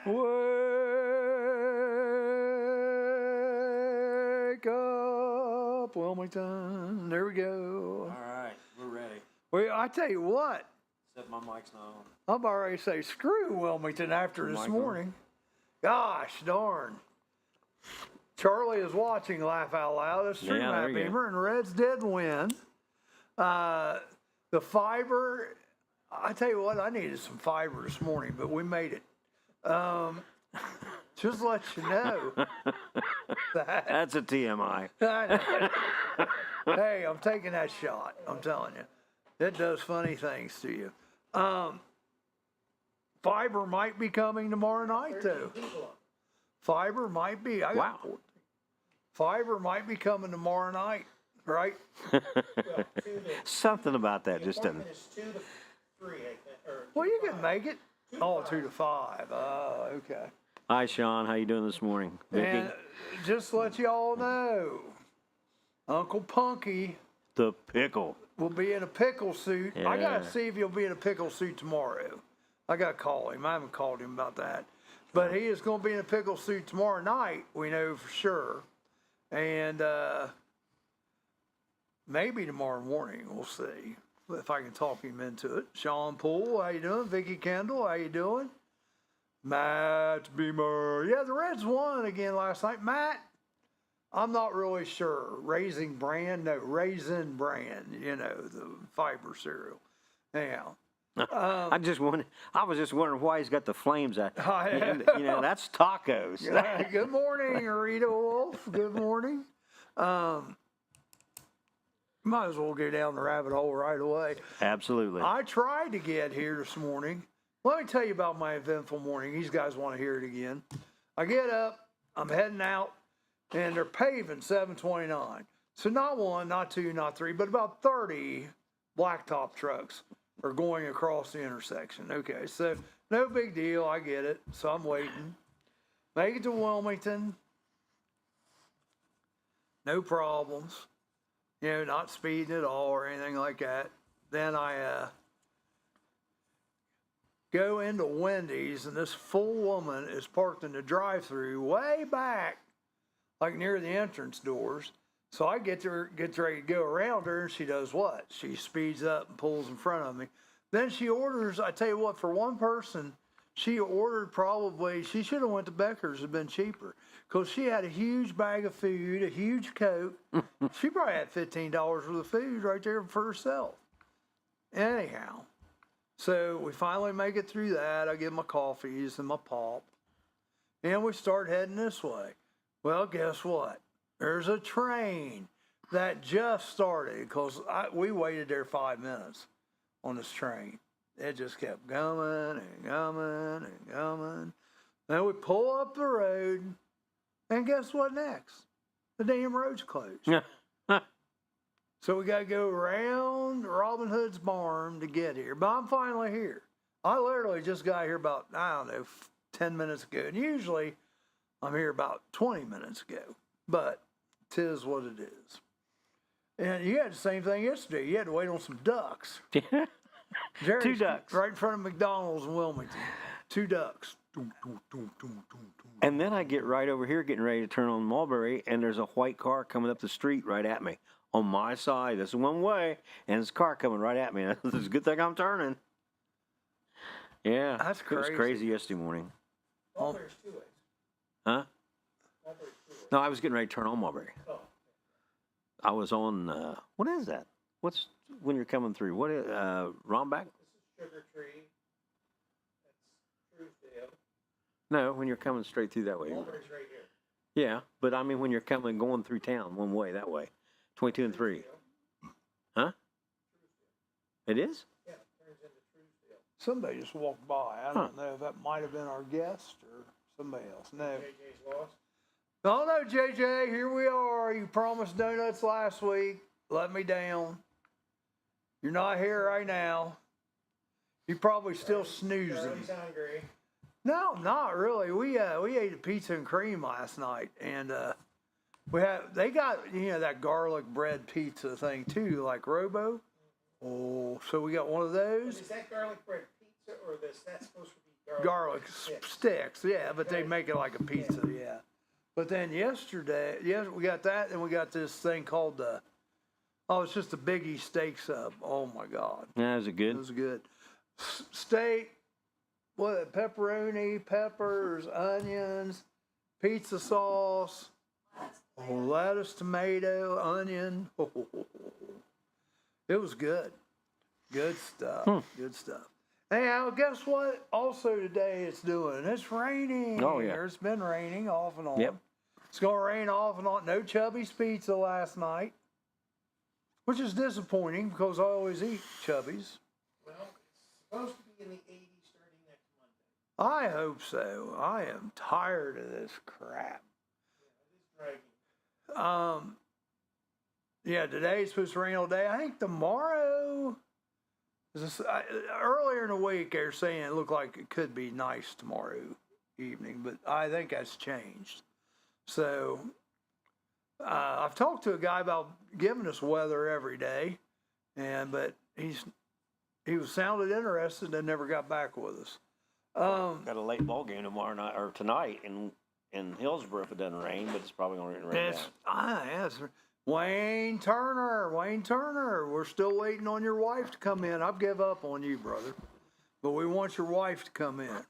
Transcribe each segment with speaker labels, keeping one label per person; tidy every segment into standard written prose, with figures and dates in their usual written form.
Speaker 1: Wake up, Wilmington. There we go.
Speaker 2: All right, we're ready.
Speaker 1: Well, I tell you what.
Speaker 2: Except my mic's not on.
Speaker 1: I'm already say screw Wilmington after this morning. Gosh darn. Charlie is watching Laugh Out Loud. It's true, Matt Beamer, and the Reds did win. The fiber, I tell you what, I needed some fiber this morning, but we made it. Just to let you know.
Speaker 2: That's a TMI.
Speaker 1: Hey, I'm taking that shot. I'm telling you. It does funny things to you. Fiber might be coming tomorrow night, too. Fiber might be.
Speaker 2: Wow.
Speaker 1: Fiber might be coming tomorrow night, right?
Speaker 2: Something about that just doesn't.
Speaker 1: Well, you can make it. 2 to 5. Okay.
Speaker 2: Hi, Sean. How you doing this morning? Vicky?
Speaker 1: And just to let you all know, Uncle Punky,
Speaker 2: the pickle,
Speaker 1: will be in a pickle suit.
Speaker 2: Yeah.
Speaker 1: I got to see if he'll be in a pickle suit tomorrow. I got to call him. I haven't called him about that. But he is going to be in a pickle suit tomorrow night, we know for sure. And maybe tomorrow morning, we'll see if I can talk him into it. Sean Poole, how you doing? Vicky Kendall, how you doing? Matt Beamer. Yeah, the Reds won again last night. Matt, I'm not really sure. Raisin Bran, the fiber cereal. Anyhow.
Speaker 2: I was just wondering why he's got the flames out. That's tacos.
Speaker 1: Good morning, Rita Wolf. Good morning. Might as well go down the rabbit hole right away.
Speaker 2: Absolutely.
Speaker 1: I tried to get here this morning. Let me tell you about my eventful morning. These guys want to hear it again. I get up, I'm heading out, and they're paving 729. So not one, not two, not three, but about 30 blacktop trucks are going across the intersection. Okay, so no big deal. I get it. So I'm waiting. Make it to Wilmington. No problems. Not speeding at all or anything like that. Then I go into Wendy's, and this full woman is parked in the drive-thru way back, like near the entrance doors. So I gets ready to go around her, and she does what? She speeds up and pulls in front of me. Then she orders, I tell you what, for one person, she ordered she should have went to Becker's, it'd been cheaper. Because she had a huge bag of food, a huge Coke. She probably had $15 worth of food right there for herself. Anyhow, so we finally make it through that. I get my coffees and my pop. And we start heading this way. Well, guess what? There's a train that just started because we waited there 5 minutes on this train. It just kept coming and coming and coming. Then we pull up the road, and guess what next? The damn road's closed. So we got to go around Robin Hood's barn to get here. But I'm finally here. I literally just got here about, 10 minutes ago. And usually I'm here about 20 minutes ago. But 'tis what it is. And you had the same thing yesterday. You had to wait on some ducks. Jerry's
Speaker 2: 2 ducks.
Speaker 1: Right in front of McDonald's in Wilmington. 2 ducks.
Speaker 2: And then I get right over here getting ready to turn on Mulberry, and there's a white car coming up the street right at me. On my side, this is one way, and there's a car coming right at me. It's a good thing I'm turning. Yeah.
Speaker 1: That's crazy.
Speaker 2: It was crazy yesterday morning.
Speaker 3: Mulberry's 2 ways.
Speaker 2: Huh?
Speaker 3: Mulberry's 2 ways.
Speaker 2: No, I was getting ready to turn on Mulberry.
Speaker 3: Oh.
Speaker 2: I was on, what is that? What's when you're coming through? What is, Romback?
Speaker 3: This is Sugar Tree. That's Truesdale.
Speaker 2: No, when you're coming straight through that way.
Speaker 3: Mulberry's right here.
Speaker 2: Yeah, but I mean when you're going through town one way, that way. 22 and 3. Huh? It is?
Speaker 3: Yeah, it turns into Truesdale.
Speaker 1: Somebody just walked by. I don't know if that might have been our guest or somebody else. No.
Speaker 3: JJ's lost.
Speaker 1: Oh no, JJ, here we are. You promised donuts last week. Let me down. You're not here right now. You're probably still snoozing.
Speaker 3: Charlie's hungry.
Speaker 1: No, not really. We ate a pizza and cream last night, and they got that garlic bread pizza thing too, like Robo. Oh, so we got one of those.
Speaker 3: Is that garlic bread pizza or that's supposed to be
Speaker 1: garlic sticks, yeah, but they make it like a pizza, yeah. But then yesterday, we got that, and we got this thing called it's just a Biggie steak sub. Oh my God.
Speaker 2: Yeah, is it good?
Speaker 1: It was good. Steak, pepperoni, peppers, onions, pizza sauce, lettuce, tomato, onion. It was good. Good stuff. Good stuff. Hey, guess what? Also today it's doing. It's raining.
Speaker 2: Oh, yeah.
Speaker 1: It's been raining off and on.
Speaker 2: Yep.
Speaker 1: It's going to rain off and on. No Chubby's Pizza last night, which is disappointing because I always eat Chubby's.
Speaker 3: Well, it's supposed to be in the 80s starting next Monday.
Speaker 1: I hope so. I am tired of this crap.
Speaker 3: Yeah, it is dragging.
Speaker 1: Yeah, today's supposed to rain all day. I think tomorrow. Earlier in the week, they're saying it looked like it could be nice tomorrow evening, but I think that's changed. So I've talked to a guy about giving us weather every day, but he was sounded interested and never got back with us.
Speaker 2: Got a late ball game tomorrow night or tonight in Hillsborough if it doesn't rain, but it's probably going to rain down.
Speaker 1: Yes. Wayne Turner, we're still waiting on your wife to come in. I've give up on you, brother. But we want your wife to come in.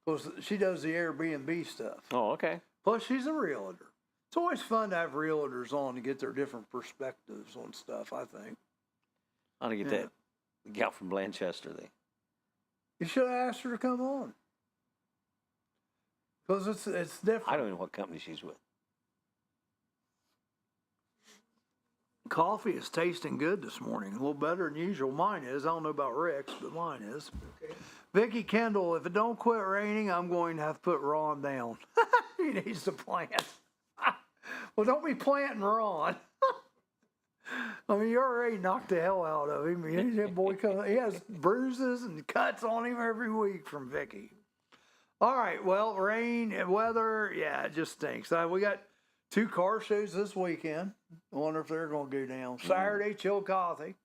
Speaker 1: Because she does the Airbnb stuff.
Speaker 2: Oh, okay.
Speaker 1: Plus, she's a realtor. It's always fun to have realtors on to get their different perspectives on stuff, I think.
Speaker 2: I'll get that gal from Blanchester there.
Speaker 1: You should have asked her to come on. Because it's different.
Speaker 2: I don't know what company she's with.
Speaker 1: Coffee is tasting good this morning. A little better than usual. Mine is. I don't know about Rick's, but mine is.
Speaker 3: Okay.
Speaker 1: Vicky Kendall, if it don't quit raining, I'm going to have to put Ron down. He needs to plant. Well, don't be planting Ron. I mean, you already knocked the hell out of him. That boy he has bruises and cuts on him every week from Vicky. All right, well, rain and weather, yeah, it just stinks. We got 2 car shows this weekend. I wonder if they're going to go down. Saturday, Chillicothe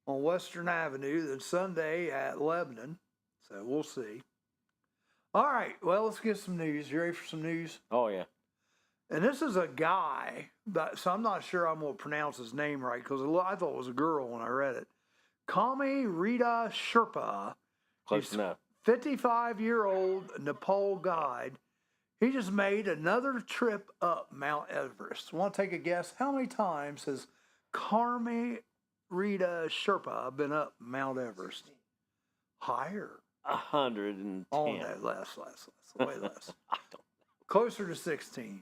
Speaker 1: on Western Avenue, then Sunday at Lebanon. So we'll see. All right, well, let's get some news. You ready for some news?
Speaker 2: Oh, yeah.
Speaker 1: And this is a guy, so I'm not sure I'm going to pronounce his name right because I thought it was a girl when I read it. Kami Rita Sherpa.
Speaker 2: Close enough.
Speaker 1: 55-year-old Nepal guide. He just made another trip up Mount Everest. Want to take a guess? How many times has Kami Rita Sherpa been up Mount Everest? Higher.
Speaker 2: 110.
Speaker 1: Oh, no, less, way less.
Speaker 2: I don't.
Speaker 1: Closer to 16.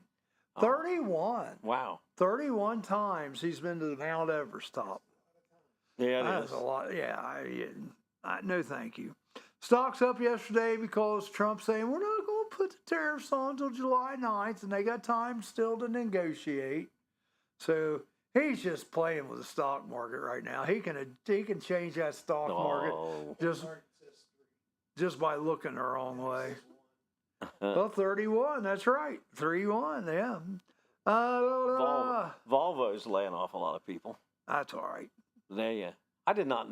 Speaker 1: 31.
Speaker 2: Wow.
Speaker 1: 31 times he's been to the Mount Everest top.
Speaker 2: Yeah,
Speaker 1: That's a lot. Yeah, no thank you. Stocks up yesterday because Trump's saying we're not going to put the tariffs on until July 9th, and they got time still to negotiate. So he's just playing with the stock market right now. He can change that stock market just by looking the wrong way. Well, 31, that's right. 3-1, yeah.
Speaker 2: Volvo's laying off a lot of people.
Speaker 1: That's all right.
Speaker 2: There you. I did not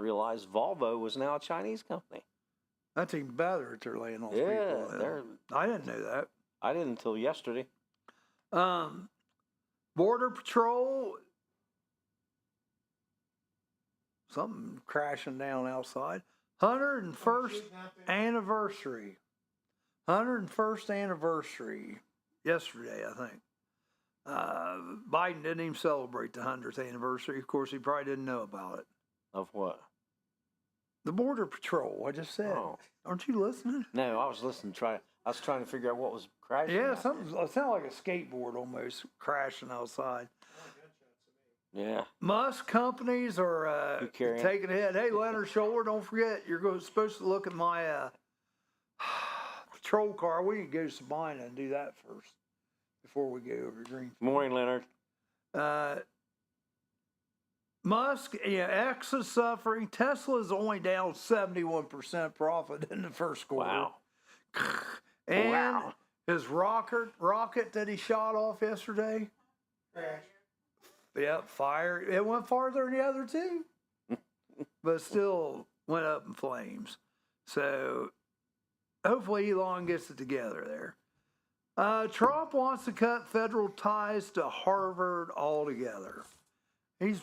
Speaker 2: realize Volvo was now a Chinese company.
Speaker 1: That's even better if they're laying off
Speaker 2: Yeah,
Speaker 1: people. I didn't know that.
Speaker 2: I didn't until yesterday.
Speaker 1: Border Patrol, something crashing down outside. 101st anniversary. 101st anniversary yesterday, I think. Biden didn't even celebrate the 100th anniversary. Of course, he probably didn't know about it.
Speaker 2: Of what?
Speaker 1: The Border Patrol, I just said.
Speaker 2: Oh.
Speaker 1: Aren't you listening?
Speaker 2: No, I was listening. I was trying to figure out what was crashing.
Speaker 1: Yeah, it sounded like a skateboard almost crashing outside.
Speaker 2: Yeah.
Speaker 1: Musk companies are taking ahead. Hey, Leonard Scholler, don't forget, you're supposed to look at my patrol car. We need to go to Sabina and do that first before we go over to Greenfield.
Speaker 2: Morning, Leonard.
Speaker 1: Musk, X is suffering. Tesla's only down 71% profit in the first quarter.
Speaker 2: Wow.
Speaker 1: And his rocket that he shot off yesterday.
Speaker 3: Crash.
Speaker 1: Yep, fire. It went farther than the other two, but still went up in flames. So hopefully Elon gets it together there. Trump wants to cut federal ties to Harvard altogether. He's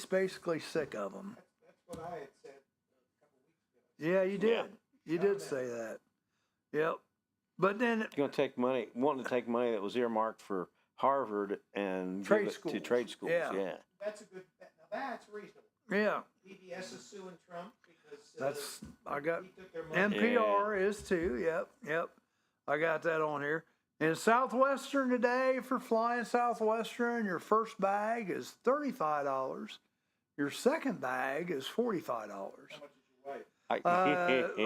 Speaker 1: basically sick of them.
Speaker 3: That's what I had said a couple weeks ago.
Speaker 1: Yeah, you did. You did say that. Yep. But then
Speaker 2: He's going to take money, wanting to take money that was earmarked for Harvard and
Speaker 1: Trade
Speaker 2: give it
Speaker 1: schools.
Speaker 2: to trade schools.
Speaker 1: Yeah.
Speaker 3: That's a good. Now that's reasonable.
Speaker 1: yeah,
Speaker 3: PBS is suing Trump because
Speaker 1: that's I got
Speaker 3: he took their money.
Speaker 1: NPR is too. Yep. I got that on here. In Southwestern today, for flying Southwestern, your first bag is $35. Your second bag is $45.
Speaker 3: How much did you write?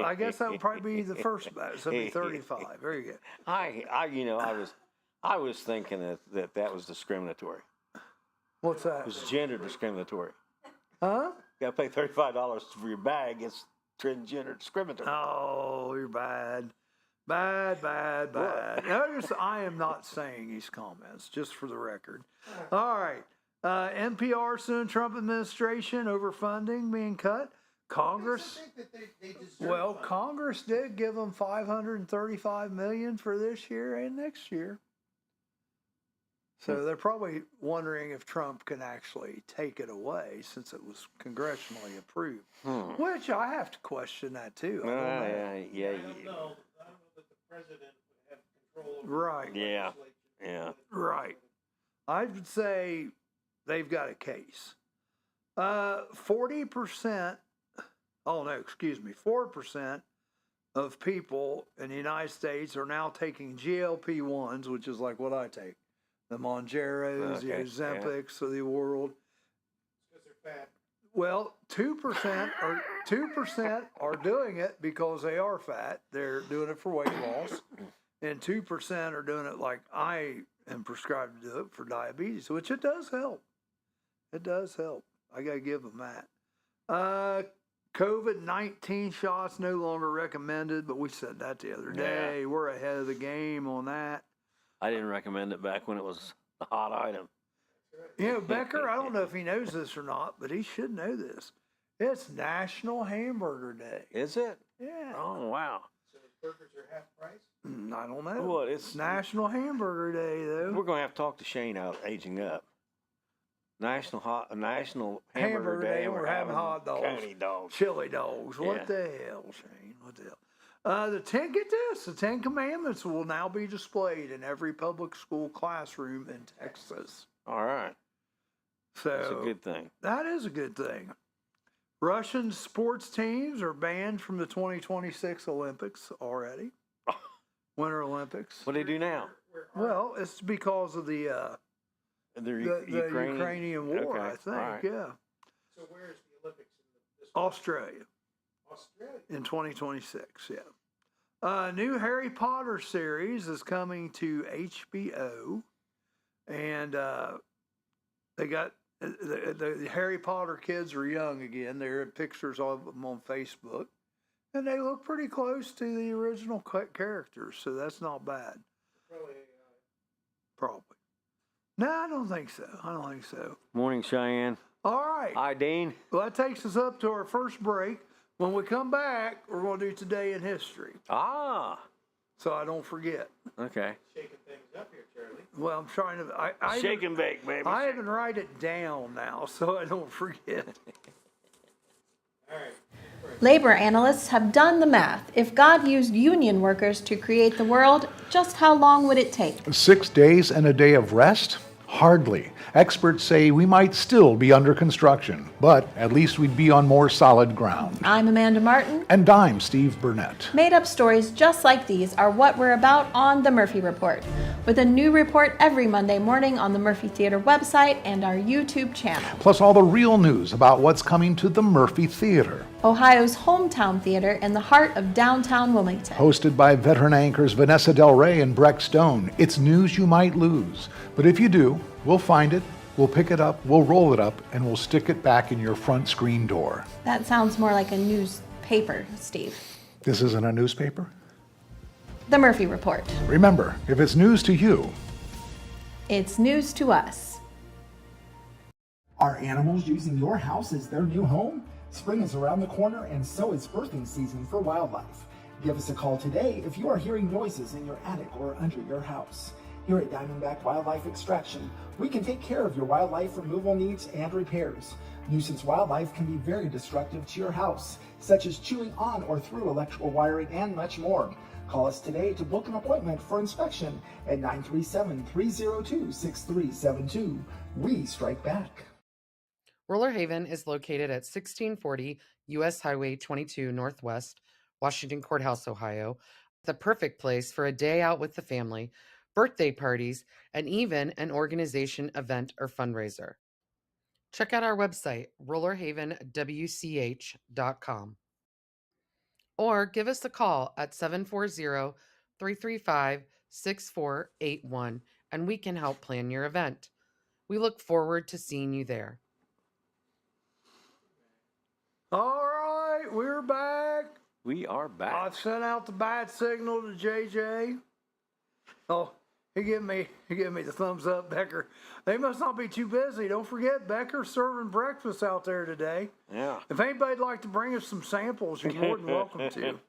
Speaker 1: I guess that would probably be the first bag. So it'd be 35. Very good.
Speaker 2: I was thinking that was discriminatory.
Speaker 1: What's
Speaker 2: It
Speaker 1: that?
Speaker 2: was gender discriminatory.
Speaker 1: Huh?
Speaker 2: You got to pay $35 for your bag. It's gender discriminatory.
Speaker 1: Oh, you're bad. Bad. Notice I am not saying these comments, just for the record. All right. NPR suing Trump administration over funding being cut. Congress.
Speaker 3: I think that they deserve
Speaker 1: Well,
Speaker 3: funding.
Speaker 1: Congress did give them $535 million for this year and next year. So they're probably wondering if Trump can actually take it away since it was congressionally approved. Which I have to question that too. I don't know.
Speaker 3: I don't know. I don't know that the president would have control over
Speaker 1: Right.
Speaker 3: the
Speaker 2: Yeah.
Speaker 3: legislature.
Speaker 2: Yeah.
Speaker 1: Right. I would say they've got a case. 40%, 4% of people in the United States are now taking GLP-1s, which is like what I take. The Mongeros, the
Speaker 2: Okay,
Speaker 1: Ozempics of the world.
Speaker 3: Because they're fat.
Speaker 1: Well, 2% are doing it because they are fat. They're doing it for weight loss. And 2% are doing it like I am prescribed to do it for diabetes, which it does help. It does help. I got to give them that. COVID-19 shots no longer recommended, but we said that the other day.
Speaker 2: Yeah.
Speaker 1: We're ahead of the game on that.
Speaker 2: I didn't recommend it back when it was a hot item.
Speaker 1: You know, Becker, I don't know if he knows this or not, but he should know this. It's National Hamburger Day.
Speaker 2: Is it?
Speaker 1: Yeah.
Speaker 2: Oh, wow.
Speaker 3: So his burgers are half price.
Speaker 1: I don't know.
Speaker 2: What? It's
Speaker 1: National Hamburger Day, though.
Speaker 2: We're going to have to talk to Shane out aging up. National Hamburger Day,
Speaker 1: and we're having hot dogs.
Speaker 2: County dogs.
Speaker 1: Chili dogs. What
Speaker 2: Yeah.
Speaker 1: the hell, Shane? What the hell? The 10 Commandments will now be displayed in every public school classroom in Texas.
Speaker 2: All right.
Speaker 1: So
Speaker 2: That's a good thing.
Speaker 1: that is a good thing. Russian sports teams are banned from the 2026 Olympics already. Winter Olympics.
Speaker 2: What do they do now?
Speaker 1: Well, it's because of the Ukrainian war,
Speaker 2: Okay,
Speaker 1: I think.
Speaker 2: all right.
Speaker 1: Yeah.
Speaker 3: So where is the Olympics in this
Speaker 1: Australia.
Speaker 3: Australia?
Speaker 1: In 2026, yeah. New Harry Potter series is coming to HBO, and they got the Harry Potter kids are young again. There are pictures of them on Facebook, and they look pretty close to the original characters, so that's not bad.
Speaker 3: Probably
Speaker 1: Probably. No, I don't think so.
Speaker 2: Morning, Cheyenne.
Speaker 1: All right.
Speaker 2: Hi, Dean.
Speaker 1: Well, that takes us up to our first break. When we come back, we're going to do Today in History,
Speaker 2: Ah,
Speaker 1: so I don't forget.
Speaker 2: okay.
Speaker 3: shaking things up here, Charlie.
Speaker 1: Well, I'm trying to. I
Speaker 2: Shake and bake, baby.
Speaker 1: I even write it down now, so I don't forget.
Speaker 3: All right.
Speaker 4: Labor analysts have done the math. If God used union workers to create the world, just how long would it take?
Speaker 5: 6 days and a day of rest? Hardly. Experts say we might still be under construction, but at least we'd be on more solid ground.
Speaker 4: I'm Amanda Martin.
Speaker 5: And I'm Steve Burnett.
Speaker 4: Made-up stories just like these are what we're about on The Murphy Report, with a new report every Monday morning on the Murphy Theater website and our YouTube channel.
Speaker 5: Plus all the real news about what's coming to the Murphy Theater.
Speaker 4: Ohio's hometown theater in the heart of downtown Wilmington.
Speaker 5: Hosted by veteran anchors Vanessa Del Rey and Breck Stone. It's news you might lose. But if you do, we'll find it, we'll pick it up, we'll roll it up, and we'll stick it back in your front screen door.
Speaker 4: That sounds more like a newspaper, Steve.
Speaker 5: This isn't a newspaper?
Speaker 4: The Murphy Report.
Speaker 5: Remember, if it's news to you,
Speaker 4: It's news to us.
Speaker 6: Are animals using your house as their new home?
Speaker 3: Spring is around the corner, and so is birthing season for wildlife. Give us a call today if you are hearing noises in your attic or under your house. Here at Diamondback Wildlife Extraction, we can take care of your wildlife removal needs and repairs. Nuisance wildlife can be very destructive to your house, such as chewing on or through electrical wiring and much more. Call us today to book an appointment for inspection at 937-302-6372. We strike back.
Speaker 6: Roller Haven is located at 1640 U.S. Highway 22 Northwest, Washington Courthouse, Ohio. The perfect place for a day out with the family, birthday parties, and even an organization, event, or fundraiser. Check out our website, rollerhavenwch.com. Or give us a call at 740-335-6481 and we can help plan your event. We look forward to seeing you there.
Speaker 1: All right, we're back.
Speaker 2: We are back.
Speaker 1: I've sent out the bat signal to JJ. Oh, he gave me the thumbs up, Becker. They must not be too busy. Don't forget, Becker's serving breakfast out there today.
Speaker 2: Yeah.
Speaker 1: If anybody'd like to bring us some samples, you're more than welcome to.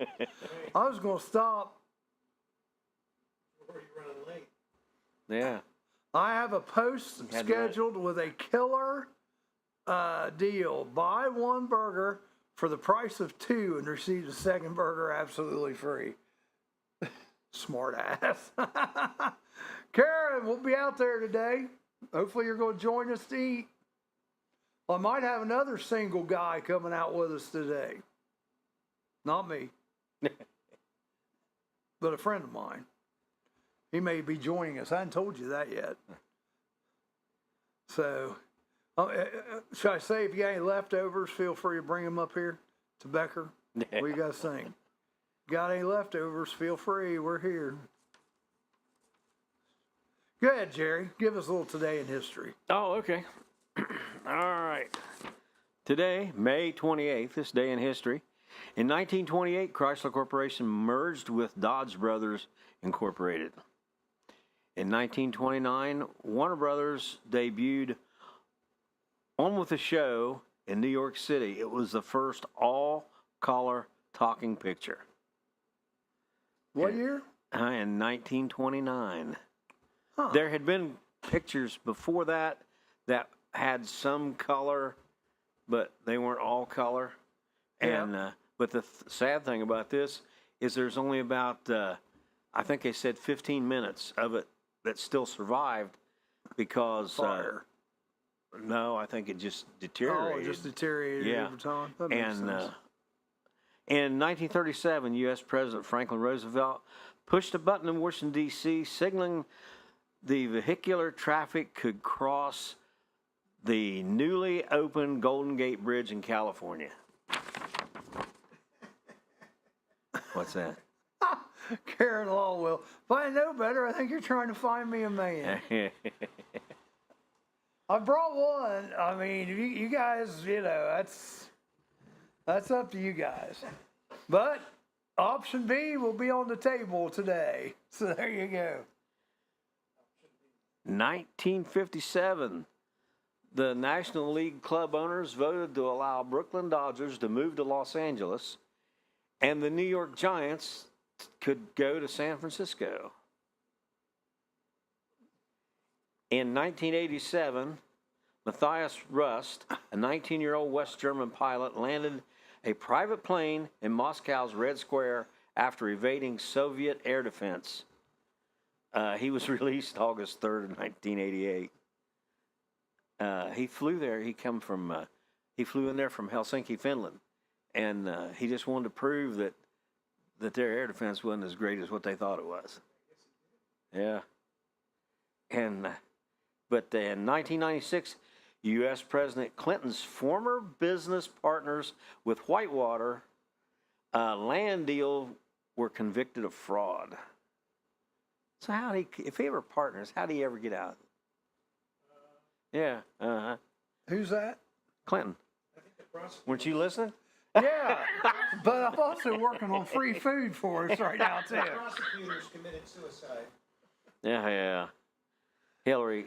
Speaker 1: I was going to stop.
Speaker 3: We're already running late.
Speaker 2: Yeah.
Speaker 1: I have a post scheduled with a killer deal. Buy one burger for the price of two and receive the second burger absolutely free. Smart ass. Karen, we'll be out there today. Hopefully you're going to join us to eat. Well, I might have another single guy coming out with us today. Not me. But a friend of mine. He may be joining us. I hadn't told you that yet. So, should I say, if you got any leftovers, feel free to bring them up here to Becker. What do you guys think? Got any leftovers, feel free. We're here. Go ahead, Jerry. Give us a little today in history.
Speaker 2: Oh, okay. All right. Today, May 28th, this day in history. In 1928, Chrysler Corporation merged with Dodge Brothers Incorporated. In 1929, Warner Brothers debuted On With the Show in New York City. It was the first all-color talking picture.
Speaker 1: What year?
Speaker 2: In 1929.
Speaker 1: Huh.
Speaker 2: There had been pictures before that had some color, but they weren't all color. And but the sad thing about this is there's only about, I think they said 15 minutes of it that still survived because
Speaker 1: fire.
Speaker 2: No, I think it just deteriorated.
Speaker 1: Oh, it just deteriorated over time. That makes sense.
Speaker 2: In 1937, U.S. President Franklin Roosevelt pushed a button in Washington, D.C., signaling the vehicular traffic could cross the newly opened Golden Gate Bridge in California. What's that?
Speaker 1: Karen Lawwell. If I know better, I think you're trying to find me a man. I brought one. I mean, you guys, that's up to you guys. But option B will be on the table today. So there you go.
Speaker 2: 1957, the National League club owners voted to allow Brooklyn Dodgers to move to Los Angeles, and the New York Giants could go to San Francisco. In 1987, Matthias Rust, a 19-year-old West German pilot, landed a private plane in Moscow's Red Square after evading Soviet air defense. He was released August 3rd, 1988. He flew there. He flew in there from Helsinki, Finland, and he just wanted to prove that their air defense wasn't as great as what they thought it was. Yeah. But in 1996, U.S. President Clinton's former business partners with Whitewater land deal were convicted of fraud. So if they were partners, how did he ever get out? Yeah.
Speaker 1: Who's that?
Speaker 2: Clinton. Weren't you listening?
Speaker 1: Yeah, but I'm also working on free food for us right now, too.
Speaker 3: Prosecutors committed suicide.
Speaker 2: Yeah. Hillary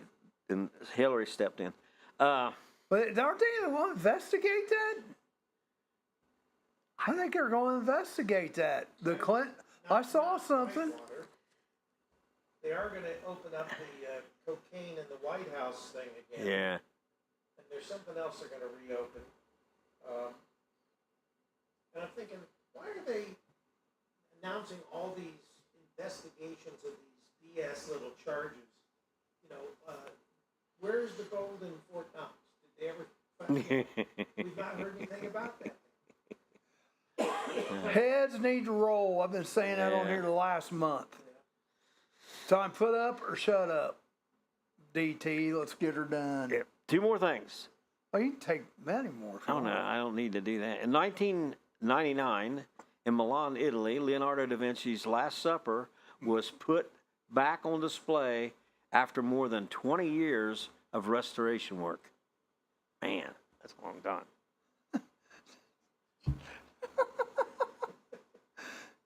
Speaker 2: stepped in.
Speaker 1: But aren't they the one investigate that? I think they're going to investigate that. The Clinton, I saw something.
Speaker 7: They are going to open up the cocaine in the White House thing again.
Speaker 2: Yeah.
Speaker 7: And there's something else they're going to reopen. And I'm thinking, why are they announcing all these investigations of these BS little charges? You know, where's the gold in Fort Knox? Did they ever find it? We've not heard anything about that.
Speaker 1: Heads need to roll. I've been saying that on here the last month. Time put up or shut up. DT, let's get her done.
Speaker 2: Yeah. 2 more things.
Speaker 1: Oh, you can take many more.
Speaker 2: Oh, no, I don't need to do that. In 1999, in Milan, Italy, Leonardo da Vinci's Last Supper was put back on display after more than 20 years of restoration work. Man, that's a long time.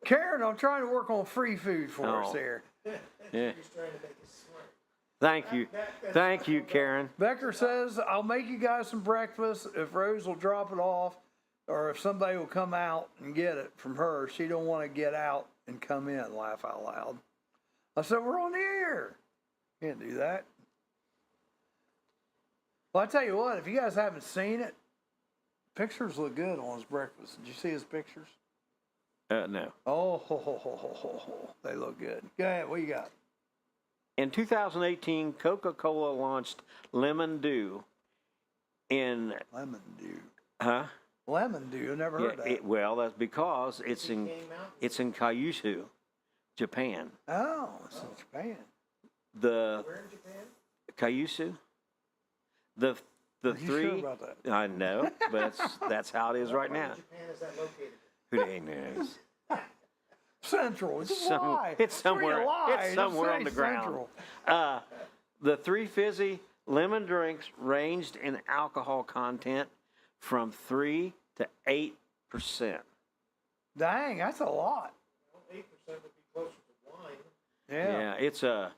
Speaker 1: Karen, I'm trying to work on free food for us here.
Speaker 2: Yeah.
Speaker 7: He's trying to make it smart.
Speaker 2: Thank you. Thank you, Karen.
Speaker 1: Becker says, I'll make you guys some breakfast if Rose will drop it off or if somebody will come out and get it from her. She don't want to get out and come in, laugh out loud. I said, we're on the air. Can't do that. Well, I tell you what, if you guys haven't seen it, pictures look good on his breakfast. Did you see his pictures?
Speaker 2: No.
Speaker 1: Oh, they look good. Go ahead, what you got?
Speaker 2: In 2018, Coca-Cola launched Lemon Dew in...
Speaker 1: Lemon Dew.
Speaker 2: Huh?
Speaker 1: Lemon Dew, never heard of that.
Speaker 2: Well, that's because it's in Kyushu, Japan.
Speaker 1: Oh, it's in Japan.
Speaker 2: The
Speaker 7: Where in Japan?
Speaker 2: Kyushu. The
Speaker 1: You
Speaker 2: three.
Speaker 1: sure about that?
Speaker 2: I know, but that's how it is right
Speaker 7: Where
Speaker 2: now.
Speaker 7: in Japan is that located?
Speaker 2: Who the heck knows?
Speaker 1: Central. It's a lie.
Speaker 2: It's somewhere.
Speaker 1: Free lie.
Speaker 2: It's somewhere
Speaker 1: Just
Speaker 2: on the
Speaker 1: say
Speaker 2: ground.
Speaker 1: Central.
Speaker 2: The 3 fizzy lemon drinks ranged in alcohol content from 3 to 8%.
Speaker 1: Dang, that's a lot.
Speaker 7: Well, 8% would be closer to wine
Speaker 1: Yeah.
Speaker 2: It's a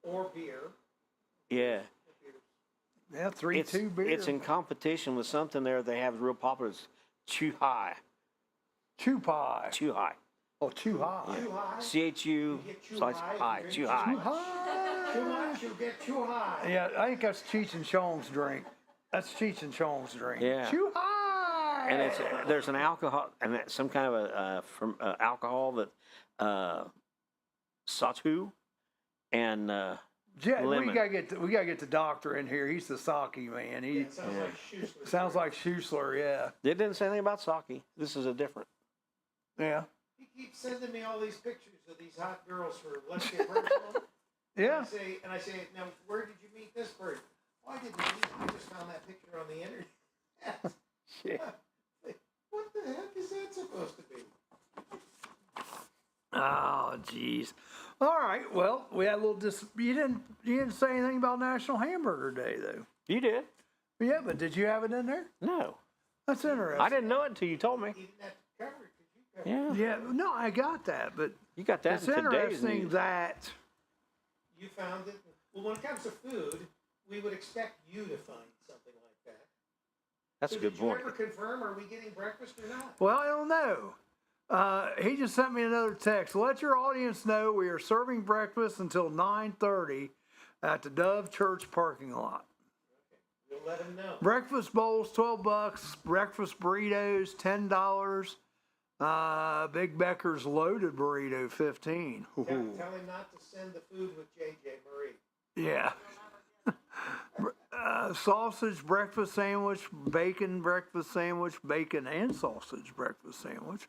Speaker 7: or beer.
Speaker 2: yeah.
Speaker 1: Yeah, 3-2 beer.
Speaker 2: It's in competition with something there they have real popular. It's Chu Hai.
Speaker 1: Chew pie.
Speaker 2: Chu Hai.
Speaker 1: Oh, chew high.
Speaker 7: Too high.
Speaker 2: CHU
Speaker 7: Too
Speaker 2: slash
Speaker 7: high,
Speaker 2: high.
Speaker 7: you
Speaker 2: Chu
Speaker 7: drink
Speaker 2: Hai.
Speaker 7: Too much, you'll get too high.
Speaker 1: Yeah, I think that's Cheech and Chong's drink. That's Cheech and Chong's drink.
Speaker 2: Yeah.
Speaker 1: Chew high.
Speaker 2: And there's an alcohol and some kind of alcohol that satu and
Speaker 1: Jet, we
Speaker 2: lemon.
Speaker 1: gotta get the doctor in here. He's the sake man. He
Speaker 7: It sounds like Schussler.
Speaker 1: sounds like Schussler. Yeah.
Speaker 2: It didn't say anything about sake. This is a different.
Speaker 1: Yeah.
Speaker 7: He keeps sending me all these pictures of these hot girls for Let's Get Personal.
Speaker 1: Yeah.
Speaker 7: And I say, now, where did you meet this person? Oh, I didn't meet him. I just found that picture on the internet.
Speaker 2: Shit.
Speaker 7: What the heck is that supposed to be?
Speaker 1: Oh, jeez. All right. Well, we had a little you didn't say anything about National Hamburger Day though.
Speaker 2: You did?
Speaker 1: Yeah, but did you have it in there?
Speaker 2: No.
Speaker 1: That's interesting.
Speaker 2: I didn't know it until you told me.
Speaker 7: He didn't have to cover it because you covered it.
Speaker 2: Yeah.
Speaker 1: Yeah. No, I got that, but
Speaker 2: You got that
Speaker 1: it's
Speaker 2: in today's
Speaker 1: interesting
Speaker 2: news.
Speaker 1: that.
Speaker 7: You found it. Well, when it comes to food, we would expect you to find something like that.
Speaker 2: That's
Speaker 7: So
Speaker 2: a good
Speaker 7: did
Speaker 2: point.
Speaker 7: you ever confirm, are we getting breakfast or not?
Speaker 1: Well, I don't know. He just sent me another text. Let your audience know we are serving breakfast until 9:30 at the Dove Church parking lot.
Speaker 7: We'll let him know.
Speaker 1: Breakfast bowls, $12. Breakfast burritos, $10. Big Becker's loaded burrito, $15.
Speaker 7: Tell him not to send the food with J.J. Marie.
Speaker 1: Yeah. Sausage breakfast sandwich, bacon breakfast sandwich, bacon and sausage breakfast sandwich,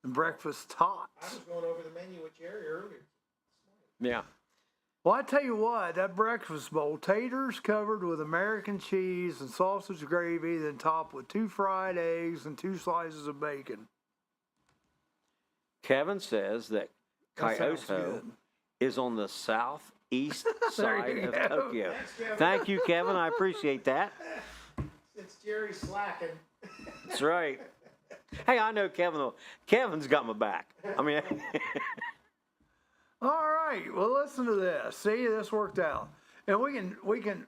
Speaker 1: and breakfast
Speaker 7: I
Speaker 1: tots.
Speaker 7: was going over the menu with Jerry earlier.
Speaker 2: Yeah.
Speaker 1: Well, I tell you what, that breakfast bowl, taters covered with American cheese and sausage gravy, then topped with 2 fried eggs and 2 slices of bacon.
Speaker 2: Kevin says that
Speaker 1: That sounds
Speaker 2: Kyoto
Speaker 1: good.
Speaker 2: is on the southeast side
Speaker 1: you
Speaker 2: of
Speaker 1: go.
Speaker 2: Tokyo.
Speaker 7: Thanks, Kevin.
Speaker 2: Thank you, Kevin. I appreciate that.
Speaker 7: Since Jerry's slacking.
Speaker 2: That's right. Hey, I know Kevin. Kevin's got my back. I mean,
Speaker 1: All right, well, listen to this. See, this worked out. And we can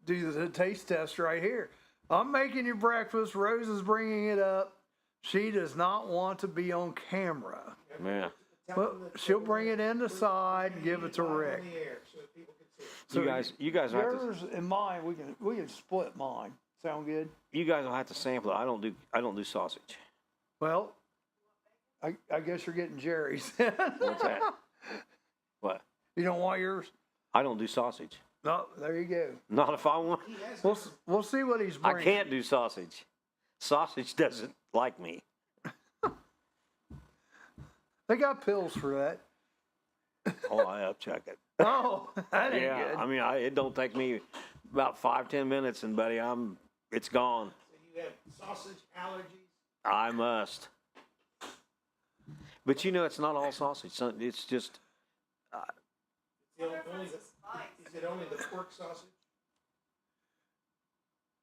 Speaker 1: do the taste test right here. I'm making you breakfast. Rose is bringing it up. She does not want to be on camera.
Speaker 2: Yeah.
Speaker 1: Well, she'll bring it in the side and give it to Rick.
Speaker 2: You guys will have to.
Speaker 1: Yours and mine, we can split mine. Sound good?
Speaker 2: You guys will have to sample it. I don't do sausage.
Speaker 1: Well, I guess you're getting Jerry's.
Speaker 2: What's that? What?
Speaker 1: You don't want yours?
Speaker 2: I don't do sausage.
Speaker 1: No, there you go.
Speaker 2: Not if I want.
Speaker 1: We'll see what he's bringing.
Speaker 2: I can't do sausage. Sausage doesn't like me.
Speaker 1: They got pills for that.
Speaker 2: Oh, I upchuck it.
Speaker 1: Oh, that ain't
Speaker 2: Yeah,
Speaker 1: good.
Speaker 2: I mean, it don't take me about 5-10 minutes, and buddy, it's gone.
Speaker 7: So you have sausage allergies?
Speaker 2: I must. But it's not all sausage. It's just.
Speaker 7: Is it only the pork sausage?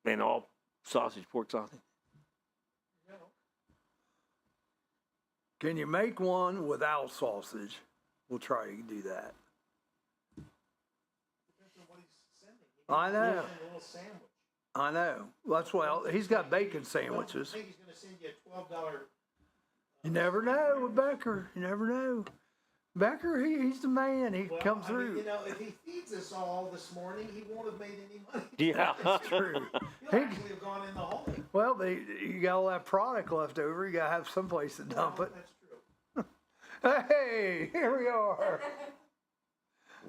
Speaker 2: And all sausage, pork sausage.
Speaker 7: No.
Speaker 1: Can you make one without sausage? We'll try to do that.
Speaker 7: Depends on what he's sending.
Speaker 1: I know.
Speaker 7: A little sandwich.
Speaker 1: I know. That's well. He's got bacon
Speaker 7: I
Speaker 1: sandwiches.
Speaker 7: think he's going to send you a $12.
Speaker 1: You never know with Becker. You never know. Becker, he's the man. He
Speaker 7: Well,
Speaker 1: comes
Speaker 7: I mean,
Speaker 1: through.
Speaker 7: if he feeds us all this morning, he won't have made any money.
Speaker 2: Yeah.
Speaker 1: That's true.
Speaker 7: He'll actually have gone in the hole.
Speaker 1: Well, you got all that product left over. You got to have someplace to dump it.
Speaker 7: That's true.
Speaker 1: Hey, here we are.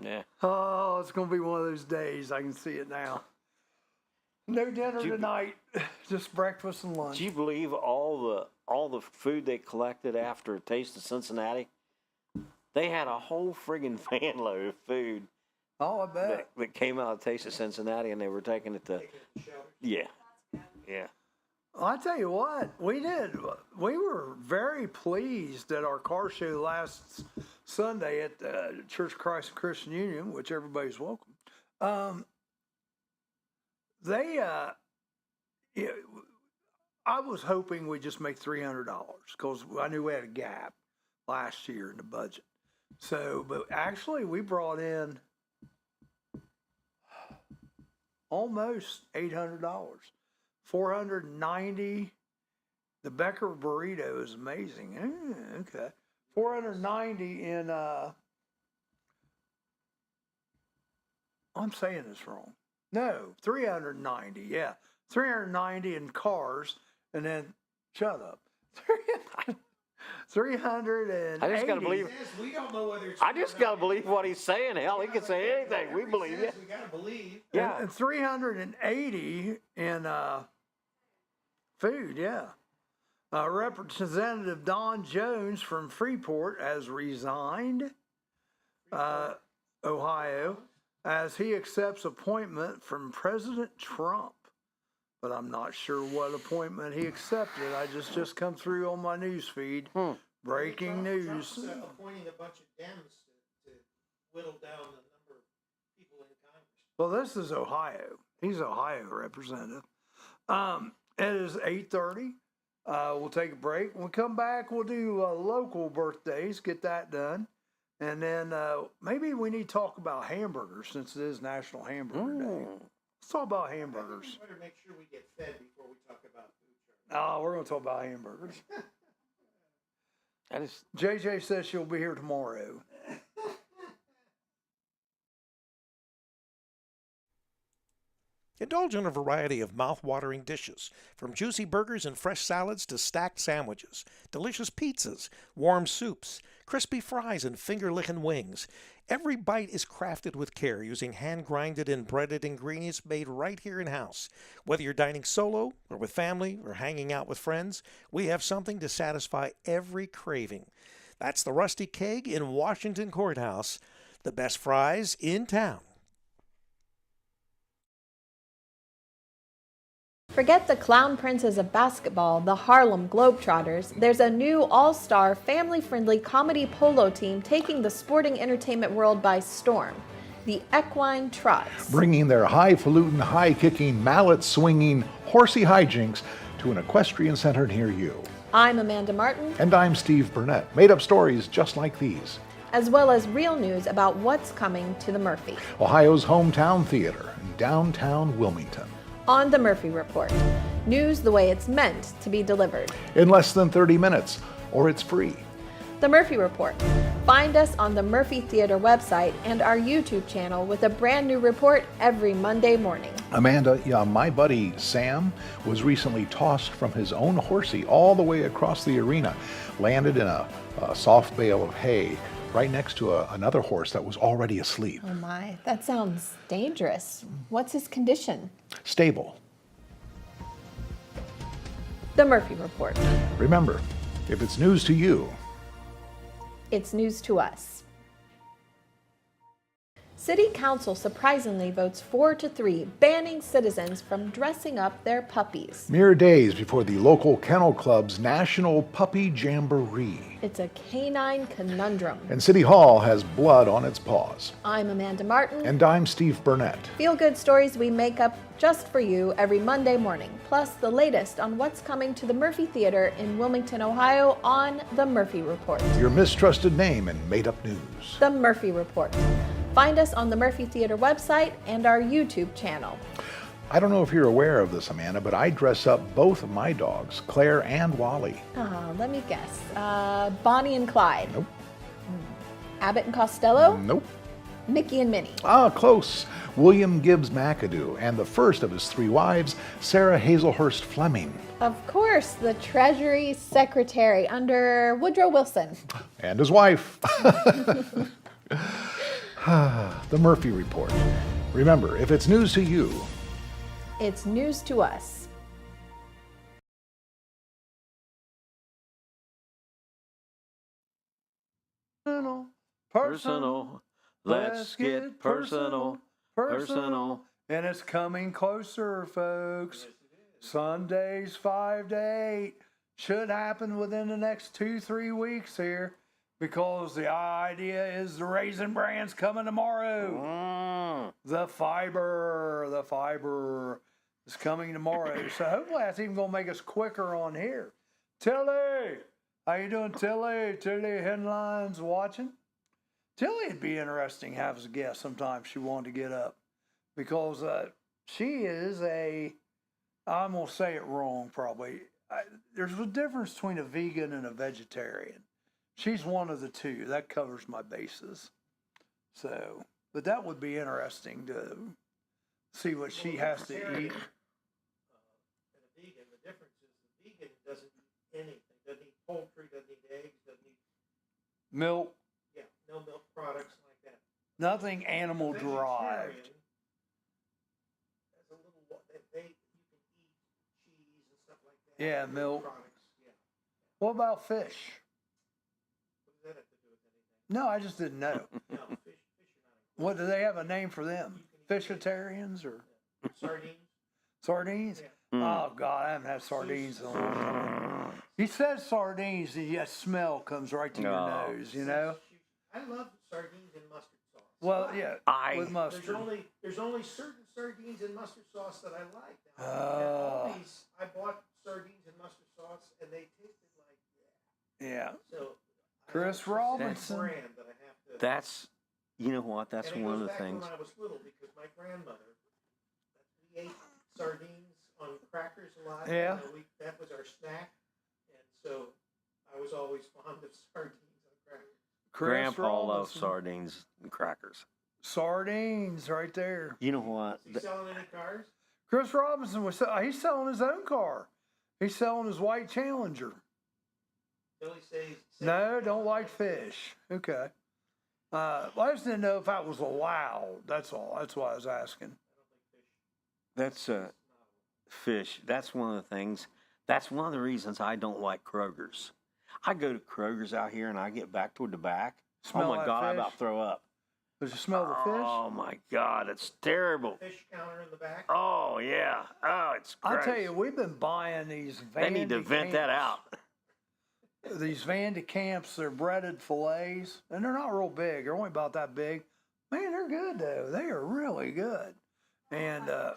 Speaker 2: Yeah.
Speaker 1: Oh, it's going to be one of those days. I can see it now. No dinner tonight, just breakfast and lunch.
Speaker 2: Do you believe all the food they collected after Taste of Cincinnati? They had a whole friggin' van load of food
Speaker 1: Oh, I bet.
Speaker 2: that came out of Taste of Cincinnati, and they were taking it to. Yeah. Yeah.
Speaker 1: I tell you what, we did. We were very pleased at our car show last Sunday at the Church of Christ and Christian Union, which everybody's welcome. I was hoping we'd just make $300 because I knew we had a gap last year in the budget. So, but actually we brought in almost $800. 490. The Becker burrito is amazing. Okay. 490 in I'm saying this wrong. No, 390. Yeah. 390 in cars, and then shut up. 380.
Speaker 2: I just gotta believe.
Speaker 7: We don't know whether it's.
Speaker 2: I just gotta believe what he's saying. Hell, he can say anything. We believe it.
Speaker 7: We gotta believe.
Speaker 2: Yeah.
Speaker 1: And 380 in food, yeah. Representative Don Jones from Freeport has resigned, Ohio, as he accepts appointment from President Trump. But I'm not sure what appointment he accepted. I just come through on my news feed. Breaking news.
Speaker 7: Trump's appointing a bunch of Dems to whittle down the number of people in Congress.
Speaker 1: Well, this is Ohio. He's Ohio representative. It is 8:30. We'll take a break. When we come back, we'll do local birthdays, get that done. And then maybe we need to talk about hamburgers since it is National Hamburger Day. Let's talk about hamburgers.
Speaker 7: We better make sure we get fed before we talk about food.
Speaker 1: Oh, we're going to talk about hamburgers.
Speaker 2: That is.
Speaker 1: JJ says she'll be here tomorrow.
Speaker 8: Indulge in a variety of mouth-watering dishes, from juicy burgers and fresh salads to stacked sandwiches, delicious pizzas, warm soups, crispy fries, and finger-licking wings. Every bite is crafted with care using hand-grinded and breaded ingredients made right here in-house. Whether you're dining solo or with family or hanging out with friends, we have something to satisfy every craving. That's the Rusty Keg in Washington Courthouse, the best fries in town.
Speaker 4: Forget the clown princes of basketball, the Harlem Globetrotters. There's a new all-star, family-friendly comedy polo team taking the sporting entertainment world by storm. The Equine Trots.
Speaker 5: Bringing their highfalutin, high-kicking, mallet-swinging, horsey hijinks to an equestrian center near you.
Speaker 4: I'm Amanda Martin.
Speaker 5: And I'm Steve Burnett. Made up stories just like these.
Speaker 4: As well as real news about what's coming to the Murphy.
Speaker 5: Ohio's hometown theater in downtown Wilmington.
Speaker 4: On the Murphy Report. News the way it's meant to be delivered.
Speaker 5: In less than 30 minutes, or it's free.
Speaker 4: The Murphy Report. Find us on the Murphy Theater website and our YouTube channel with a brand new report every Monday morning.
Speaker 5: Amanda, yeah, my buddy Sam was recently tossed from his own horsey all the way across the arena, landed in a soft bale of hay right next to another horse that was already asleep.
Speaker 4: Oh my, that sounds dangerous. What's his condition?
Speaker 5: Stable.
Speaker 4: The Murphy Report.
Speaker 5: Remember, if it's news to you,
Speaker 4: It's news to us. City Council surprisingly votes 4-3, banning citizens from dressing up their puppies.
Speaker 5: mere days before the local kennel club's National Puppy Jamboree.
Speaker 4: It's a canine conundrum.
Speaker 5: And City Hall has blood on its paws.
Speaker 4: I'm Amanda Martin.
Speaker 5: And I'm Steve Burnett.
Speaker 4: Feel-good stories we make up just for you every Monday morning, plus the latest on what's coming to the Murphy Theater in Wilmington, Ohio on The Murphy Report.
Speaker 5: Your mistrusted name and made-up news.
Speaker 4: The Murphy Report. Find us on the Murphy Theater website and our YouTube channel.
Speaker 5: I don't know if you're aware of this, Amanda, but I dress up both of my dogs, Claire and Wally.
Speaker 4: Let me guess. Bonnie and Clyde.
Speaker 5: Nope.
Speaker 4: Abbott and Costello.
Speaker 5: Nope.
Speaker 4: Mickey and Minnie.
Speaker 5: Close. William Gibbs McAdoo and the first of his 3 wives, Sarah Hazelhurst Fleming.
Speaker 4: Of course, the Treasury Secretary under Woodrow Wilson.
Speaker 5: And his wife. The Murphy Report. Remember, if it's news to you,
Speaker 4: It's news to us.
Speaker 2: Personal. Let's get personal. Personal.
Speaker 1: And it's coming closer, folks. Sundays 5 to 8 should happen within the next 2-3 weeks here, because the idea is the Raisin Bran's coming tomorrow. The fiber is coming tomorrow. So hopefully that's even gonna make us quicker on here. Tilly, how you doing, Tilly? Tilly Headlines watching. Tilly would be interesting to have as a guest sometime if she wanted to get up, because she is I'm going to say it wrong probably. There's a difference between a vegan and a vegetarian. She's one of the two. That covers my bases. So, but that would be interesting to see what she has to eat.
Speaker 7: And a vegan, the difference is the vegan doesn't eat anything. Doesn't eat poultry, doesn't eat eggs, doesn't eat
Speaker 1: Milk,
Speaker 7: no milk products like that.
Speaker 1: nothing animal derived.
Speaker 7: Vegetarian has a little, you can eat cheese and stuff like that.
Speaker 1: Yeah, milk.
Speaker 7: Products, yeah.
Speaker 1: What about fish?
Speaker 7: What does that have to do with anything?
Speaker 1: No, I just didn't know.
Speaker 7: No, fish are not included.
Speaker 1: What do they have a name for them? Fishitarians or
Speaker 7: Sardines?
Speaker 1: sardines? Oh God, I haven't had sardines in a long time. He says sardines, and yet smell comes right to your nose. You know.
Speaker 7: I love sardines and mustard sauce.
Speaker 1: Well, yeah, with
Speaker 7: There's
Speaker 1: mustard.
Speaker 7: only certain sardines and mustard sauce that I like. Now,
Speaker 1: Oh.
Speaker 7: I bought sardines and mustard sauce, and they tasted like that.
Speaker 1: Yeah.
Speaker 7: So,
Speaker 1: Chris
Speaker 7: I have a
Speaker 1: Robinson.
Speaker 7: brand that I have to.
Speaker 2: That's, you know what? That's
Speaker 7: and it
Speaker 2: one of
Speaker 7: goes
Speaker 2: the
Speaker 7: back
Speaker 2: things.
Speaker 7: When I was little, because my grandmother, we ate sardines on crackers a lot.
Speaker 1: Yeah.
Speaker 7: That was our snack, and so I was always fond of sardines on crackers.
Speaker 1: Chris
Speaker 2: Grandpa loves
Speaker 1: Robinson.
Speaker 2: sardines and crackers.
Speaker 1: Sardines, right there.
Speaker 2: You know what?
Speaker 7: Is he selling any cars?
Speaker 1: Chris Robinson he's selling his own car. He's selling his white Challenger.
Speaker 7: Billy says.
Speaker 1: No, don't like fish. Okay. I just didn't know if that was allowed. That's all. That's why I was asking.
Speaker 2: That's fish. That's one of the things. That's one of the reasons I don't like Kroger's. I go to Kroger's out here and I get back toward the back.
Speaker 1: Smell
Speaker 2: oh my
Speaker 1: that
Speaker 2: God, I
Speaker 1: fish?
Speaker 2: about throw up.
Speaker 1: Does you smell the fish?
Speaker 2: Oh my God, it's terrible.
Speaker 7: Fish counter in the back.
Speaker 2: Oh yeah. Oh, it's gross.
Speaker 1: I'll tell you, we've been buying these
Speaker 2: They need to vent that out.
Speaker 1: These Van de Camps, they're breaded fillets, and they're not real big. They're only about that big. Man, they're good though. They are really good. And
Speaker 2: How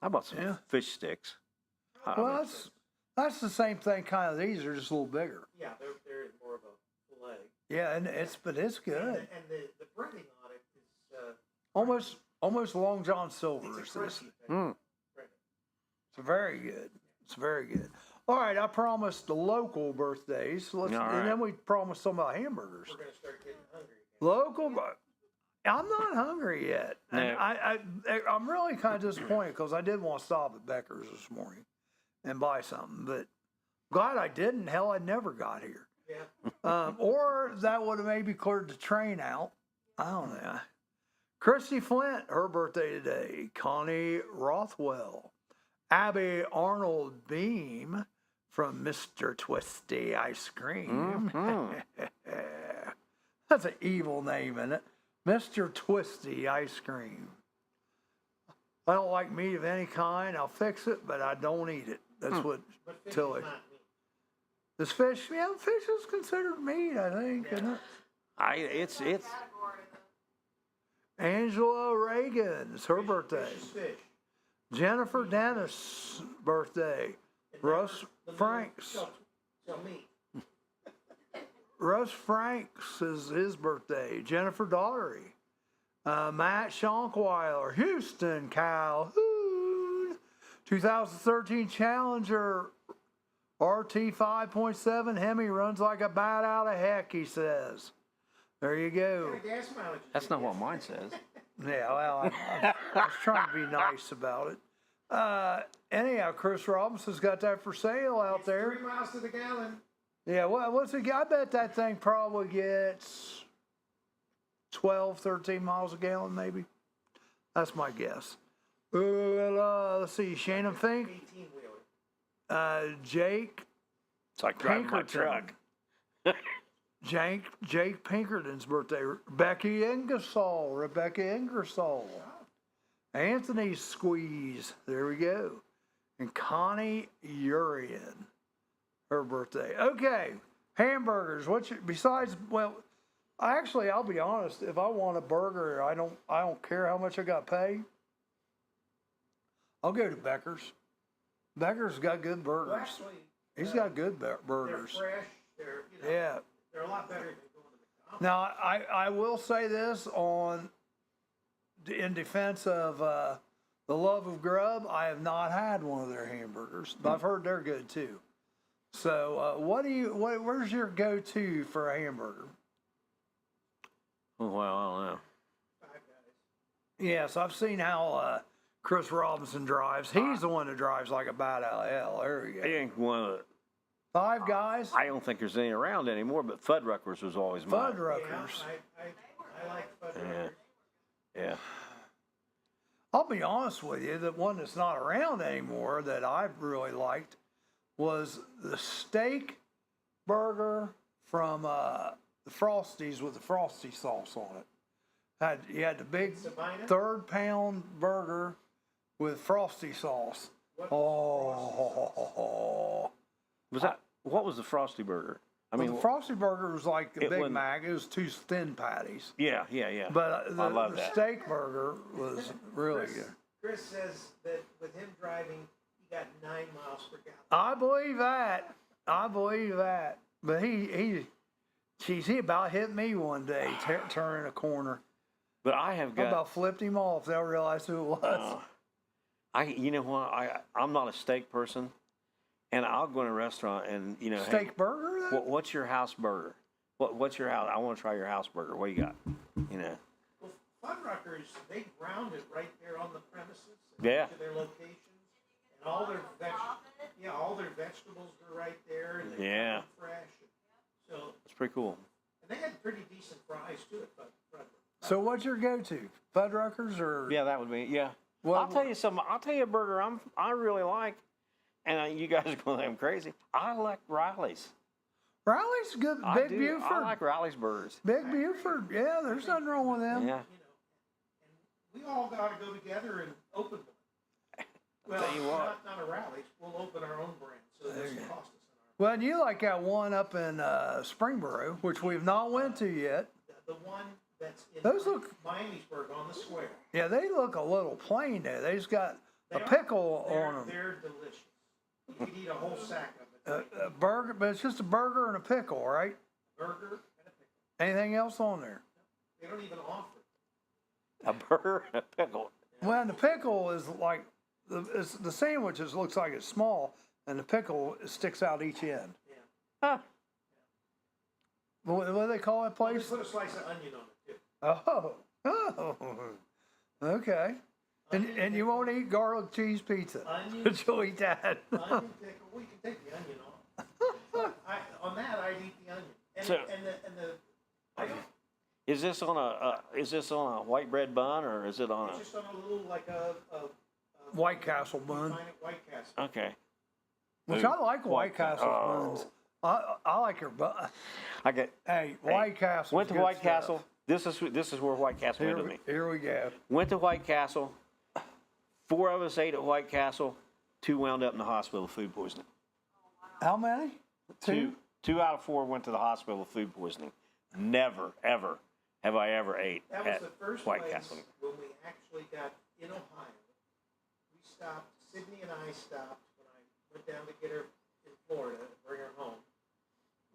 Speaker 2: about some
Speaker 1: Yeah.
Speaker 2: fish sticks?
Speaker 1: well, that's the same thing. Kind of these are just a little bigger.
Speaker 7: Yeah, they're more of a fillet.
Speaker 1: Yeah, and it's good.
Speaker 7: And the breading on it is
Speaker 1: Almost Long John Silver
Speaker 7: it's
Speaker 1: is
Speaker 7: a
Speaker 1: this.
Speaker 7: crunchy thing.
Speaker 2: Mm.
Speaker 7: Breading.
Speaker 1: It's very good. It's very good. All right, I promised the local birthdays.
Speaker 2: All
Speaker 1: And
Speaker 2: right.
Speaker 1: then we promised some about hamburgers.
Speaker 7: We're gonna start getting hungry.
Speaker 1: Local, I'm not hungry yet. And
Speaker 2: No.
Speaker 1: I'm really kind of disappointed because I did want to stop at Becker's this morning and buy something, but glad I didn't. Hell, I never got here.
Speaker 7: Yeah.
Speaker 1: Or that would have maybe cleared the train out. I don't know. Christy Flint, her birthday today. Connie Rothwell. Abby Arnold Beam from Mr. Twisty Ice Cream.
Speaker 2: Mhm.
Speaker 1: That's an evil name, isn't it? Mr. Twisty Ice Cream. I don't like meat of any kind. I'll fix it, but I don't eat it. That's what
Speaker 7: But fish
Speaker 1: Tilly.
Speaker 7: is not meat.
Speaker 1: This fish, yeah, fish is considered meat, I think, isn't it?
Speaker 2: It's
Speaker 1: Angela Reagan, it's her
Speaker 7: Fish-
Speaker 1: birthday.
Speaker 7: Fish is fish.
Speaker 1: Jennifer Dennis' birthday.
Speaker 7: And
Speaker 1: Russ
Speaker 7: the little
Speaker 1: Franks.
Speaker 7: So meat.
Speaker 1: Russ Franks is his birthday. Jennifer Daughtery. Matt Schonkweiler. Houston Calhoun. 2013 Challenger RT 5.7. Hemi runs like a bat out of heck, he says. There you go.
Speaker 7: What kind of gas mileage you
Speaker 2: That's
Speaker 7: get?
Speaker 2: not what mine says.
Speaker 1: Yeah, well, I was trying to be nice about it. Anyhow, Chris Robinson's got that for sale out
Speaker 7: It's
Speaker 1: there.
Speaker 7: 3 miles to the gallon.
Speaker 1: Yeah, well, what's it? I bet that thing probably gets 12, 13 miles a gallon, maybe. That's my guess. Let's see, Shannon Fink,
Speaker 7: 18-wheeler.
Speaker 1: Jake
Speaker 2: It's like driving my
Speaker 1: Pinkerton.
Speaker 2: truck.
Speaker 1: Jake Pinkerton's birthday. Rebecca Ingersoll. Anthony Squeeze. There we go. And Connie Urian. Her birthday. Okay. Hamburgers. Besides, well, actually, I'll be honest. If I want a burger, I don't care how much I got paid. I'll go to Becker's. Becker's got good burgers.
Speaker 7: Well, actually,
Speaker 1: He's got good burgers.
Speaker 7: they're fresh. They're,
Speaker 1: Yeah.
Speaker 7: they're a lot better than going to McDonald's.
Speaker 1: Now, I will say this in defense of the Love of Grub. I have not had one of their hamburgers, but I've heard they're good too. So, where's your go-to for a hamburger?
Speaker 2: Well, I don't know.
Speaker 7: Five Guys.
Speaker 1: Yes, I've seen how Chris Robinson drives. He's the one that drives like a bat out of hell. There we
Speaker 2: It
Speaker 1: go.
Speaker 2: ain't one of the,
Speaker 1: Five Guys,
Speaker 2: I don't think there's any around anymore, but Fuddruckers was always mine.
Speaker 1: Fuddruckers.
Speaker 7: Yeah, I like Fuddruckers.
Speaker 2: Yeah.
Speaker 1: I'll be honest with you, the one that's not around anymore that I really liked was the steak burger from the Frosties with the Frosty sauce on it. You had the big
Speaker 7: Sabina?
Speaker 1: 3rd-pound burger with Frosty sauce. Oh,
Speaker 2: What was the Frosty Burger? I
Speaker 1: well,
Speaker 2: mean,
Speaker 1: the Frosty burger was like the
Speaker 2: it
Speaker 1: Big
Speaker 2: wasn't-
Speaker 1: Mac. It was 2 thin patties.
Speaker 2: yeah.
Speaker 1: But
Speaker 2: I love
Speaker 1: the
Speaker 2: that.
Speaker 1: steak burger was really
Speaker 7: Chris,
Speaker 1: good.
Speaker 7: Chris says that with him driving, he got 9 miles per gallon.
Speaker 1: I believe that. But he about hit me one day turning a corner.
Speaker 2: But I have
Speaker 1: I
Speaker 2: got.
Speaker 1: about flipped him off. They'll realize who it was.
Speaker 2: You know what? I'm not a steak person, and I'll go in a restaurant and hey,
Speaker 1: Steak burger? Though?
Speaker 2: what's your house burger? What's your house? I want to try your house burger. What you got?
Speaker 7: Well, Fuddruckers, they ground it right there on the premises.
Speaker 2: Yeah.
Speaker 7: To their locations. And all their vegetables were right there. And they
Speaker 2: Yeah.
Speaker 7: were fresh. So,
Speaker 2: It's pretty cool.
Speaker 7: and they had pretty decent fries too at Fuddruckers.
Speaker 1: So what's your go-to? Fuddruckers or?
Speaker 2: Yeah, that would be
Speaker 1: Well,
Speaker 2: I'll tell you something. I'll tell you a burger I really like, and you guys are going to think I'm crazy. I like Riley's.
Speaker 1: Riley's good.
Speaker 2: I
Speaker 1: Big
Speaker 2: do.
Speaker 1: Buford.
Speaker 2: I like Riley's burgers.
Speaker 1: Big Buford. Yeah, there's nothing wrong with them.
Speaker 2: Yeah.
Speaker 7: We all got to go together and open one. Well,
Speaker 2: tell you what.
Speaker 7: not a Rally's. We'll open our own brand, so it doesn't cost us an
Speaker 1: Well, and you like that one up in Springboro, which we've not went to yet.
Speaker 7: The one that's in
Speaker 1: Those look-
Speaker 7: Miamisburg on the square.
Speaker 1: Yeah, they look a little plain there. They just got
Speaker 7: They
Speaker 1: a
Speaker 7: are-
Speaker 1: pickle
Speaker 7: they're-
Speaker 1: on them.
Speaker 7: They're delicious. You could eat a whole sack of it.
Speaker 1: A burger, but it's just a burger and a pickle, right?
Speaker 7: Burger and a pickle.
Speaker 1: Anything else on there?
Speaker 7: They don't even offer.
Speaker 2: A burger and a pickle.
Speaker 1: Well, and the pickle is like the sandwiches looks like it's small. and the pickle sticks out each end.
Speaker 7: Yeah.
Speaker 2: Huh.
Speaker 1: What do they call that
Speaker 7: Well, they
Speaker 1: place?
Speaker 7: put a slice of onion on it too.
Speaker 1: Oh, okay. And you won't eat garlic cheese pizza,
Speaker 7: Onion.
Speaker 1: but you'll eat that.
Speaker 7: Onion pickle. We can take the onion off. But on that, I'd eat the onion. And
Speaker 2: So-
Speaker 7: I don't.
Speaker 2: Is this on a white bread bun or is it on
Speaker 7: It's just on a little like a
Speaker 1: White Castle bun.
Speaker 7: You find it White Castle.
Speaker 2: a? Okay.
Speaker 1: Which I like White Castle
Speaker 2: Oh.
Speaker 1: buns. I like your bun.
Speaker 2: I get.
Speaker 1: Hey, White Castle.
Speaker 2: Went to White Castle. This is where White Castle went to me.
Speaker 1: Here we go.
Speaker 2: Went to White Castle. 4 of us ate at White Castle. 2 wound up in the hospital with food poisoning.
Speaker 1: How many?
Speaker 2: 2 out of 4 went to the hospital with food poisoning. Never ever have I ever ate
Speaker 7: That was
Speaker 2: at
Speaker 7: the first
Speaker 2: White
Speaker 7: place
Speaker 2: Castle.
Speaker 7: when we actually got in Ohio. We stopped, Sydney and I stopped when I went down to get her in Florida, bring her home.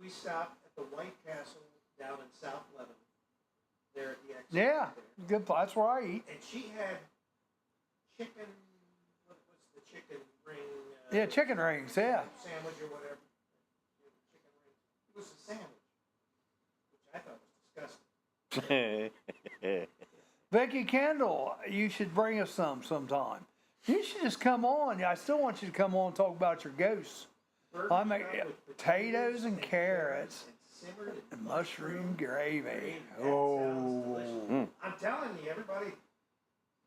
Speaker 7: We stopped at the White Castle down in South Lebanon, there at the exit.
Speaker 1: Yeah,
Speaker 7: there.
Speaker 1: good. That's where I eat.
Speaker 7: And she had chicken, what's the chicken ring?
Speaker 1: Yeah, chicken rings. Yeah.
Speaker 7: Sandwich or whatever. Chicken ring. It was a sandwich, which I thought was disgusting.
Speaker 1: Vicky Kendall, you should bring us some sometime. You should just come on. I still want you to come on and talk about your ghosts. I make potatoes and carrots
Speaker 7: and simmered
Speaker 1: and mushroom gravy.
Speaker 7: That sounds delicious. I'm telling you, everybody,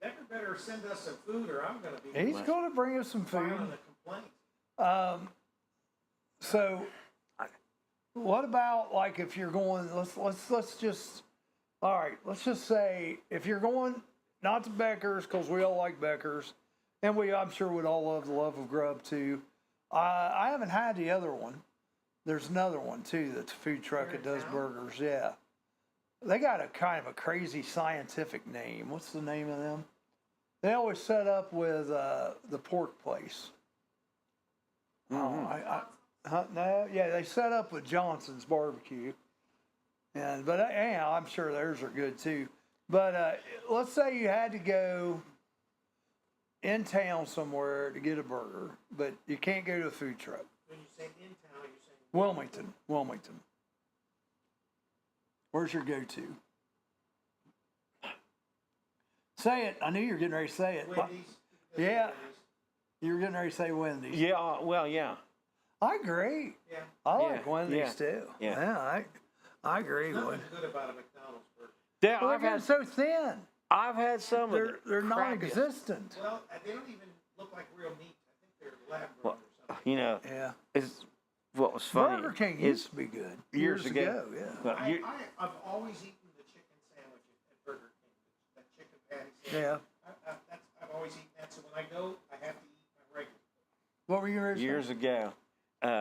Speaker 7: Becker better send us some food, or I'm going to be
Speaker 1: He's going to bring us some food.
Speaker 7: filing a complaint.
Speaker 1: So, what about like if you're going? Let's just. All right, let's just say if you're going not to Becker's because we all like Becker's, and I'm sure we'd all love the Love of Grub too. I haven't had the other one. There's another one too that's a food truck that does burgers. Yeah, they got a kind of a crazy scientific name. What's the name of them? They always set up with the pork place. No, yeah, they set up with Johnson's Barbecue, but I'm sure theirs are good too. But let's say you had to go in town somewhere to get a burger, but you can't go to a food truck.
Speaker 7: When you say in town, you're saying
Speaker 1: Wilmington. Where's your go-to? Say it. I knew you were getting ready to say it.
Speaker 7: Wendy's.
Speaker 1: Yeah.
Speaker 7: Wendy's.
Speaker 1: You were getting ready to say Wendy's.
Speaker 2: Yeah. Well, yeah.
Speaker 1: I agree.
Speaker 7: Yeah.
Speaker 1: I like
Speaker 2: Yeah,
Speaker 1: Wendy's
Speaker 2: yeah,
Speaker 1: too.
Speaker 2: yeah.
Speaker 1: I agree.
Speaker 7: Nothing
Speaker 1: With
Speaker 7: good about a McDonald's burger.
Speaker 2: Yeah,
Speaker 1: well,
Speaker 2: I've
Speaker 1: they're
Speaker 2: had
Speaker 1: so thin.
Speaker 2: I've had some.
Speaker 1: They're
Speaker 2: of the crappiest.
Speaker 1: non-existent.
Speaker 7: Well, they don't even look like real meat. I think they're lab
Speaker 2: Well,
Speaker 7: grown or something.
Speaker 2: you know,
Speaker 1: Yeah.
Speaker 2: is what was funny.
Speaker 1: Burger King
Speaker 2: is
Speaker 1: used to be good
Speaker 2: years ago.
Speaker 1: Yeah.
Speaker 2: Well,
Speaker 7: I've always eaten the chicken sandwich at Burger King. That chicken patty
Speaker 1: Yeah.
Speaker 7: sandwich. I've always eaten that. So when I go, I have to eat my regular.
Speaker 1: What were you going to say?
Speaker 2: years ago, when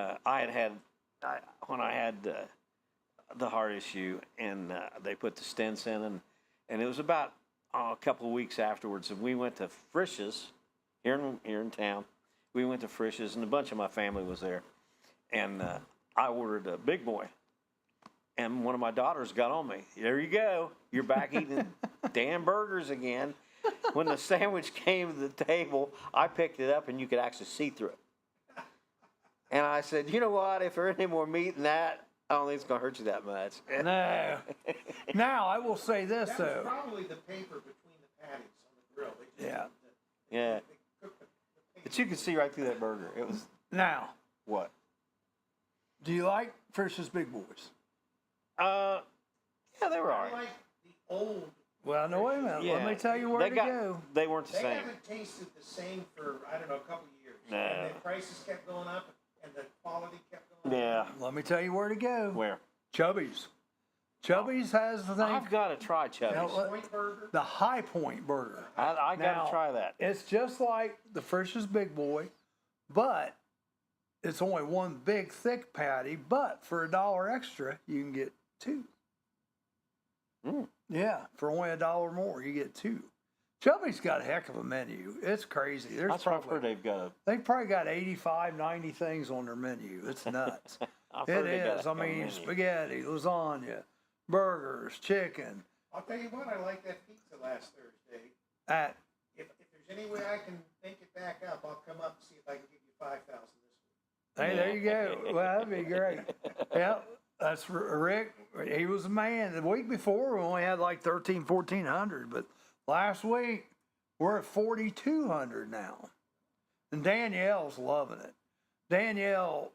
Speaker 2: I had the heart issue, and they put the stents in, and it was about a couple of weeks afterwards, and we went to Frisch's here in town. We went to Frisch's, and a bunch of my family was there, and I ordered a big boy, and one of my daughters got on me. There you go, you're back eating damn burgers again. When the sandwich came to the table, I picked it up, and you could actually see through it. And I said, you know what? If there's any more meat than that, I don't think it's going to hurt you that much.
Speaker 1: No. Now, I will say this,
Speaker 7: That
Speaker 1: though.
Speaker 7: was probably the paper between the patties on the grill. They just
Speaker 1: Yeah.
Speaker 2: Yeah.
Speaker 7: They cooked the paper.
Speaker 2: But you could see right through that burger. It was
Speaker 1: Now,
Speaker 2: what?
Speaker 1: do you like Frisch's Big Boys?
Speaker 2: Yeah, they were all
Speaker 7: I
Speaker 2: right.
Speaker 7: like the old.
Speaker 1: Well, no, wait a minute.
Speaker 2: Yeah.
Speaker 1: Let me tell you where to go.
Speaker 2: They weren't the
Speaker 7: They
Speaker 2: same.
Speaker 7: haven't tasted the same for, I don't know, a couple of years.
Speaker 2: No.
Speaker 7: And the prices kept going up and the quality kept going
Speaker 2: Yeah.
Speaker 7: up.
Speaker 1: Let me tell you where to go.
Speaker 2: Where?
Speaker 1: Chubby's. Chubby's has the thing.
Speaker 2: I've got to try Chubby's.
Speaker 1: Now,
Speaker 7: Point burger.
Speaker 1: the High Point Burger.
Speaker 2: I got
Speaker 1: Now,
Speaker 2: to try that.
Speaker 1: It's just like the Frisch's Big Boy, but it's only one big thick patty. But for $1 extra, you can get 2.
Speaker 2: Mm.
Speaker 1: Yeah, for only $1 more, you get 2. Chubby's got a heck of a menu. It's crazy.
Speaker 2: I've heard they've got
Speaker 1: They've probably got 85, 90 things on their menu. It's nuts.
Speaker 2: I've
Speaker 1: It
Speaker 2: heard they got
Speaker 1: is.
Speaker 2: a
Speaker 1: I mean,
Speaker 2: menu.
Speaker 1: spaghetti, lasagna, burgers, chicken.
Speaker 7: I'll tell you what, I liked that pizza last Thursday.
Speaker 1: At
Speaker 7: If there's any way I can make it back up, I'll come up and see if I can give you $5,000 this week.
Speaker 1: Hey, there you go. Well, that'd be great. Yep, that's Rick. He was a man. The week before, we only had like 1,400, but last week, we're at 4,200 now. And Danielle's loving it. Danielle,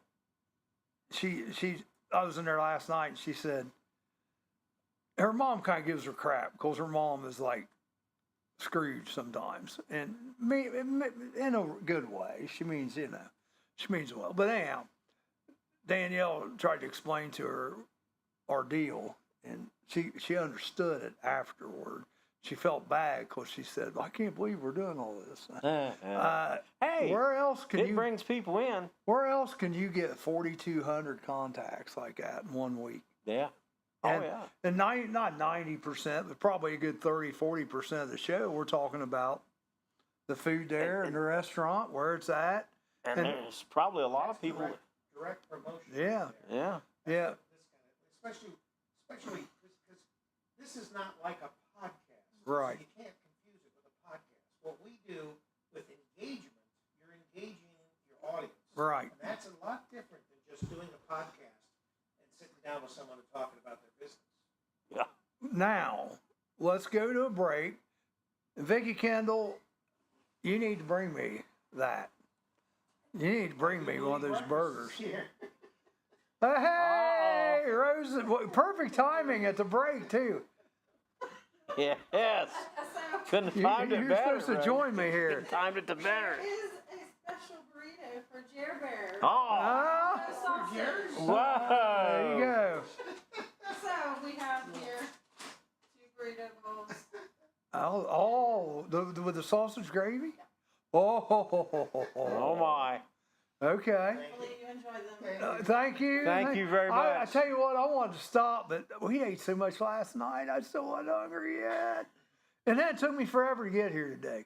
Speaker 1: I was in there last night, and she said, her mom kind of gives her crap because her mom is like Scrooge sometimes, and me in a good way. She means, she means well. But anyhow, Danielle tried to explain to her our deal, and she understood it afterward. She felt bad because she said, "I can't believe we're doing all this."
Speaker 2: Hey,
Speaker 1: where else can
Speaker 2: it
Speaker 1: you
Speaker 2: brings people in.
Speaker 1: Where else can you get 4,200 contacts like that in 1 week?
Speaker 2: Yeah.
Speaker 1: And not 90%, but probably a good 30-40% of the show, we're talking about the food there and the restaurant, where it's at.
Speaker 2: And there's probably a lot of people.
Speaker 7: Direct promotion.
Speaker 1: Yeah.
Speaker 2: Yeah.
Speaker 1: Yeah.
Speaker 7: Especially because this is not like a podcast.
Speaker 1: Right.
Speaker 7: So you can't confuse it with a podcast. What we do with engagement, you're engaging your audience.
Speaker 1: Right.
Speaker 7: And that's a lot different than just doing a podcast and sitting down with someone and talking about their business.
Speaker 2: Yeah.
Speaker 1: Now, let's go to a break. Vicki Kendall, you need to bring me that. You need to bring me one of those burgers. Hey, Rose, perfect timing at the break, too.
Speaker 2: Yes. Couldn't have timed it
Speaker 1: You're
Speaker 2: better.
Speaker 1: supposed to join me here.
Speaker 2: Couldn't have timed it better.
Speaker 9: It is a special burrito for Jer Bear.
Speaker 2: Oh.
Speaker 9: Sausage.
Speaker 2: Wow.
Speaker 1: There you go.
Speaker 9: So we have here 2 burrito bowls.
Speaker 1: With the sausage gravy? Oh
Speaker 2: My.
Speaker 1: Okay.
Speaker 9: Hopefully you enjoy them.
Speaker 1: Thank you.
Speaker 2: Thank you very much.
Speaker 1: I tell you what, I wanted to stop, but we ate so much last night. I still wasn't hungry yet. And that took me forever to get here today.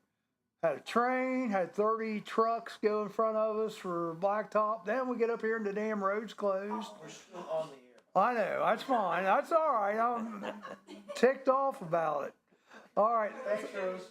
Speaker 1: Had a train, had 30 trucks go in front of us for blacktop. Then we get up here and the damn road's closed.
Speaker 7: We're still on the air.
Speaker 1: I know, that's fine. That's all right. I'm ticked off about it. All right.
Speaker 7: Thanks, Rose.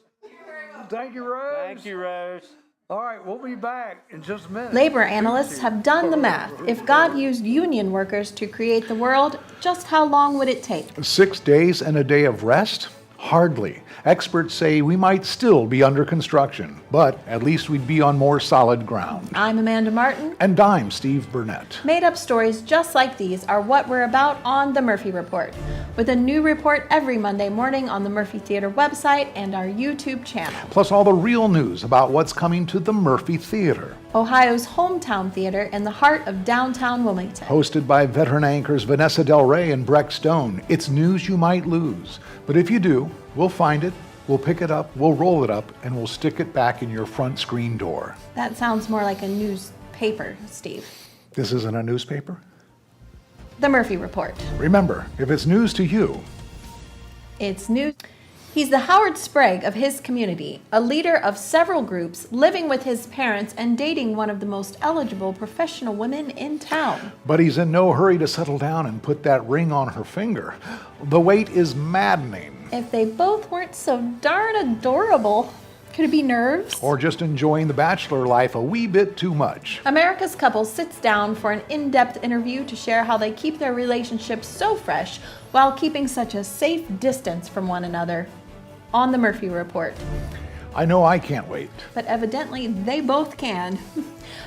Speaker 1: Thank you, Rose.
Speaker 2: Thank you, Rose.
Speaker 1: All right, we'll be back in just a minute.
Speaker 4: Labor analysts have done the math. If God used union workers to create the world, just how long would it take?
Speaker 5: 6 days and a day of rest? Hardly. Experts say we might still be under construction, but at least we'd be on more solid ground.
Speaker 4: I'm Amanda Martin.
Speaker 5: And I'm Steve Burnett.
Speaker 4: Made-up stories just like these are what we're about on The Murphy Report, with a new report every Monday morning on the Murphy Theater website and our YouTube channel.
Speaker 5: Plus all the real news about what's coming to the Murphy Theater.
Speaker 4: Ohio's hometown theater in the heart of downtown Wilmington.
Speaker 5: Hosted by veteran anchors Vanessa Del Rey and Breck Stone. It's news you might lose. But if you do, we'll find it, we'll pick it up, we'll roll it up, and we'll stick it back in your front screen door.
Speaker 4: That sounds more like a newspaper, Steve.
Speaker 5: This isn't a newspaper?
Speaker 4: The Murphy Report.
Speaker 5: Remember, if it's news to you,
Speaker 4: It's news. He's the Howard Sprague of his community, a leader of several groups, living with his parents and dating one of the most eligible professional women in town.
Speaker 5: but he's in no hurry to settle down and put that ring on her finger. The wait is maddening.
Speaker 4: If they both weren't so darn adorable, could it be nerves?
Speaker 5: Or just enjoying the bachelor life a wee bit too much.
Speaker 4: America's Couple sits down for an in-depth interview to share how they keep their relationship so fresh while keeping such a safe distance from one another. On the Murphy Report.
Speaker 5: I know I can't wait.
Speaker 4: But evidently they both can.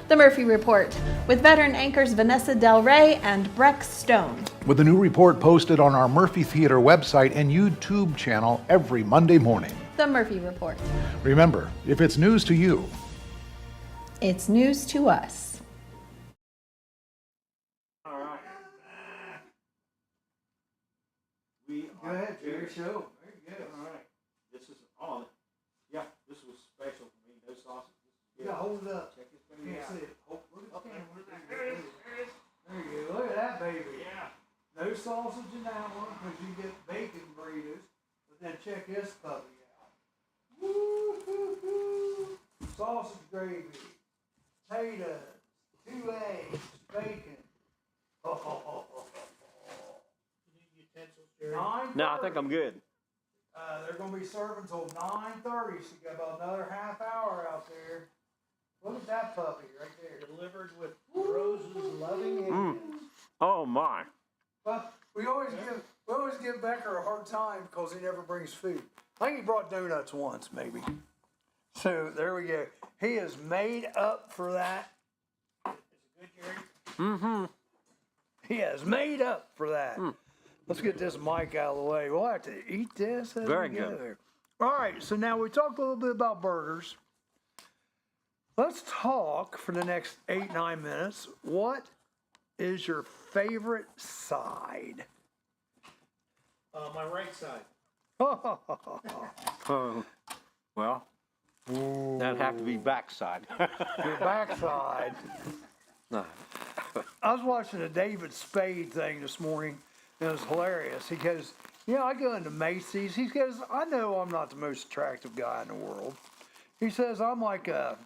Speaker 4: The Murphy Report, with veteran anchors Vanessa Del Rey and Breck Stone.
Speaker 5: With a new report posted on our Murphy Theater website and YouTube channel every Monday morning.
Speaker 4: The Murphy Report.
Speaker 5: Remember, if it's news to you,
Speaker 4: It's news to us.
Speaker 2: All right.
Speaker 1: Go ahead, Jerry. Show. There you go.
Speaker 2: All right. This is on. Yeah, this was special for me. No sausage.
Speaker 1: Yeah, hold it up.
Speaker 2: Check this
Speaker 1: Can't
Speaker 2: baby out.
Speaker 1: see it. Look at the camera. There you go. Look at that baby.
Speaker 2: Yeah.
Speaker 1: No sausage in that one because you get bacon burritos. But then check this puppy out. Woo, hoo, hoo. Sausage gravy, potatoes, 2 eggs, bacon.
Speaker 7: You need utensils, Jerry.
Speaker 1: 9:30.
Speaker 2: No, I think I'm good.
Speaker 1: They're going to be serving until 9:30, so you got about another half hour out there. Look at that puppy right there.
Speaker 7: Delivered with Rose
Speaker 1: because he never brings food. I think he brought donuts once, maybe. So there we go. He is made up for that.
Speaker 7: Is it good, Jerry?
Speaker 2: Mm-hmm.
Speaker 1: He has made up for that. Let's get this mic out of the way. We'll have to eat this as
Speaker 2: Very
Speaker 1: we go
Speaker 2: good.
Speaker 1: there. All right, so now we talked a little bit about burgers. Let's talk for the next 8-9 minutes. What is your favorite side?
Speaker 7: My right side.
Speaker 2: Well, that'd have to be backside.
Speaker 1: Your backside.
Speaker 2: No.
Speaker 1: I was watching a David Spade thing this morning, and it was hilarious. He goes, I go into Macy's. He goes, I know I'm not the most attractive guy in the world. He says, I'm like a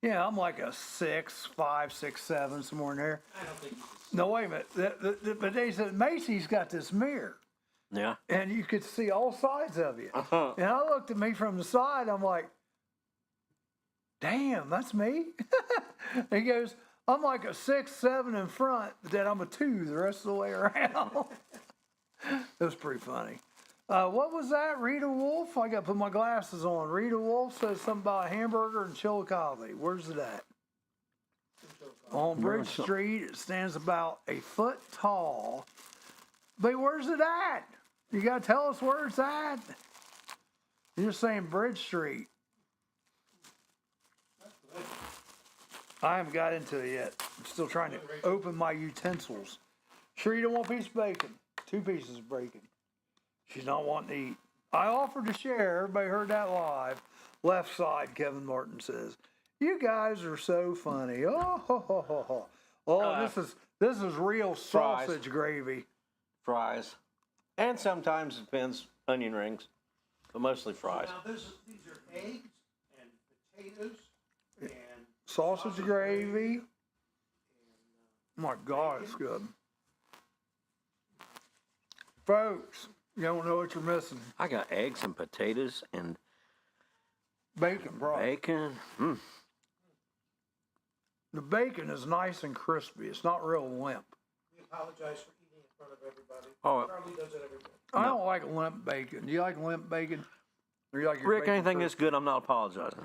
Speaker 1: 6'5", 6'7", somewhere in there.
Speaker 7: I don't think you can.
Speaker 1: No, wait a minute. But they said Macy's got this mirror,
Speaker 2: Yeah.
Speaker 1: and you could see all sides of you.
Speaker 2: Uh-huh.
Speaker 1: And I looked at me from the side. I'm like, damn, that's me. He goes, I'm like a 6'7" in front, but then I'm a 2 the rest of the way around. It was pretty funny. What was that? Rita Wolf? I got to put my glasses on. Rita Wolf says something about a hamburger and Chillicothe. Where's it at? On Bridge Street. It stands about a foot tall. But where's it at? You got to tell us where it's at. You're saying Bridge Street. I haven't got into it yet. I'm still trying to open my utensils. Sure you don't want a piece of bacon? 2 pieces of bacon. She's not wanting to eat. I offered to share. Everybody heard that live. Left side, Kevin Martin says. You guys are so funny. Oh, ho, ho, ho, ho. Oh, this is real
Speaker 2: fries.
Speaker 1: sausage gravy.
Speaker 2: Fries. And sometimes, it depends, onion rings. But mostly fries.
Speaker 7: Now, these are eggs and potatoes and
Speaker 1: Sausage gravy. Oh my God, it's good. Folks, you don't know what you're missing.
Speaker 2: I got eggs and potatoes and
Speaker 1: Bacon, bro.
Speaker 2: bacon. Mm.
Speaker 1: The bacon is nice and crispy. It's not real limp.
Speaker 7: we apologize for eating in front of everybody.
Speaker 2: Oh.
Speaker 7: Charlie does it every day.
Speaker 1: I don't like limp bacon. Do you like limp bacon? Or you like your
Speaker 2: Rick,
Speaker 1: bacon
Speaker 2: anything
Speaker 1: crispy?
Speaker 2: that's good, I'm not apologizing.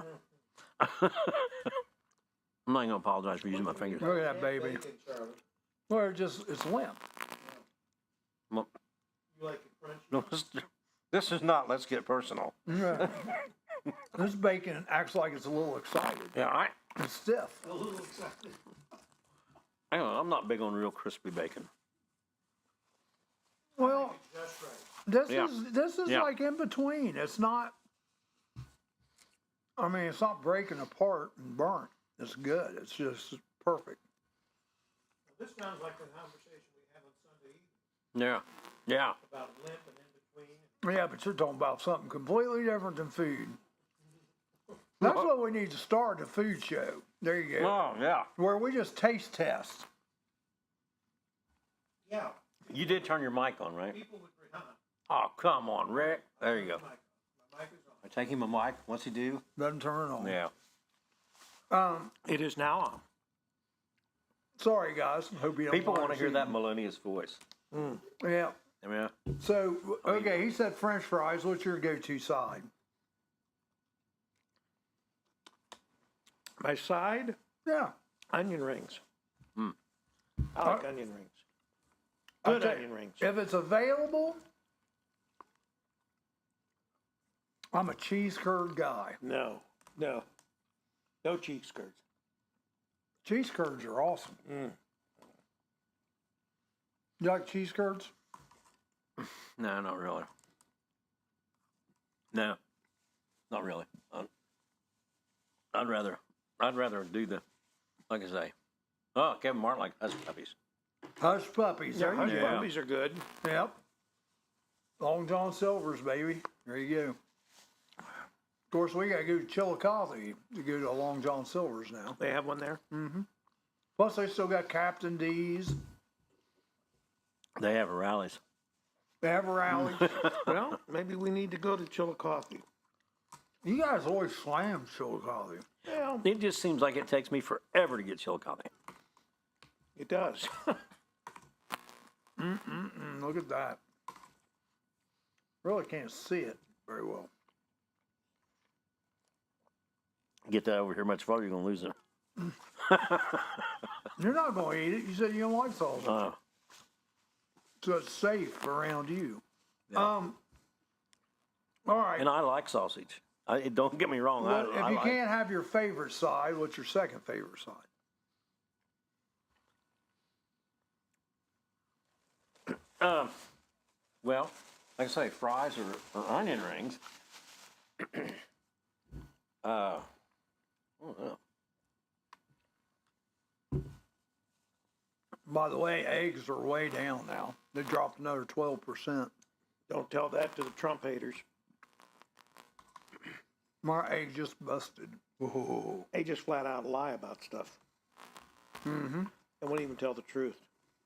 Speaker 2: I'm not going to apologize for using my fingers.
Speaker 1: Look at that baby.
Speaker 7: Bacon, Charlie.
Speaker 1: Well, it's limp.
Speaker 2: Well,
Speaker 7: You like it crunchy?
Speaker 2: no, this is not, let's get personal.
Speaker 1: Yeah. This bacon acts like it's a little excited.
Speaker 2: Yeah,
Speaker 1: It's stiff.
Speaker 7: A little excited.
Speaker 2: I'm not big on real crispy bacon.
Speaker 1: Well,
Speaker 7: Just right.
Speaker 1: this is
Speaker 2: Yeah.
Speaker 1: like in between. It's not. I mean, it's not breaking apart and burnt. It's good. It's just perfect.
Speaker 7: Well, this sounds like the conversation we had on Sunday evening
Speaker 2: Yeah, yeah.
Speaker 7: about limp and in between.
Speaker 1: Yeah, but you're talking about something completely different than food. That's what we need to start, a food show. There you go.
Speaker 2: Oh, yeah.
Speaker 1: Where we just taste test.
Speaker 7: Yeah,
Speaker 2: You did turn your mic on, right?
Speaker 7: people would bring
Speaker 2: Oh, come on, Rick. There you go.
Speaker 7: My mic is on.
Speaker 2: I take him a mic. What's he do?
Speaker 1: Doesn't turn on.
Speaker 2: Yeah.
Speaker 8: It is now on.
Speaker 1: Sorry, guys. Hope you don't
Speaker 2: People
Speaker 1: mind
Speaker 2: want to hear
Speaker 1: seeing-
Speaker 2: that melodious voice.
Speaker 1: Yeah.
Speaker 2: I mean,
Speaker 1: So, okay, he said French fries. What's your go-to side?
Speaker 8: My side,
Speaker 1: Yeah.
Speaker 8: onion rings.
Speaker 2: Mm.
Speaker 8: I like onion rings.
Speaker 1: I'll
Speaker 8: Good
Speaker 1: tell you,
Speaker 8: onion rings.
Speaker 1: If it's available, I'm a cheese curd guy.
Speaker 8: No cheese curds.
Speaker 1: Cheese curds are awesome. You like cheese curds?
Speaker 2: no, not really. No, not really. I'd rather do the, like I say. Oh, Kevin Martin like hush puppies.
Speaker 1: Hush puppies.
Speaker 8: Yeah,
Speaker 1: There
Speaker 8: hush
Speaker 1: you go.
Speaker 8: puppies are good.
Speaker 1: Yep. Long John Silver's, baby. There you go. Of course, we got to go to Chillicothe to go to Long John Silver's now.
Speaker 8: They have one there.
Speaker 1: Plus, they still got Captain D's.
Speaker 2: They have rallies.
Speaker 1: They have rallies.
Speaker 8: Well, maybe we need to go to Chillicothe.
Speaker 1: You guys always slam Chillicothe.
Speaker 8: Well,
Speaker 2: It just seems like it takes me forever to get Chillicothe.
Speaker 8: it does.
Speaker 1: Look at that. Really can't see it very well.
Speaker 2: Get that over here much farther, you're gonna lose it.
Speaker 1: You're not going to eat it. You said you don't like sausage. So it's safe around you.
Speaker 2: Yeah.
Speaker 1: All right.
Speaker 2: And I like sausage. Don't get me wrong.
Speaker 1: Well, if you
Speaker 2: like,
Speaker 1: can't have your favorite side, what's your second favorite side?
Speaker 2: Well, like I say, fries or onion rings. I don't know.
Speaker 1: By the way, eggs are way down now. They dropped another 12%.
Speaker 8: Don't tell that to the Trump haters.
Speaker 1: My egg just busted. Whoa.
Speaker 8: They just flat out lie about stuff.
Speaker 1: Mm-hmm.
Speaker 8: They won't even tell the truth.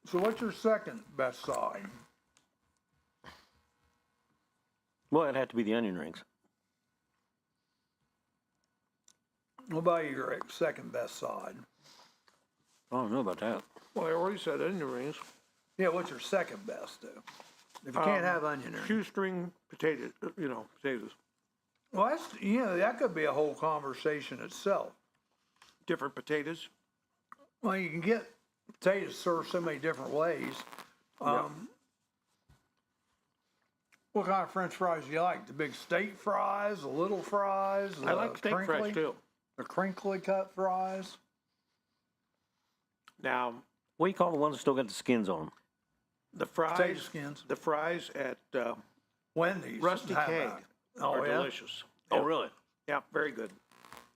Speaker 1: So what's your second best side?
Speaker 2: Well, it'd have to be the onion rings.
Speaker 1: What about your second best side?
Speaker 2: I don't know about that.
Speaker 8: Well, I already said onion rings.
Speaker 1: Yeah, what's your second best, though? If you can't have onion rings.
Speaker 8: Shoestring potatoes, potatoes.
Speaker 1: Well, that's, that could be a whole conversation itself.
Speaker 8: Different potatoes.
Speaker 1: Well, you can get potatoes served so many different ways. What kind of French fries do you like? The big steak fries, the little fries?
Speaker 8: I like steak fries too.
Speaker 1: The crinkly cut fries?
Speaker 8: Now,
Speaker 2: What do you call the ones that still got the skins on them?
Speaker 8: the
Speaker 1: Potato
Speaker 8: fries,
Speaker 1: skins.
Speaker 8: the fries at
Speaker 1: Wendy's.
Speaker 8: Rusty
Speaker 1: How
Speaker 8: Keg
Speaker 1: about it? Oh,
Speaker 8: are
Speaker 1: yeah?
Speaker 8: delicious.
Speaker 2: Oh, really?
Speaker 8: Yeah, very good.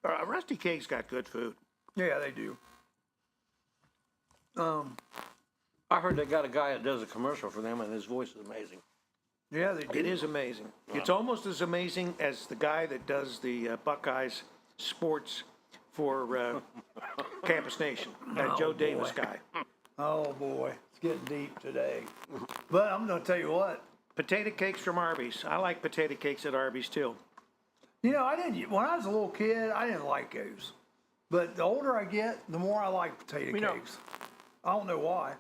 Speaker 8: Rusty Keg's got good food.
Speaker 1: Yeah, they do.
Speaker 2: I heard they got a guy that does a commercial for them, and his voice is amazing.
Speaker 1: Yeah, they do.
Speaker 8: It is amazing. It's almost as amazing as the guy that does the Buckeyes sports for Campus Nation, that Joe Davis guy.
Speaker 1: Oh, boy. It's getting deep today. But I'm going to tell you what.
Speaker 8: Potato cakes from Arby's. I like potato cakes at Arby's too.
Speaker 1: When I was a little kid, I didn't like those. But the older I get, the more I like potato cakes. I don't know why.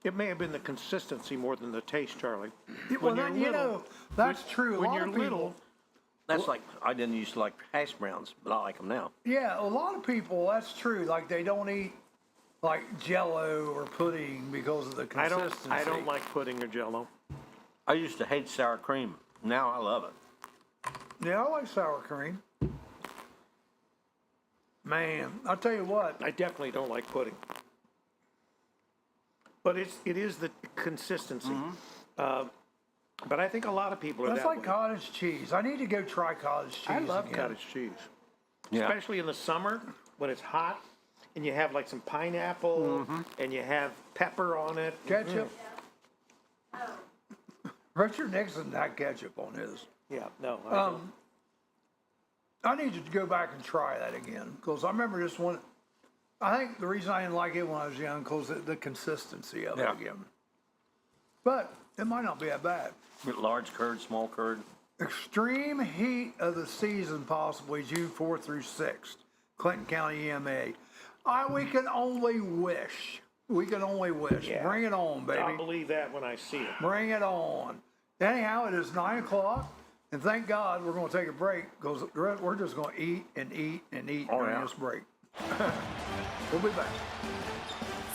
Speaker 8: It may have been the consistency more than the taste, Charlie.
Speaker 1: Well, that's true.
Speaker 8: When you're little,
Speaker 2: That's like, I didn't used to like hash browns, but I like them now.
Speaker 1: Yeah, a lot of people, that's true. Like, they don't eat, like, Jell-O or pudding because of the consistency.
Speaker 8: I don't like pudding or Jell-O.
Speaker 2: I used to hate sour cream. Now I love it.
Speaker 1: Yeah, I like sour cream. Man, I'll tell you what.
Speaker 8: I definitely don't like pudding. But it is the consistency. But I think a lot of people are
Speaker 1: That's
Speaker 8: that
Speaker 1: like
Speaker 8: way.
Speaker 1: cottage cheese. I need to go try cottage cheese
Speaker 8: I love
Speaker 1: again.
Speaker 8: cottage cheese.
Speaker 2: Yeah.
Speaker 8: Especially in the summer when it's hot and you have like some pineapple and you have pepper on it.
Speaker 1: Ketchup. Richard Nixon had ketchup on his.
Speaker 8: Yeah, no. I don't.
Speaker 1: I need to go back and try that again because I remember this one. I think the reason I didn't like it when I was young because the consistency of it
Speaker 2: Yeah.
Speaker 1: again. But it might not be that bad.
Speaker 2: Get large curd, small curd.
Speaker 1: Extreme heat of the season, possibly June 4th through 6th, Clinton County EMA. We can only wish. We can only wish.
Speaker 8: Yeah.
Speaker 1: Bring it on, baby.
Speaker 8: I'll believe that when I see it.
Speaker 1: Bring it on. Anyhow, it is 9 o'clock, and thank God we're going to take a break because we're just going to eat and eat and eat during this break. We'll be back.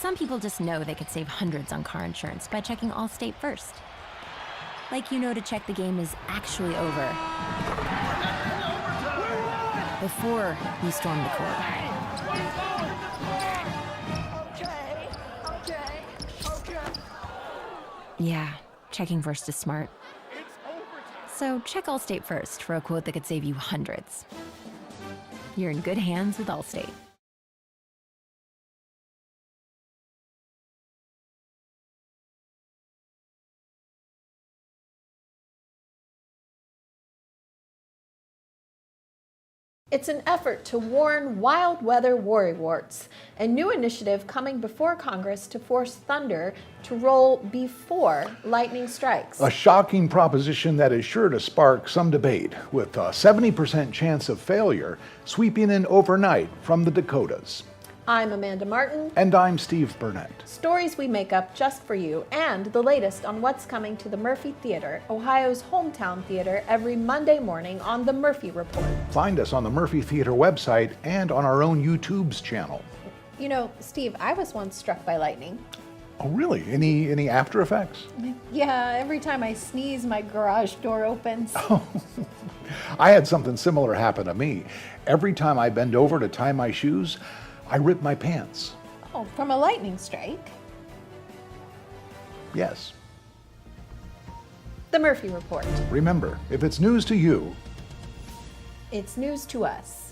Speaker 10: Some people just know they could save hundreds on car insurance by checking Allstate first. Like to check the game is actually over before you storm the court. Yeah, checking first is smart. So check Allstate first for a quote that could save you hundreds. You're in good hands with Allstate.
Speaker 4: It's an effort to warn wild weather worrywarts, a new initiative coming before Congress to force thunder to roll before lightning strikes.
Speaker 5: A shocking proposition that is sure to spark some debate, with a 70% chance of failure sweeping in overnight from the Dakotas.
Speaker 4: I'm Amanda Martin.
Speaker 5: And I'm Steve Burnett.
Speaker 4: Stories we make up just for you, and the latest on what's coming to the Murphy Theater, Ohio's hometown theater, every Monday morning on the Murphy Report.
Speaker 5: Find us on the Murphy Theater website and on our own YouTube's channel.
Speaker 4: You know, Steve, I was once struck by lightning.
Speaker 5: Oh, really? Any after effects?
Speaker 4: Yeah, every time I sneeze, my garage door opens.
Speaker 5: I had something similar happen to me. Every time I bend over to tie my shoes, I rip my pants.
Speaker 4: Oh, from a lightning strike?
Speaker 5: Yes.
Speaker 4: The Murphy Report.
Speaker 5: Remember, if it's news to you,
Speaker 4: It's news to us.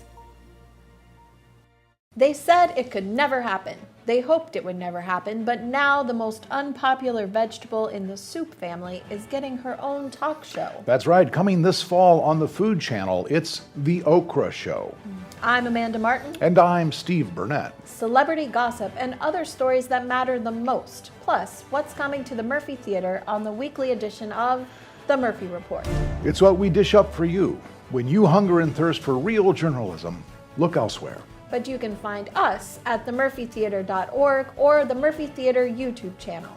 Speaker 4: They said it could never happen. They hoped it would never happen, but now the most unpopular vegetable in the soup family is getting her own talk show.
Speaker 5: that's right, coming this fall on the Food Channel, it's The Okra Show.
Speaker 4: I'm Amanda Martin.
Speaker 5: And I'm Steve Burnett.
Speaker 4: Celebrity gossip and other stories that matter the most, plus what's coming to the Murphy Theater on the weekly edition of The Murphy Report.
Speaker 5: It's what we dish up for you. When you hunger and thirst for real journalism, look elsewhere.
Speaker 4: But you can find us at themurphytheater.org or the Murphy Theater YouTube channel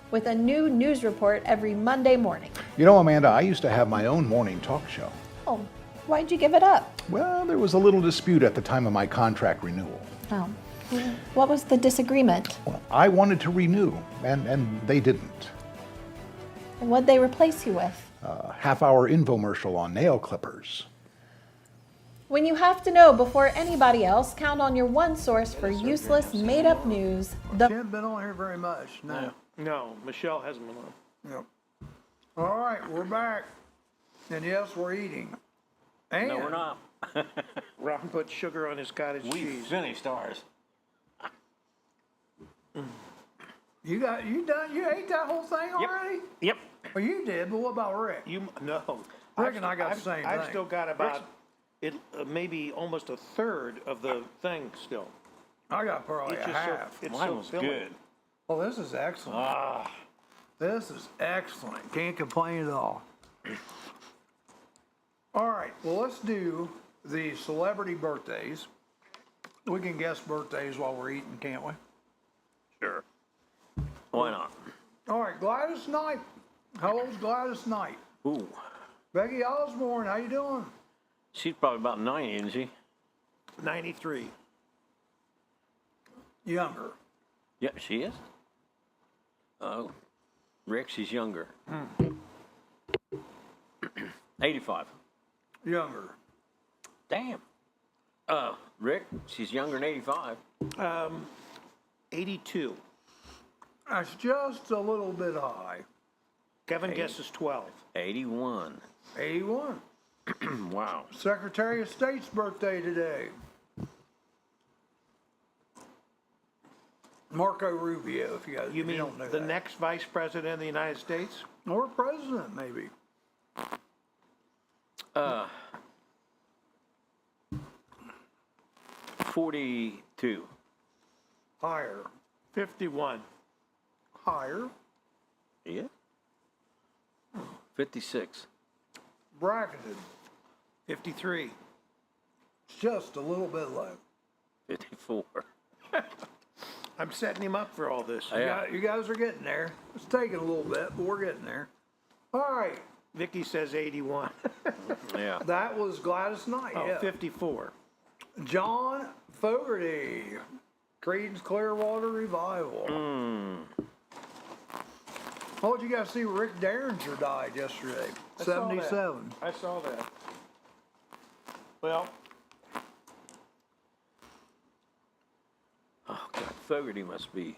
Speaker 4: with a new news report every Monday morning.
Speaker 5: You know, Amanda, I used to have my own morning talk show.
Speaker 4: Oh, why'd you give it up?
Speaker 5: Well, there was a little dispute at the time of my contract renewal.
Speaker 4: Oh, what was the disagreement?
Speaker 5: Well, I wanted to renew, and they didn't.
Speaker 4: What'd they replace you with?
Speaker 5: A half-hour infomercial on nail clippers.
Speaker 4: When you have to know before anybody else, count on your one source for useless, made-up news.
Speaker 1: She hasn't been on here very much. No.
Speaker 8: No, Michelle hasn't been on.
Speaker 1: Yep. All right, we're back. And yes, we're eating. And
Speaker 2: No, we're not.
Speaker 8: Ron put sugar on his cottage
Speaker 2: We
Speaker 8: cheese.
Speaker 2: finished ours.
Speaker 1: you done? You ate that whole thing already?
Speaker 2: Yep.
Speaker 1: Well, you did, but what about Rick?
Speaker 8: No.
Speaker 1: Rick and I got the
Speaker 8: I've-
Speaker 1: same
Speaker 8: I've
Speaker 1: thing.
Speaker 8: still got about maybe almost a third of the thing still.
Speaker 1: I got probably
Speaker 8: It's
Speaker 1: a
Speaker 8: just so,
Speaker 1: half.
Speaker 8: it's
Speaker 2: Mine
Speaker 8: so
Speaker 2: was
Speaker 8: filling.
Speaker 2: good.
Speaker 1: Well, this is excellent.
Speaker 2: Ah,
Speaker 1: This is excellent. Can't complain at all. All right, well, let's do the celebrity birthdays. We can guess birthdays while we're eating, can't we?
Speaker 2: sure. Why not?
Speaker 1: All right, Gladys Knight. How old's Gladys Knight?
Speaker 2: Ooh,
Speaker 1: Becky Osborne, how you doing?
Speaker 2: she's probably about 90, isn't she?
Speaker 8: 93.
Speaker 1: Younger.
Speaker 2: Yeah, she is. Oh, Rick, she's younger. 85.
Speaker 1: Younger.
Speaker 2: Damn. Rick, she's younger than 85.
Speaker 8: 82.
Speaker 1: That's just a little bit high.
Speaker 8: Kevin guesses 12.
Speaker 2: 81.
Speaker 1: 81.
Speaker 2: Wow.
Speaker 1: Secretary of State's birthday today. Marco Rubio, if you guys
Speaker 8: You mean
Speaker 1: don't know
Speaker 8: the
Speaker 1: that.
Speaker 8: next vice president of the United States?
Speaker 1: Or president, maybe.
Speaker 2: 42.
Speaker 1: Higher.
Speaker 8: 51.
Speaker 1: Higher.
Speaker 2: Yeah. 56.
Speaker 1: Bracketed.
Speaker 8: 53.
Speaker 1: Just a little bit low.
Speaker 2: 54.
Speaker 8: I'm setting him up for all this.
Speaker 2: Yeah.
Speaker 1: You guys are getting there. It's taking a little bit, but we're getting there. All right.
Speaker 8: Vicky says 81.
Speaker 2: Yeah.
Speaker 1: That was Gladys Knight.
Speaker 8: Oh,
Speaker 1: Yeah.
Speaker 8: 54.
Speaker 1: John Fogerty. Creedence Clearwater Revival. Oh, did you guys see Rick Derringer died yesterday?
Speaker 8: I saw that.
Speaker 1: 77.
Speaker 8: I saw that. Well,
Speaker 2: Oh, God. Fogerty must be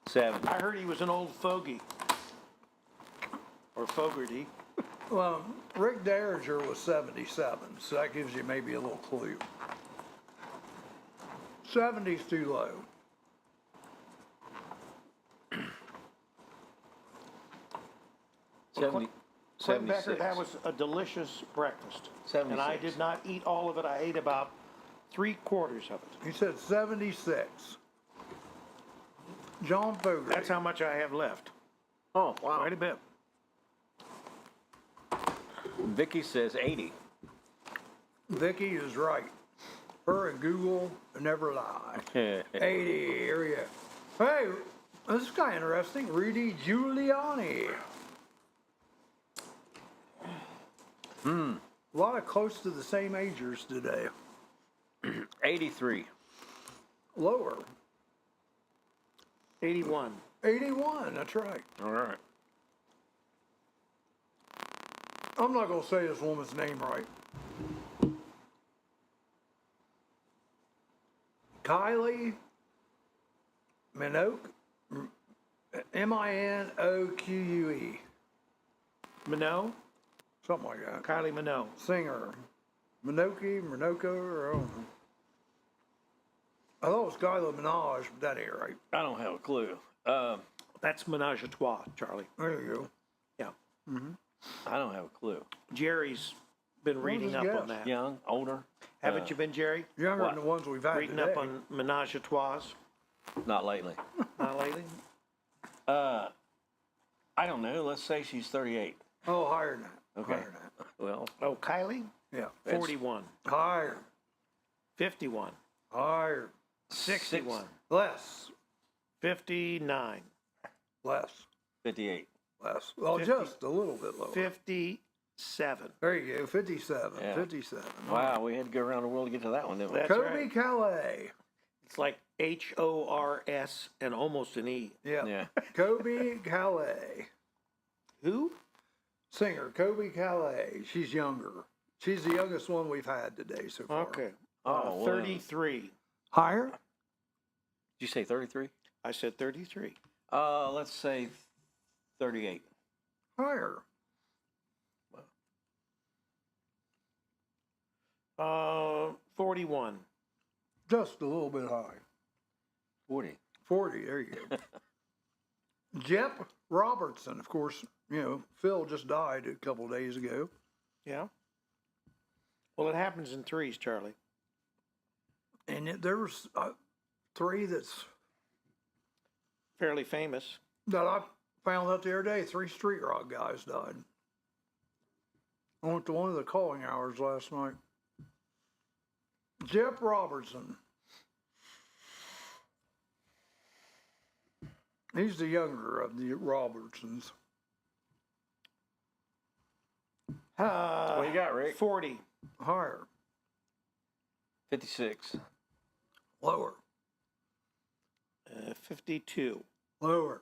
Speaker 2: 70.
Speaker 8: I heard he was an old fogey. Or Fogerty.
Speaker 1: Well, Rick Derringer was 77, so that gives you maybe a little clue. 70's too low.
Speaker 2: Seventy.
Speaker 8: Clint Becker,
Speaker 2: 76.
Speaker 8: that was a delicious breakfast.
Speaker 2: 76.
Speaker 8: And I did not eat all of it. I ate about 3/4 of it.
Speaker 1: He said 76. John Fogerty.
Speaker 8: That's how much I have left.
Speaker 2: Oh, wow.
Speaker 8: Quite a bit.
Speaker 2: Vicky says 80.
Speaker 1: Vicky is right. Her and Google never lie. 80, here we go. Hey, this is kind of interesting. Rudy Giuliani. A lot of close to the same agers today.
Speaker 2: 83.
Speaker 1: Lower.
Speaker 8: 81.
Speaker 1: 81, that's right.
Speaker 2: All right.
Speaker 1: I'm not going to say this woman's name right. Kylie Minogue, Minoque.
Speaker 8: Minogue?
Speaker 1: Something like that.
Speaker 8: Kylie Minogue.
Speaker 1: Singer. Minoko, or I don't know. I thought it was Kylie Minaj, but that ain't right.
Speaker 2: I don't have a clue.
Speaker 8: That's Menage a Trois, Charlie.
Speaker 1: There you go.
Speaker 8: Yeah.
Speaker 2: I don't have a clue.
Speaker 8: Jerry's been reading up on that.
Speaker 2: Young, older?
Speaker 8: Haven't you been, Jerry?
Speaker 1: Younger
Speaker 2: What?
Speaker 1: than the ones we've had
Speaker 8: Reading
Speaker 1: today.
Speaker 8: up on Menage a Trois?
Speaker 2: Not lately.
Speaker 8: Not lately?
Speaker 2: I don't know. Let's say she's 38.
Speaker 1: Oh, higher than that.
Speaker 2: Okay.
Speaker 1: Higher than that.
Speaker 2: Well,
Speaker 8: Oh, Kylie?
Speaker 1: Yeah.
Speaker 8: 41.
Speaker 1: Higher.
Speaker 8: 51.
Speaker 1: Higher.
Speaker 8: 61.
Speaker 1: Less.
Speaker 8: 59.
Speaker 1: Less.
Speaker 2: 58.
Speaker 1: Less. Well,
Speaker 8: 50.
Speaker 1: just a little bit lower.
Speaker 8: 57.
Speaker 1: There you go. 57.
Speaker 2: Yeah.
Speaker 1: 57.
Speaker 2: Wow, we had to go around the world to get to that one, didn't we?
Speaker 8: That's
Speaker 1: Kobe
Speaker 8: right.
Speaker 1: Calais.
Speaker 8: It's like HORS and almost an E.
Speaker 1: Yeah.
Speaker 2: Yeah.
Speaker 1: Kobe Calais.
Speaker 8: Who?
Speaker 1: Singer, Kobe Calais. She's younger. She's the youngest one we've had today so far.
Speaker 8: Okay.
Speaker 2: Oh, well.
Speaker 8: 33.
Speaker 1: Higher?
Speaker 2: Did you say 33?
Speaker 8: I said 33.
Speaker 2: Let's say 38.
Speaker 1: Higher.
Speaker 8: 41.
Speaker 1: Just a little bit high.
Speaker 2: 40.
Speaker 1: 40, there you go. Jep Robertson, of course, you know, Phil just died a couple of days ago.
Speaker 8: Yeah. Well, it happens in threes, Charlie.
Speaker 1: And there was three that's
Speaker 8: Fairly famous.
Speaker 1: that I found out the other day. 3 street rock guys died. I went to one of the calling hours last night. Jep Robertson. He's the younger of the Robertsons.
Speaker 2: What you got, Rick?
Speaker 8: 40.
Speaker 1: Higher.
Speaker 2: 56.
Speaker 1: Lower.
Speaker 8: 52.
Speaker 1: Lower.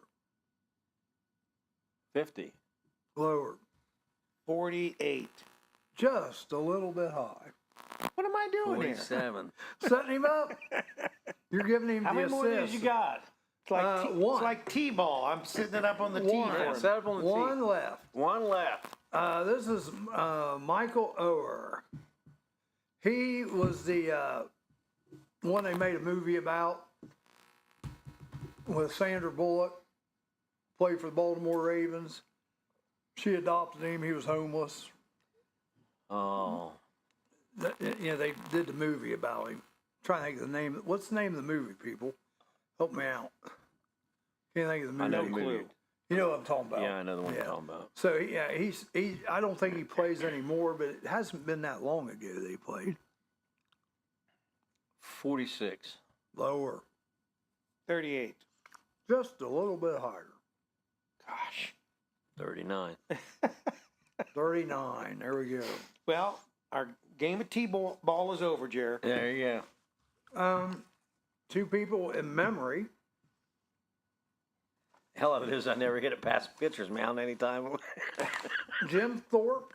Speaker 2: 50.
Speaker 1: Lower.
Speaker 8: 48.
Speaker 1: Just a little bit high.
Speaker 8: What am I doing here?
Speaker 2: 47.
Speaker 1: Setting him up. You're giving him
Speaker 8: How
Speaker 1: the
Speaker 8: many more
Speaker 1: assist.
Speaker 8: days you got? It's like,
Speaker 1: one.
Speaker 8: it's like T-ball. I'm sitting it up on the tee
Speaker 1: One.
Speaker 8: for him.
Speaker 2: Set up on the
Speaker 1: One
Speaker 2: tee.
Speaker 1: left.
Speaker 2: One left.
Speaker 1: This is Michael Oher. He was the one they made a movie about with Sandra Bullock. Played for the Baltimore Ravens. She adopted him. He was homeless.
Speaker 2: Oh.
Speaker 1: You know, they did the movie about him. trying to think of the name. What's the name of the movie, people? Help me out. Can't think of the movie.
Speaker 8: No clue.
Speaker 1: You know what I'm talking about.
Speaker 2: Yeah, I know the one you're talking about.
Speaker 1: So yeah, he's I don't think he plays anymore, but it hasn't been that long ago that he played.
Speaker 2: 46.
Speaker 1: Lower.
Speaker 8: 38.
Speaker 1: Just a little bit higher.
Speaker 8: Gosh.
Speaker 2: 39.
Speaker 1: 39. There we go.
Speaker 8: Well, our game of T-ball is over, Jared.
Speaker 2: There you go.
Speaker 1: Two people in memory.
Speaker 2: Hell of it is I never get it past pitcher's mound anytime.
Speaker 1: Jim Thorpe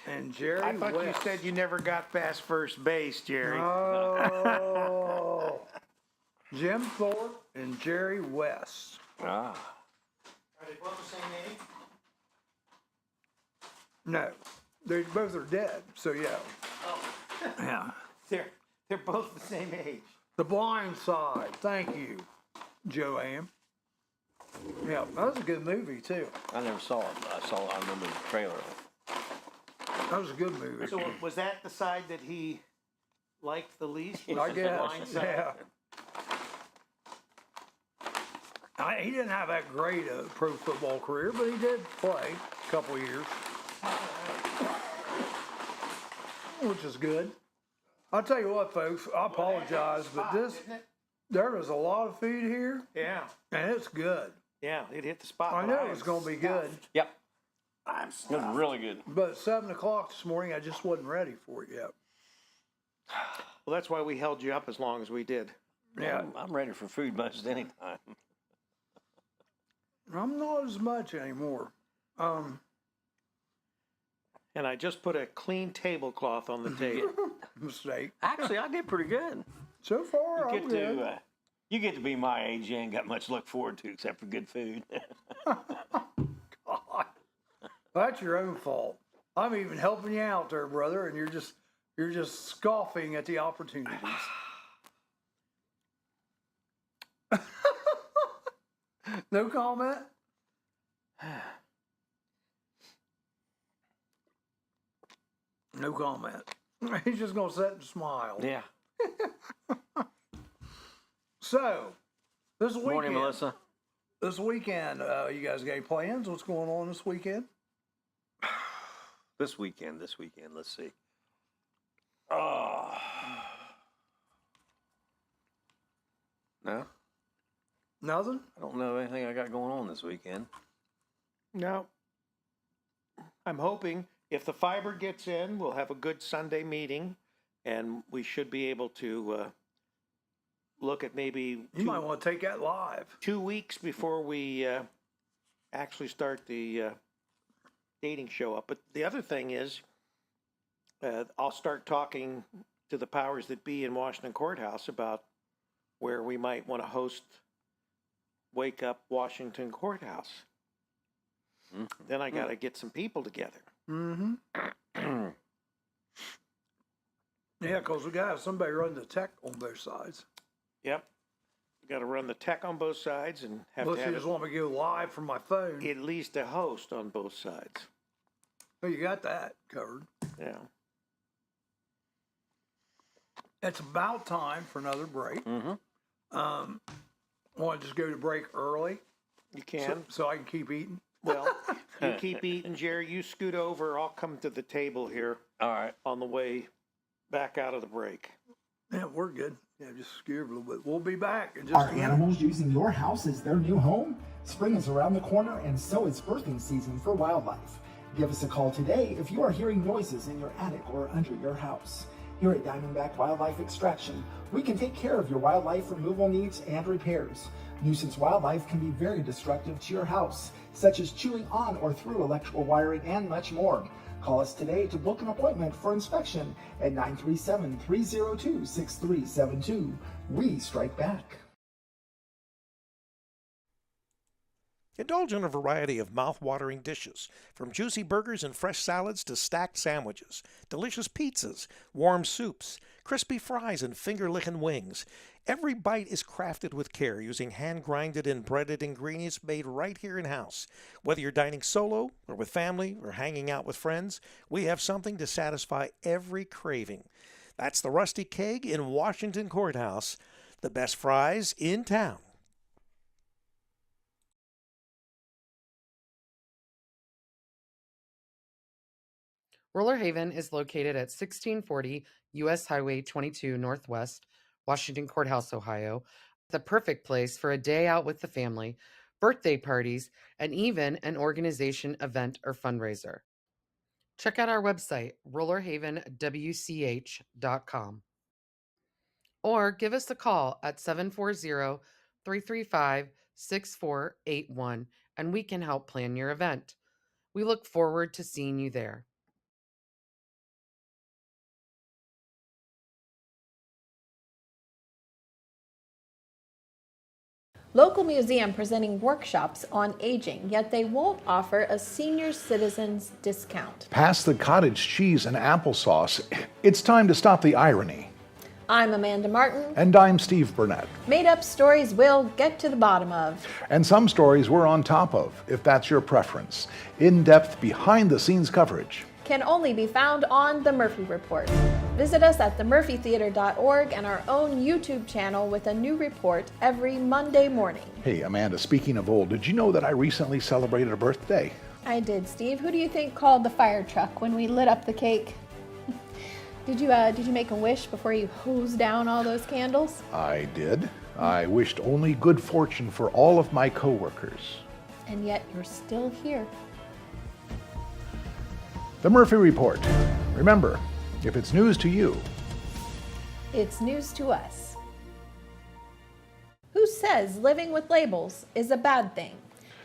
Speaker 1: and Jerry
Speaker 8: I thought
Speaker 1: West.
Speaker 8: you said you never got past first base, Jerry.
Speaker 1: Oh. Jim Thorpe and Jerry West.
Speaker 2: Ah.
Speaker 8: Are they both the same age?
Speaker 1: No, they both are dead. So yeah.
Speaker 8: Oh.
Speaker 1: Yeah.
Speaker 8: They're both the same age.
Speaker 1: The Blind Side. Thank you, Joanne. Yeah, that was a good movie too.
Speaker 2: I never saw it. I remember the trailer.
Speaker 1: That was a good movie.
Speaker 8: So was that the side that he liked the least? Was
Speaker 1: I
Speaker 8: the
Speaker 1: guess.
Speaker 8: blind side?
Speaker 1: Yeah. He didn't have that great a pro football career, but he did play a couple years, which is good. I'll tell you what, folks, I apologize, but there was a lot of food here,
Speaker 8: Yeah.
Speaker 1: and it's good.
Speaker 8: Yeah, it hit the spot.
Speaker 1: I knew it was going to be good,
Speaker 2: Yep. It was really good.
Speaker 1: but at 7 o'clock this morning, I just wasn't ready for it yet.
Speaker 8: Well, that's why we held you up as long as we did.
Speaker 1: Yeah,
Speaker 2: I'm ready for food most any time.
Speaker 1: I'm not as much anymore.
Speaker 8: And I just put a clean tablecloth on the table.
Speaker 1: Mistake.
Speaker 2: Actually, I did pretty good.
Speaker 1: So far,
Speaker 2: You
Speaker 1: I'm
Speaker 2: get
Speaker 1: good.
Speaker 2: to you get to be my age. You ain't got much to look forward to except for good food.
Speaker 1: God. That's your own fault. I'm even helping you out there, brother, and you're just scoffing at the opportunities. No comment? No comment. He's just gonna sit and smile.
Speaker 2: Yeah.
Speaker 1: So, this weekend.
Speaker 2: Morning, Melissa.
Speaker 1: This weekend, you guys got any plans? What's going on this weekend?
Speaker 2: This weekend. Let's see. No,
Speaker 1: Nothing?
Speaker 2: I don't know anything I got going on this weekend.
Speaker 8: No. I'm hoping if the fiber gets in, we'll have a good Sunday meeting, and we should be able to look at maybe
Speaker 1: You might want to take that live.
Speaker 8: 2 weeks before we actually start the dating show up. But the other thing is, I'll start talking to the powers that be in Washington Courthouse about where we might want to host Wake Up Washington Courthouse.
Speaker 2: Mm-hmm.
Speaker 8: Then I got to get some people together.
Speaker 1: Mm-hmm. Yeah, because we got to have somebody run the tech on both sides.
Speaker 8: Yep. Got to run the tech on both sides and have
Speaker 1: Unless
Speaker 8: to
Speaker 1: you
Speaker 8: have
Speaker 1: just want me to go live from my phone.
Speaker 8: at least a host on both sides.
Speaker 1: Oh, you got that covered.
Speaker 8: Yeah.
Speaker 1: It's about time for another break.
Speaker 2: Mm-hmm.
Speaker 1: Want to just go to break early
Speaker 8: You can.
Speaker 1: so I can keep eating?
Speaker 8: Well, you keep eating, Jerry. You scoot over. I'll come to the table here
Speaker 2: All right.
Speaker 8: on the way back out of the break.
Speaker 1: Yeah, we're good. Yeah, just skew a little bit. We'll be back in just
Speaker 3: Are
Speaker 1: a minute.
Speaker 3: animals using your house as their new home? Spring is around the corner, and so is birthing season for wildlife. Give us a call today if you are hearing noises in your attic or under your house. Here at Diamondback Wildlife Extraction, we can take care of your wildlife removal needs and repairs. Nuisance wildlife can be very destructive to your house, such as chewing on or through electrical wiring and much more. Call us today to book an appointment for inspection at 937-302-6372. We strike back.
Speaker 8: Indulge in a variety of mouth-watering dishes, from juicy burgers and fresh salads to stacked sandwiches, delicious pizzas, warm soups, crispy fries, and finger-licking wings. Every bite is crafted with care using hand-grinded and breaded ingredients made right here in-house. Whether you're dining solo or with family or hanging out with friends, we have something to satisfy every craving. That's the Rusty Keg in Washington Courthouse, the best fries in town.
Speaker 6: Roller Haven is located at 1640 U.S. Highway 22 Northwest, Washington Courthouse, Ohio. The perfect place for a day out with the family, birthday parties, and even an organization event or fundraiser. Check out our website, rollerhavenwch.com. Or give us a call at 740-335-6481 and we can help plan your event. We look forward to seeing you there.
Speaker 4: Local museum presenting workshops on aging, yet they won't offer a senior citizens discount.
Speaker 5: Past the cottage cheese and applesauce, it's time to stop the irony.
Speaker 4: I'm Amanda Martin.
Speaker 5: And I'm Steve Burnett.
Speaker 4: Made up stories we'll get to the bottom of.
Speaker 5: And some stories we're on top of, if that's your preference. In-depth, behind-the-scenes coverage.
Speaker 4: Can only be found on The Murphy Report. Visit us at themurphytheater.org and our own YouTube channel with a new report every Monday morning.
Speaker 5: Hey, Amanda, speaking of old, did you know that I recently celebrated a birthday?
Speaker 4: I did, Steve. Who do you think called the fire truck when we lit up the cake? Did you make a wish before you hosed down all those candles?
Speaker 5: I did. I wished only good fortune for all of my coworkers.
Speaker 4: And yet you're still here.
Speaker 5: The Murphy Report. Remember, if it's news to you,
Speaker 4: It's news to us. Who says living with labels is a bad thing?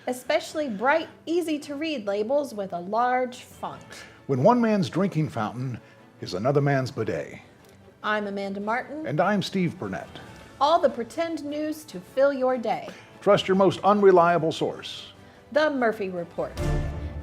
Speaker 4: Especially bright, easy to read labels with a large font.
Speaker 5: when one man's drinking fountain is another man's bidet.
Speaker 4: I'm Amanda Martin.
Speaker 5: And I'm Steve Burnett.
Speaker 4: All the pretend news to fill your day.
Speaker 5: Trust your most unreliable source.
Speaker 4: The Murphy Report.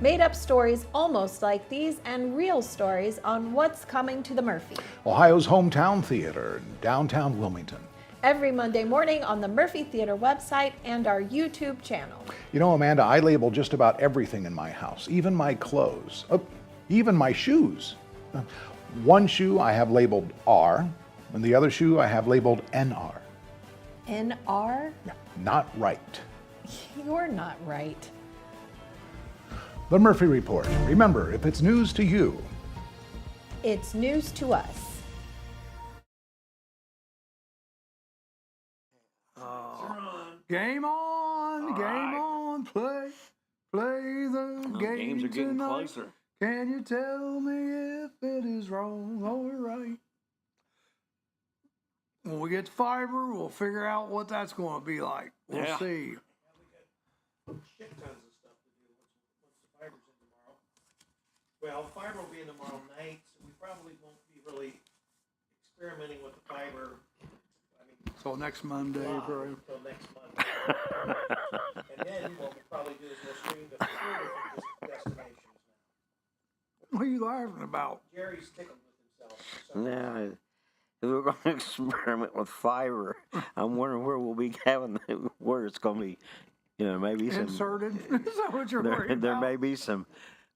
Speaker 4: Made up stories almost like these and real stories on what's coming to the Murphy.
Speaker 5: Ohio's hometown theater in downtown Wilmington.
Speaker 4: Every Monday morning on the Murphy Theater website and our YouTube channel.
Speaker 5: You know, Amanda, I label just about everything in my house, even my clothes, even my shoes. One shoe I have labeled R, and the other shoe I have labeled NR.
Speaker 4: NR?
Speaker 5: Not right.
Speaker 4: You're not right.
Speaker 5: The Murphy Report. Remember, if it's news to you,
Speaker 4: It's news to us.
Speaker 1: Game on, game on, play the game
Speaker 2: Games are getting
Speaker 1: tonight.
Speaker 2: closer.
Speaker 1: Can you tell me if it is wrong or right? When we get to fiber, we'll figure out what that's going to be like. We'll
Speaker 2: Yeah.
Speaker 1: see.
Speaker 7: Shit tons of stuff to do once the fiber's in tomorrow. Well, fiber will be in tomorrow night, so we probably won't be really experimenting with the fiber. I mean,
Speaker 1: So next Monday,
Speaker 7: live
Speaker 1: bro.
Speaker 7: until next Monday. And then what we'll probably do is we'll stream to 4 different destinations now.
Speaker 1: What are you laughing about?
Speaker 7: Jerry's tickled with himself. So
Speaker 2: Now, if we're going to experiment with fiber, I'm wondering where we'll be having, where it's going to be, maybe some.
Speaker 1: Inserted? Is that what you're worried
Speaker 2: There
Speaker 1: about?
Speaker 2: may be some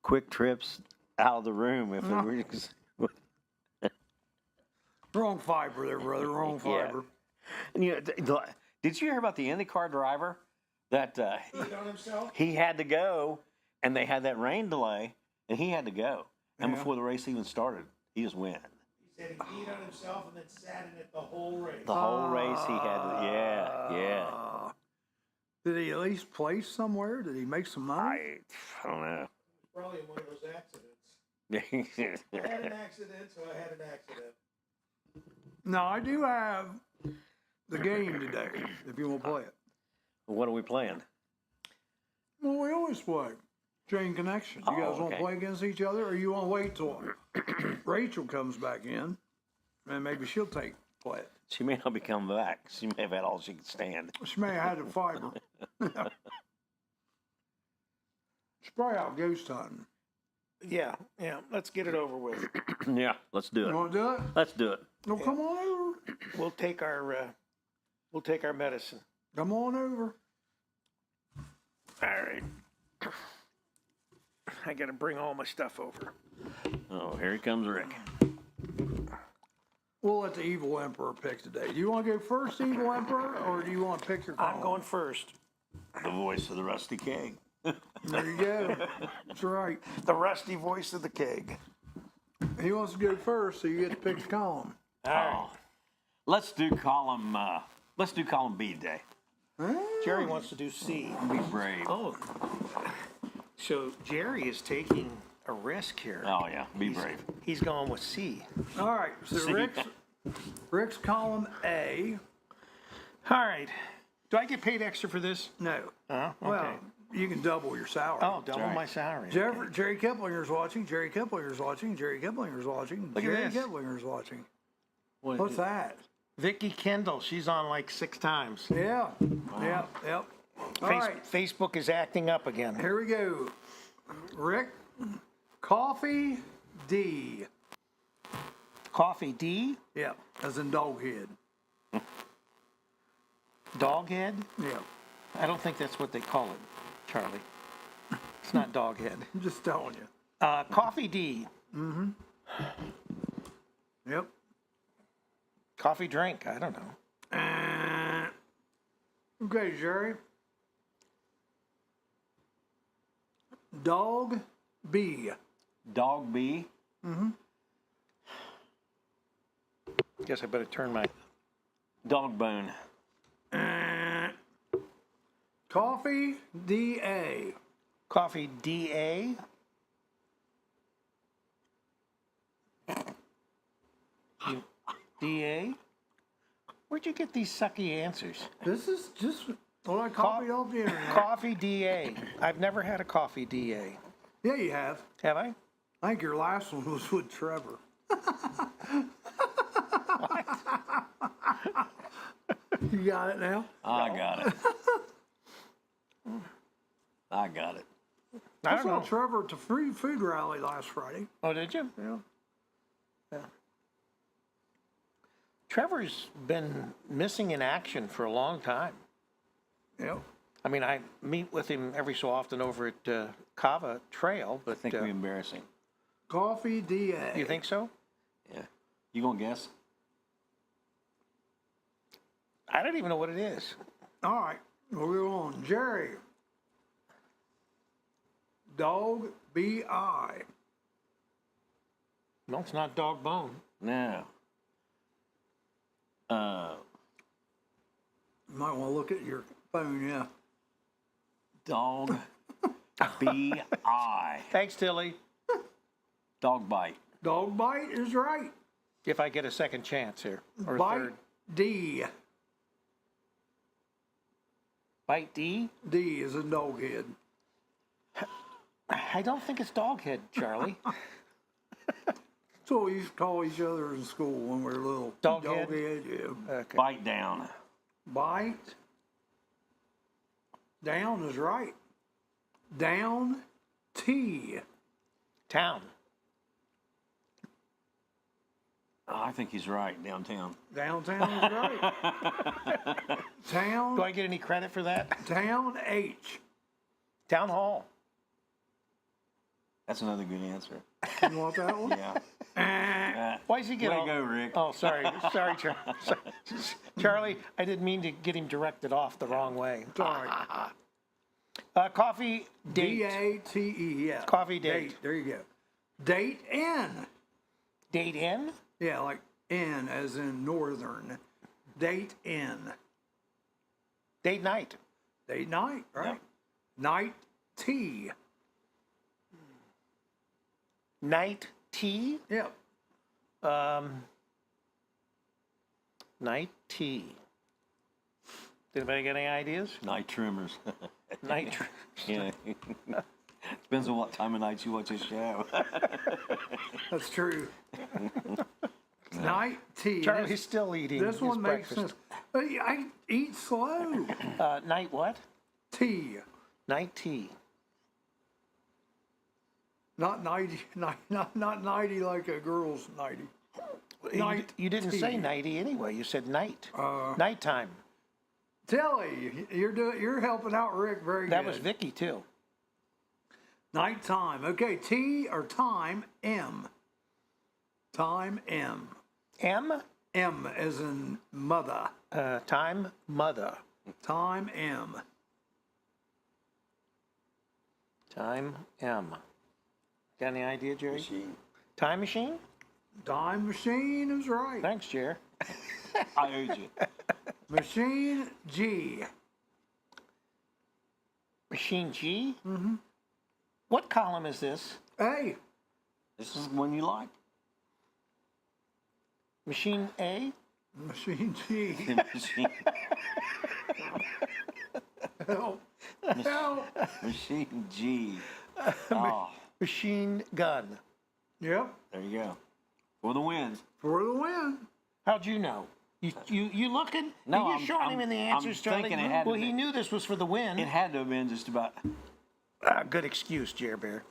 Speaker 2: quick trips out of the room if
Speaker 1: No.
Speaker 2: we're
Speaker 1: Wrong fiber there, brother. Wrong
Speaker 2: Yeah.
Speaker 1: fiber.
Speaker 2: And did you hear about the IndyCar driver that
Speaker 7: he beat on himself.
Speaker 2: he had to go, and they had that rain delay, and he had to go, and
Speaker 1: Yeah.
Speaker 2: before the race even started, he just went.
Speaker 7: He said he beat on himself and then sat in it the whole race.
Speaker 2: The whole race he had to, yeah.
Speaker 1: Did he at least place somewhere? Did he make some money?
Speaker 2: I don't know.
Speaker 7: Probably in one of those accidents. I had an accident, so I had an accident.
Speaker 1: No, I do have the game today, if you want to play it.
Speaker 2: What are we playing?
Speaker 1: Well, we always play. Chain Connection. You guys want to
Speaker 2: okay.
Speaker 1: play against each other, or you want to wait till Rachel comes back in, and maybe she'll play it.
Speaker 2: She may not be coming back. She may have had all she could stand.
Speaker 1: She may have had the fiber. She's probably out ghost hunting.
Speaker 8: Yeah, let's get it over with.
Speaker 2: Yeah, let's do
Speaker 1: You
Speaker 2: it.
Speaker 1: want to do it?
Speaker 2: Let's do it.
Speaker 1: No, come on over.
Speaker 8: We'll take our medicine.
Speaker 1: Come on over.
Speaker 8: All right. I got to bring all my stuff over.
Speaker 2: Oh, here he comes, Rick.
Speaker 1: We'll let the Evil Emperor pick today. Do you want to go first, Evil Emperor, or do you want to pick your
Speaker 8: I'm
Speaker 1: column?
Speaker 8: going first.
Speaker 2: The voice of the rusty keg.
Speaker 1: There you go. That's right.
Speaker 8: The rusty voice of the keg.
Speaker 1: He wants to go first, so you get to pick the column.
Speaker 2: Oh, let's do column B today.
Speaker 8: Jerry wants to do C.
Speaker 2: Be brave.
Speaker 8: Oh. So Jerry is taking a risk here.
Speaker 2: Oh yeah, be brave.
Speaker 8: He's going with C.
Speaker 1: All right, so
Speaker 2: See?
Speaker 1: Rick's column A.
Speaker 8: All right. Do I get paid extra for this?
Speaker 1: No.
Speaker 8: Okay.
Speaker 1: Well, you can double your salary.
Speaker 8: Oh, double
Speaker 2: right.
Speaker 8: my salary.
Speaker 1: Jerry Kiplinger's watching. Jerry Kiplinger's watching. Jerry Kiplinger's watching.
Speaker 8: Look at
Speaker 1: Jerry
Speaker 8: this.
Speaker 1: Kiplinger's watching. What's that?
Speaker 8: Vicky Kendall, she's on like 6 times.
Speaker 1: Yeah. Yep. All right,
Speaker 8: Facebook is acting up again.
Speaker 1: here we go. Rick, coffee D.
Speaker 8: Coffee D,
Speaker 1: Yep, as in dog head.
Speaker 8: doghead.
Speaker 1: Yep.
Speaker 8: I don't think that's what they call it, Charlie. It's not doghead.
Speaker 1: I'm just telling you.
Speaker 8: Coffee D,
Speaker 1: Yep.
Speaker 8: coffee drink. I don't know.
Speaker 1: Okay, Jerry. Dog B.
Speaker 2: Dog B.
Speaker 8: Guess I better turn my...
Speaker 2: Dog bone.
Speaker 1: Coffee, D.A.
Speaker 8: Coffee, D.A. D.A.? Where'd you get these sucky answers?
Speaker 1: This is just what I copied off the internet.
Speaker 8: Coffee, D.A. I've never had a coffee, D.A.
Speaker 1: Yeah, you have.
Speaker 8: Have I?
Speaker 1: I think your last one was with Trevor. You got it now?
Speaker 2: I got it. I got it.
Speaker 1: I saw Trevor at the free food rally last Friday.
Speaker 8: Oh, did you?
Speaker 1: Yeah.
Speaker 8: Trevor's been missing in action for a long time.
Speaker 1: Yep.
Speaker 8: I mean, I meet with him every so often over at Cava Trail, but
Speaker 2: I think we're embarrassing.
Speaker 1: Coffee, D.A.
Speaker 8: You think so?
Speaker 2: Yeah. You gonna guess?
Speaker 8: I don't even know what it is.
Speaker 1: All right, we'll go on. Jerry. Dog, B.I.
Speaker 8: No, it's not dog bone.
Speaker 2: No.
Speaker 1: You might want to look at your phone, yeah.
Speaker 2: Dog. B.I.
Speaker 8: Thanks, Tilly.
Speaker 2: Dog bite.
Speaker 1: Dog bite is right.
Speaker 8: If I get a second chance here, or a
Speaker 1: Bite,
Speaker 8: third.
Speaker 1: D.
Speaker 8: Bite D?
Speaker 1: D is in dog head.
Speaker 8: I don't think it's dog head, Charlie.
Speaker 1: That's what we used to call each other in school when we were little.
Speaker 8: Dog head?
Speaker 1: Yeah.
Speaker 8: Okay.
Speaker 2: Bite down.
Speaker 1: Bite. Down is right. Down, T.
Speaker 8: Town.
Speaker 2: Oh, I think he's right. Downtown.
Speaker 1: Downtown is right. Town.
Speaker 8: Do I get any credit for that?
Speaker 1: Town, H.
Speaker 8: Town hall.
Speaker 2: That's another good answer.
Speaker 1: You want that one?
Speaker 2: Yeah.
Speaker 8: Why does he get
Speaker 2: Way
Speaker 8: all...
Speaker 2: to go, Rick.
Speaker 8: Oh, sorry. Sorry, Charlie. I didn't mean to get him directed off the wrong way.
Speaker 1: Sorry.
Speaker 8: Coffee date.
Speaker 1: D-A-T-E, yeah.
Speaker 8: Coffee date.
Speaker 1: There you go. Date N.
Speaker 8: Date in?
Speaker 1: Yeah, like N as in northern. Date N.
Speaker 8: Date night.
Speaker 1: Date night, right?
Speaker 2: Yep.
Speaker 1: Night T.
Speaker 8: Night tea?
Speaker 1: Yep.
Speaker 8: Night tea. Did anybody get any ideas?
Speaker 2: Night trimmers.
Speaker 8: Night.
Speaker 2: Yeah. Depends on what time of night you watch this show.
Speaker 1: That's true. Night tea.
Speaker 8: Charlie's still eating
Speaker 1: This
Speaker 8: his
Speaker 1: one makes
Speaker 8: breakfast.
Speaker 1: sense. But I eat slow.
Speaker 8: Night what?
Speaker 1: Tea.
Speaker 8: Night tea.
Speaker 1: Not nighty, not nighty like a girl's nighty. Night
Speaker 8: You didn't
Speaker 1: tea.
Speaker 8: say nighty anyway. You said night. Nighttime.
Speaker 1: Telly, you're helping out Rick very good.
Speaker 8: That was Vicky too.
Speaker 1: Nighttime. Okay, T or time, M. Time, M.
Speaker 8: M?
Speaker 1: M as in mother.
Speaker 8: Time, mother.
Speaker 1: Time, M.
Speaker 8: Time, M. Got any idea, Jerry?
Speaker 2: Machine.
Speaker 8: Time machine?
Speaker 1: Time machine is right.
Speaker 8: Thanks, Jer.
Speaker 2: I owed you.
Speaker 1: Machine, G.
Speaker 8: Machine G? Mm-hmm. What column is this?
Speaker 1: A.
Speaker 2: This is one you like.
Speaker 8: Machine A?
Speaker 1: Machine G.
Speaker 2: Machine.
Speaker 1: Help. Help.
Speaker 2: Machine G. Oh,
Speaker 8: Machine gun.
Speaker 1: Yep.
Speaker 2: there you go. For the win.
Speaker 1: For the win.
Speaker 8: How'd you know? You looking?
Speaker 2: No,
Speaker 8: Are you
Speaker 2: I'm-
Speaker 8: showing him
Speaker 2: I'm-
Speaker 8: in the
Speaker 2: I'm
Speaker 8: answers, Charlie?
Speaker 2: thinking it had to
Speaker 8: Well, he
Speaker 2: be.
Speaker 8: knew this was for the win.
Speaker 2: It had to have been just about.
Speaker 8: Good excuse, Jer Bear.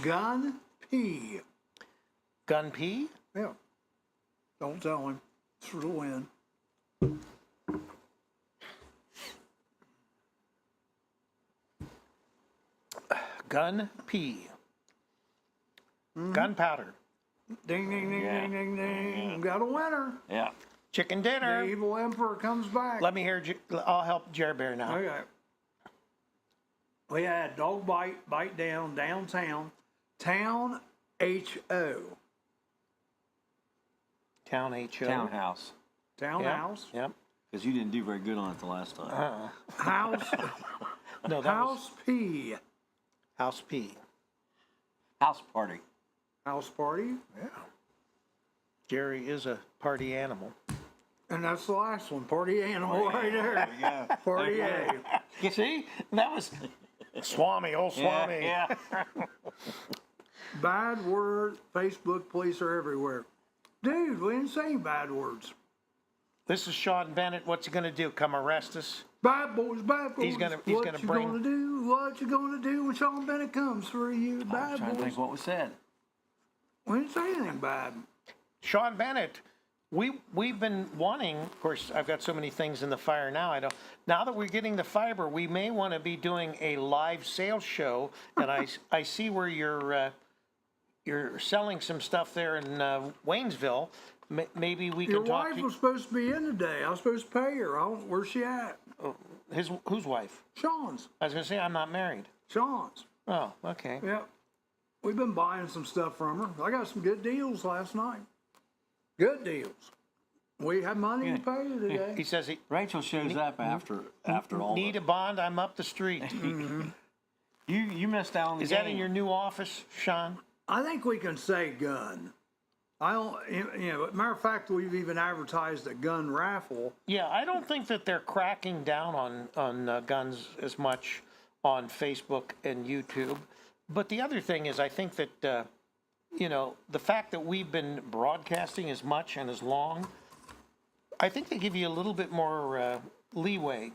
Speaker 1: Gun, P.
Speaker 8: Gun P?
Speaker 1: Yeah. Don't tell him. It's for the win.
Speaker 8: Gun P. Gunpowder.
Speaker 1: Ding, ding, ding,
Speaker 2: Yeah.
Speaker 1: ding, ding, ding. Got a winner.
Speaker 2: Yeah.
Speaker 8: Chicken
Speaker 1: The
Speaker 8: dinner.
Speaker 1: evil emperor comes back.
Speaker 8: Let me hear. I'll help Jer Bear now.
Speaker 1: Okay. We had dog bite, bite down, downtown, town, H-O.
Speaker 8: Town HO.
Speaker 2: Townhouse.
Speaker 1: Townhouse.
Speaker 8: Yep.
Speaker 2: Because you didn't do very good on it the last time.
Speaker 1: House.
Speaker 8: No, that
Speaker 1: House P.
Speaker 8: House P.
Speaker 2: House party.
Speaker 1: House party.
Speaker 8: Yeah. Jerry is a party animal.
Speaker 1: And that's the last one. Party animal right there.
Speaker 2: Yeah.
Speaker 1: Party A.
Speaker 8: You see? That was Swami, old Swami.
Speaker 2: Yeah.
Speaker 1: Bad word. Facebook police are everywhere. Dude, we ain't saying bad words.
Speaker 8: This is Sean Bennett. What's he going to do? Come arrest us?
Speaker 1: Bad boys, bad boys.
Speaker 8: He's gonna
Speaker 1: what
Speaker 8: bring-
Speaker 1: gonna do? What you gonna do when Sean Bennett comes for you?
Speaker 2: I'm
Speaker 1: Bad
Speaker 2: trying to
Speaker 1: boys.
Speaker 2: think what was said.
Speaker 1: We didn't say anything bad.
Speaker 8: Sean Bennett, we've been wanting, of course, I've got so many things in the fire now. Now that we're getting the fiber, we may want to be doing a live sales show. And I see where you're selling some stuff there in Waynesville. Maybe we
Speaker 1: Your
Speaker 8: can talk
Speaker 1: wife
Speaker 8: to
Speaker 1: was supposed to be in today. I was supposed to pay her. Where's she at?
Speaker 8: whose wife?
Speaker 1: Sean's.
Speaker 8: I was going to say I'm not married.
Speaker 1: Sean's.
Speaker 8: Oh, okay.
Speaker 1: Yep. We've been buying some stuff from her. I got some good deals last night. Good deals. We have money to pay you today.
Speaker 8: He says he
Speaker 2: Rachel shows up after all.
Speaker 8: need a bond. I'm up the street.
Speaker 2: You missed out on the
Speaker 8: Is
Speaker 2: game.
Speaker 8: that in your new office, Sean?
Speaker 1: I think we can say gun. I don't, matter of fact, we've even advertised a gun raffle.
Speaker 8: Yeah, I don't think that they're cracking down on guns as much on Facebook and YouTube. But the other thing is, I think that, the fact that we've been broadcasting as much and as long, I think they give you a little bit more leeway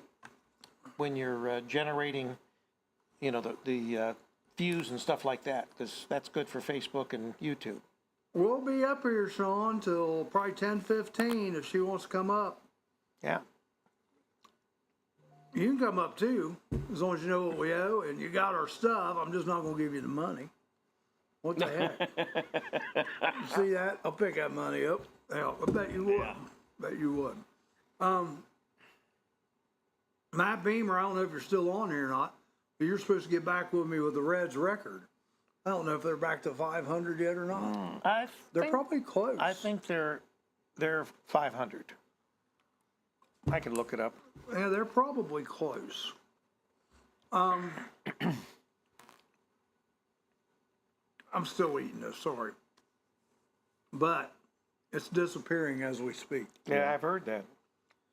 Speaker 8: when you're generating, the views and stuff like that, because that's good for Facebook and YouTube.
Speaker 1: We'll be up here, Sean, till probably 10:15 if she wants to come up.
Speaker 8: Yeah.
Speaker 1: You can come up too, as long as you know what we owe and you got our stuff. I'm just not going to give you the money. What the heck? You see that? I'll pick that money up. Yeah, I bet you would.
Speaker 2: Yeah.
Speaker 1: Bet you would. Matt Beamer, I don't know if you're still on here or not, but you're supposed to get back with me with the Reds record. I don't know if they're back to 500 yet or not. They're probably close.
Speaker 8: I think they're 500. I can look it up.
Speaker 1: Yeah, they're probably close. I'm still eating this, sorry. But it's disappearing as we speak.
Speaker 8: Yeah, I've heard that.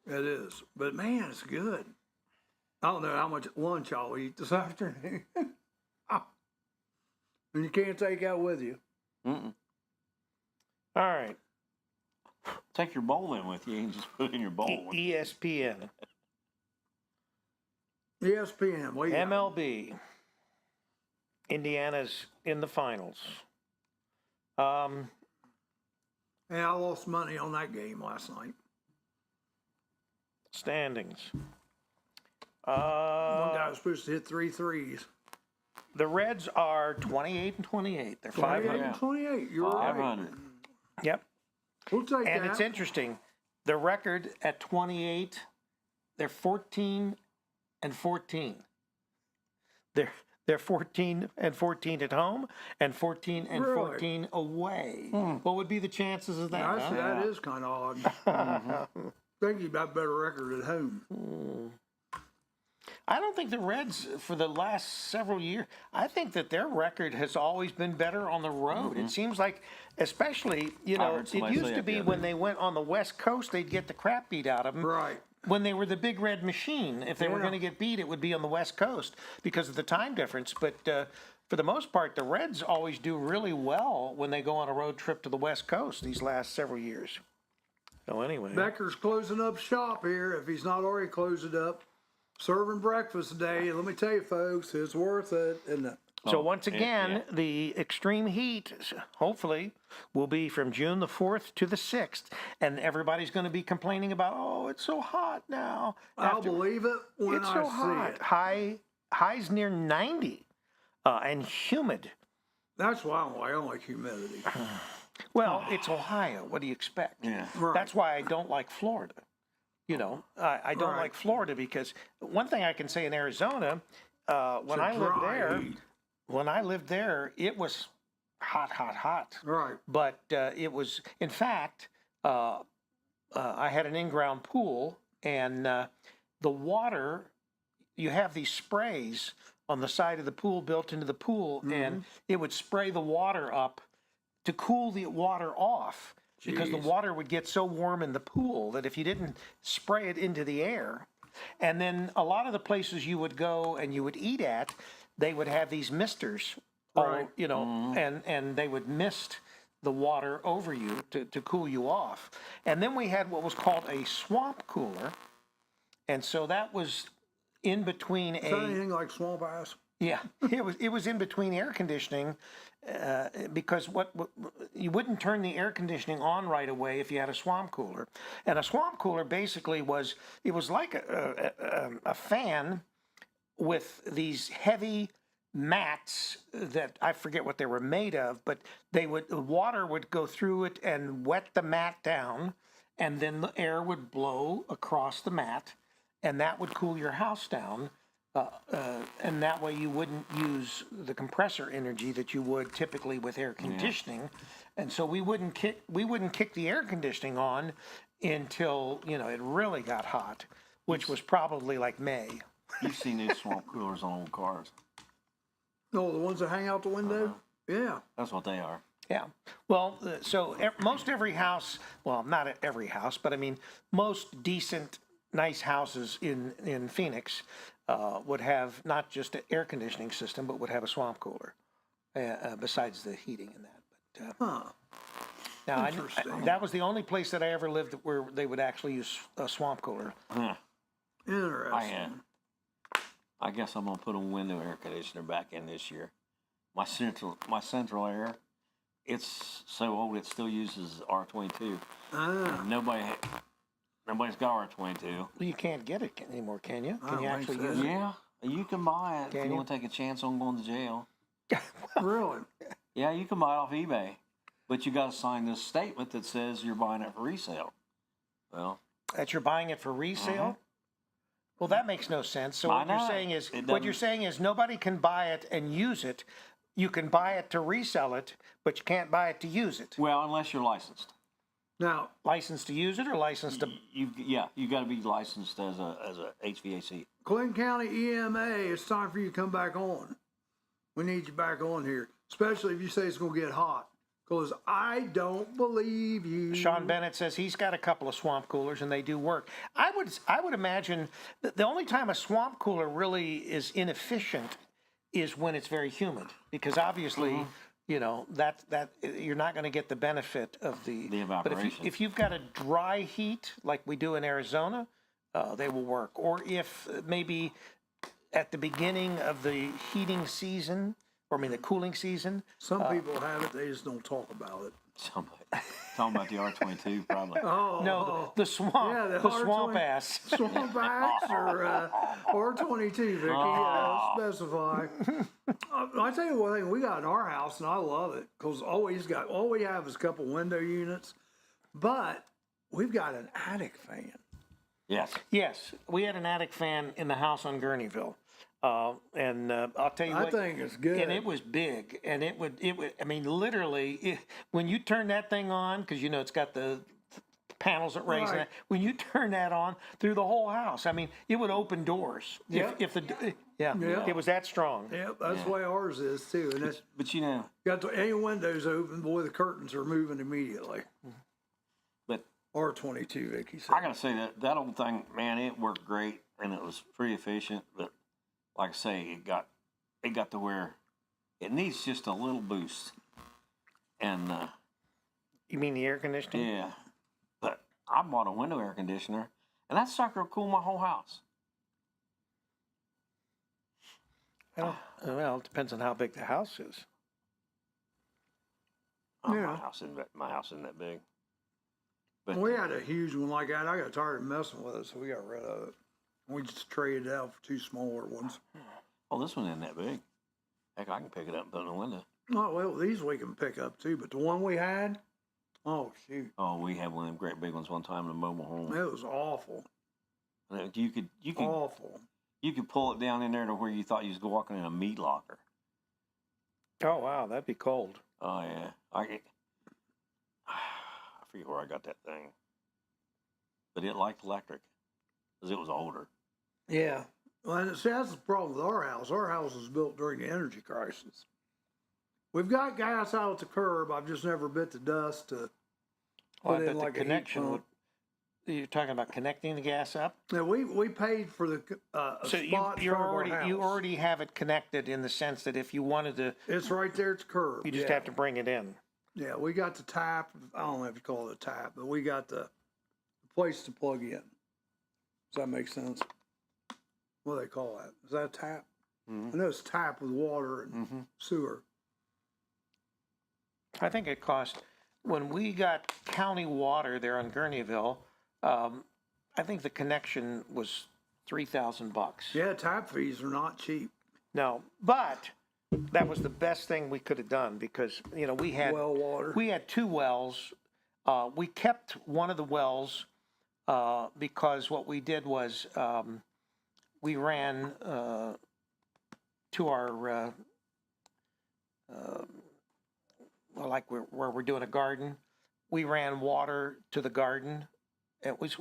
Speaker 1: It is. But man, it's good. I don't know how much lunch I'll eat this afternoon. And you can't take that with you.
Speaker 2: Mm-mm.
Speaker 8: All right.
Speaker 2: Take your bowl in with you and just put it in your bowl.
Speaker 8: ESPN.
Speaker 1: ESPN. What you got?
Speaker 8: MLB. Indiana's in the finals.
Speaker 1: Yeah, I lost money on that game last night.
Speaker 8: Standings.
Speaker 1: One guy was supposed to hit 3 threes.
Speaker 8: The Reds are 28-28. They're 500.
Speaker 1: 28. You're right.
Speaker 2: 500.
Speaker 8: Yep.
Speaker 1: We'll take
Speaker 8: And
Speaker 1: that.
Speaker 8: it's interesting. The record at 28, they're 14-14. They're 14-14 at home and 14-14 away. What would be the chances of that?
Speaker 1: Actually,
Speaker 8: huh?
Speaker 1: that is kind of odd. Think you got a better record at home.
Speaker 8: I don't think the Reds, for the last several years, I think that their record has always been better on the road. It seems like, especially,
Speaker 2: heard
Speaker 8: it
Speaker 2: somebody
Speaker 8: used
Speaker 2: say
Speaker 8: to
Speaker 2: that
Speaker 8: be
Speaker 2: the
Speaker 8: when
Speaker 2: other
Speaker 8: they went on the West Coast, they'd get the crap beat out of them.
Speaker 1: Right.
Speaker 8: When they were the Big Red Machine, if they were
Speaker 1: Yeah.
Speaker 8: going to get beat, it would be on the West Coast because of the time difference. But for the most part, the Reds always do really well when they go on a road trip to the West Coast these last several years. So anyway.
Speaker 1: Becker's closing up shop here, if he's not already closed it up. Serving breakfast today. Let me tell you, folks, it's worth it. And
Speaker 8: So once again, the extreme heat, hopefully, will be from June the 4th to the 6th. And everybody's going to be complaining about, oh, it's so hot now.
Speaker 1: I'll believe it when
Speaker 8: It's
Speaker 1: I
Speaker 8: so
Speaker 1: see
Speaker 8: hot.
Speaker 1: it.
Speaker 8: Highs near 90 and humid.
Speaker 1: That's why I don't like humidity.
Speaker 8: Well, it's Ohio. What do you expect?
Speaker 2: Yeah.
Speaker 1: Right.
Speaker 8: That's why I don't like Florida. I don't
Speaker 1: Right.
Speaker 8: like Florida because one thing I can say in Arizona, when
Speaker 1: a
Speaker 8: I lived
Speaker 1: dry
Speaker 8: there,
Speaker 1: heat.
Speaker 8: it was hot.
Speaker 1: Right.
Speaker 8: But it was, in fact, I had an in-ground pool, and the water, you have these sprays on the side of the pool built into the pool, and it would spray the water up to cool the water off. Because the water would get so warm in the pool that if you didn't spray it into the air, and then a lot of the places you would go and you would eat at, they would have these misters,
Speaker 1: Right.
Speaker 8: and they would mist the water over you to cool you off. And then we had what was called a swamp cooler, and so that was in between
Speaker 1: Is that anything like swamp ass?
Speaker 8: yeah, it was in between air conditioning, because what you wouldn't turn the air conditioning on right away if you had a swamp cooler, and a swamp cooler basically was like a fan with these heavy mats that I forget what they were made of, but the water would go through it and wet the mat down, and then the air would blow across the mat, and that would cool your house down. And that way you wouldn't use the compressor energy that you would typically with air conditioning, and so we wouldn't kick the air conditioning on until it really got hot, which was probably like May.
Speaker 2: You've seen these swamp coolers on old cars.
Speaker 1: No, the ones that hang out the window? Yeah.
Speaker 2: That's what they are.
Speaker 8: Yeah. Well, most every house, well, not every house, but I mean most decent, nice houses in Phoenix would have not just an air conditioning system, but would have a swamp cooler besides the heating and that. But now that was the only place that I ever lived where they would actually use a swamp cooler.
Speaker 1: Interesting.
Speaker 2: I guess I'm gonna put a window air conditioner back in this year. My central air, it's so old it still uses R22. Nobody's got R22.
Speaker 8: Well, you can't get it anymore, can you?
Speaker 1: I
Speaker 8: Can you
Speaker 1: don't
Speaker 8: actually
Speaker 1: think so.
Speaker 8: use it?
Speaker 2: Yeah, you can buy it if
Speaker 8: Can
Speaker 2: you
Speaker 8: you?
Speaker 2: want to take a chance on going to jail.
Speaker 1: Really?
Speaker 2: Yeah, you can buy it off eBay, but you got to sign this statement that says you're buying it for resale. Well,
Speaker 8: That you're buying it for resale? Well, that makes no sense. So
Speaker 2: I
Speaker 8: what you're
Speaker 2: know.
Speaker 8: saying is
Speaker 2: It
Speaker 8: what you're
Speaker 2: doesn't-
Speaker 8: saying is nobody can buy it and use it. You can buy it to resell it, but you can't buy it to use it.
Speaker 2: well, unless you're licensed.
Speaker 1: Now,
Speaker 8: Licensed to use it or licensed to?
Speaker 2: You got to be licensed as a HVAC.
Speaker 1: Clinton County EMA, it's time for you to come back on. We need you back on here, especially if you say it's going to get hot. Because I don't believe you.
Speaker 8: Sean Bennett says he's got a couple of swamp coolers and they do work. I would imagine that the only time a swamp cooler really is inefficient is when it's very humid, because obviously, that you're not going to get the benefit of the
Speaker 2: evaporation.
Speaker 8: But if you've got a dry heat like we do in Arizona, they will work. Or if maybe at the beginning of the heating season, the cooling season.
Speaker 1: Some people have it, they just don't talk about it.
Speaker 2: Somebody talking about the R22 probably.
Speaker 1: Oh,
Speaker 8: No, the swamp,
Speaker 1: Yeah,
Speaker 8: the swamp
Speaker 1: R20
Speaker 8: ass.
Speaker 1: Swamp axe or 22, Vicky, specify. I tell you one thing we got in our house, and I love it, because all we have is a couple window units, but we've got an attic fan.
Speaker 2: Yes.
Speaker 8: Yes, we had an attic fan in the house on Gurneyville. And I'll tell you
Speaker 1: I
Speaker 8: what,
Speaker 1: think it's good.
Speaker 8: and it was big, and it would, literally, when you turn that thing on, because it's got the panels that raise
Speaker 1: Right.
Speaker 8: that, when you turn that on through the whole house, it would open doors.
Speaker 1: Yep.
Speaker 8: It was that strong.
Speaker 1: Yep, that's the way ours is too. And it's
Speaker 2: But
Speaker 1: got any windows open, boy, the curtains are moving immediately.
Speaker 2: but
Speaker 1: R22, Vicky said.
Speaker 2: I gotta say that old thing, man, it worked great and it was pretty efficient. But like I say, it got to where it needs just a little boost. And
Speaker 8: You mean the air conditioning?
Speaker 2: yeah, but I bought a window air conditioner, and that sucker will cool my whole house.
Speaker 8: Well, it depends on how big the house is.
Speaker 2: Oh,
Speaker 1: Yeah.
Speaker 2: my house isn't that big. But
Speaker 1: We had a huge one like that. I got tired of messing with it, so we got rid of it. We just traded it out for two smaller ones.
Speaker 2: oh, this one isn't that big. Heck, I can pick it up and put it in the window.
Speaker 1: Oh, well, these we can pick up too, but the one we had, oh, shoot.
Speaker 2: Oh, we had one of them great big ones one time in a mobile home.
Speaker 1: It was awful.
Speaker 2: You could
Speaker 1: Awful.
Speaker 2: you could pull it down in there to where you thought you was walking in a meat locker.
Speaker 8: Oh, wow, that'd be cold.
Speaker 2: Oh yeah, forget where I got that thing. But it liked electric because it was older.
Speaker 1: Yeah. Well, and see, that's the problem with our house. Our house was built during the energy crisis. We've got gas out at the curb. I've just never bit the dust to
Speaker 8: Well,
Speaker 1: put
Speaker 8: I
Speaker 1: in
Speaker 8: bet
Speaker 1: like
Speaker 8: the
Speaker 1: a heat
Speaker 8: connection
Speaker 1: pump.
Speaker 8: would. You're talking about connecting the gas up.
Speaker 1: Yeah, we paid for the
Speaker 8: So
Speaker 1: spot in
Speaker 8: you
Speaker 1: front of our
Speaker 8: already
Speaker 1: house.
Speaker 8: have it connected in the sense that if you wanted to,
Speaker 1: It's right there at the curb.
Speaker 8: you just
Speaker 1: yeah.
Speaker 8: have to bring it in.
Speaker 1: Yeah, we got the tap. I don't know if you call it a tap, but we got the place to plug in. Does that make sense? What do they call that? Is that a tap? I know it's tap with water and sewer.
Speaker 8: I think it cost, when we got county water there on Gurneyville, I think the connection was $3,000.
Speaker 1: Yeah, tap fees are not cheap.
Speaker 8: No, but that was the best thing we could have done because, we had.
Speaker 1: Well water.
Speaker 8: We had 2 wells. We kept one of the wells because what we did was we ran to our, where we're doing a garden, we ran water to the garden.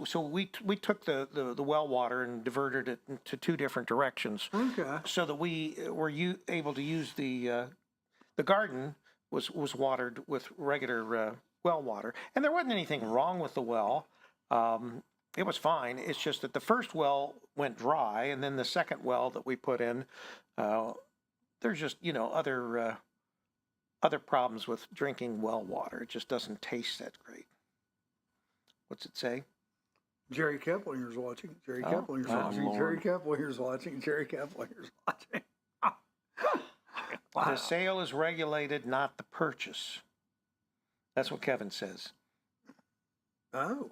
Speaker 8: So we took the well water and diverted it into 2 different directions.
Speaker 1: Okay.
Speaker 8: So that we were able to use the garden was watered with regular well water, and there wasn't anything wrong with the well. It was fine. It's just that the first well went dry, and then the second well that we put in, there's just other problems with drinking well water. It just doesn't taste that great. What's it say?
Speaker 1: Jerry Keplinger's watching. Jerry
Speaker 8: Oh,
Speaker 1: Keplinger's
Speaker 8: oh,
Speaker 1: watching.
Speaker 2: Lord.
Speaker 1: Jerry Keplinger's watching. Jerry Keplinger's watching.
Speaker 8: The sale is regulated, not the purchase. That's what Kevin says.
Speaker 1: Oh.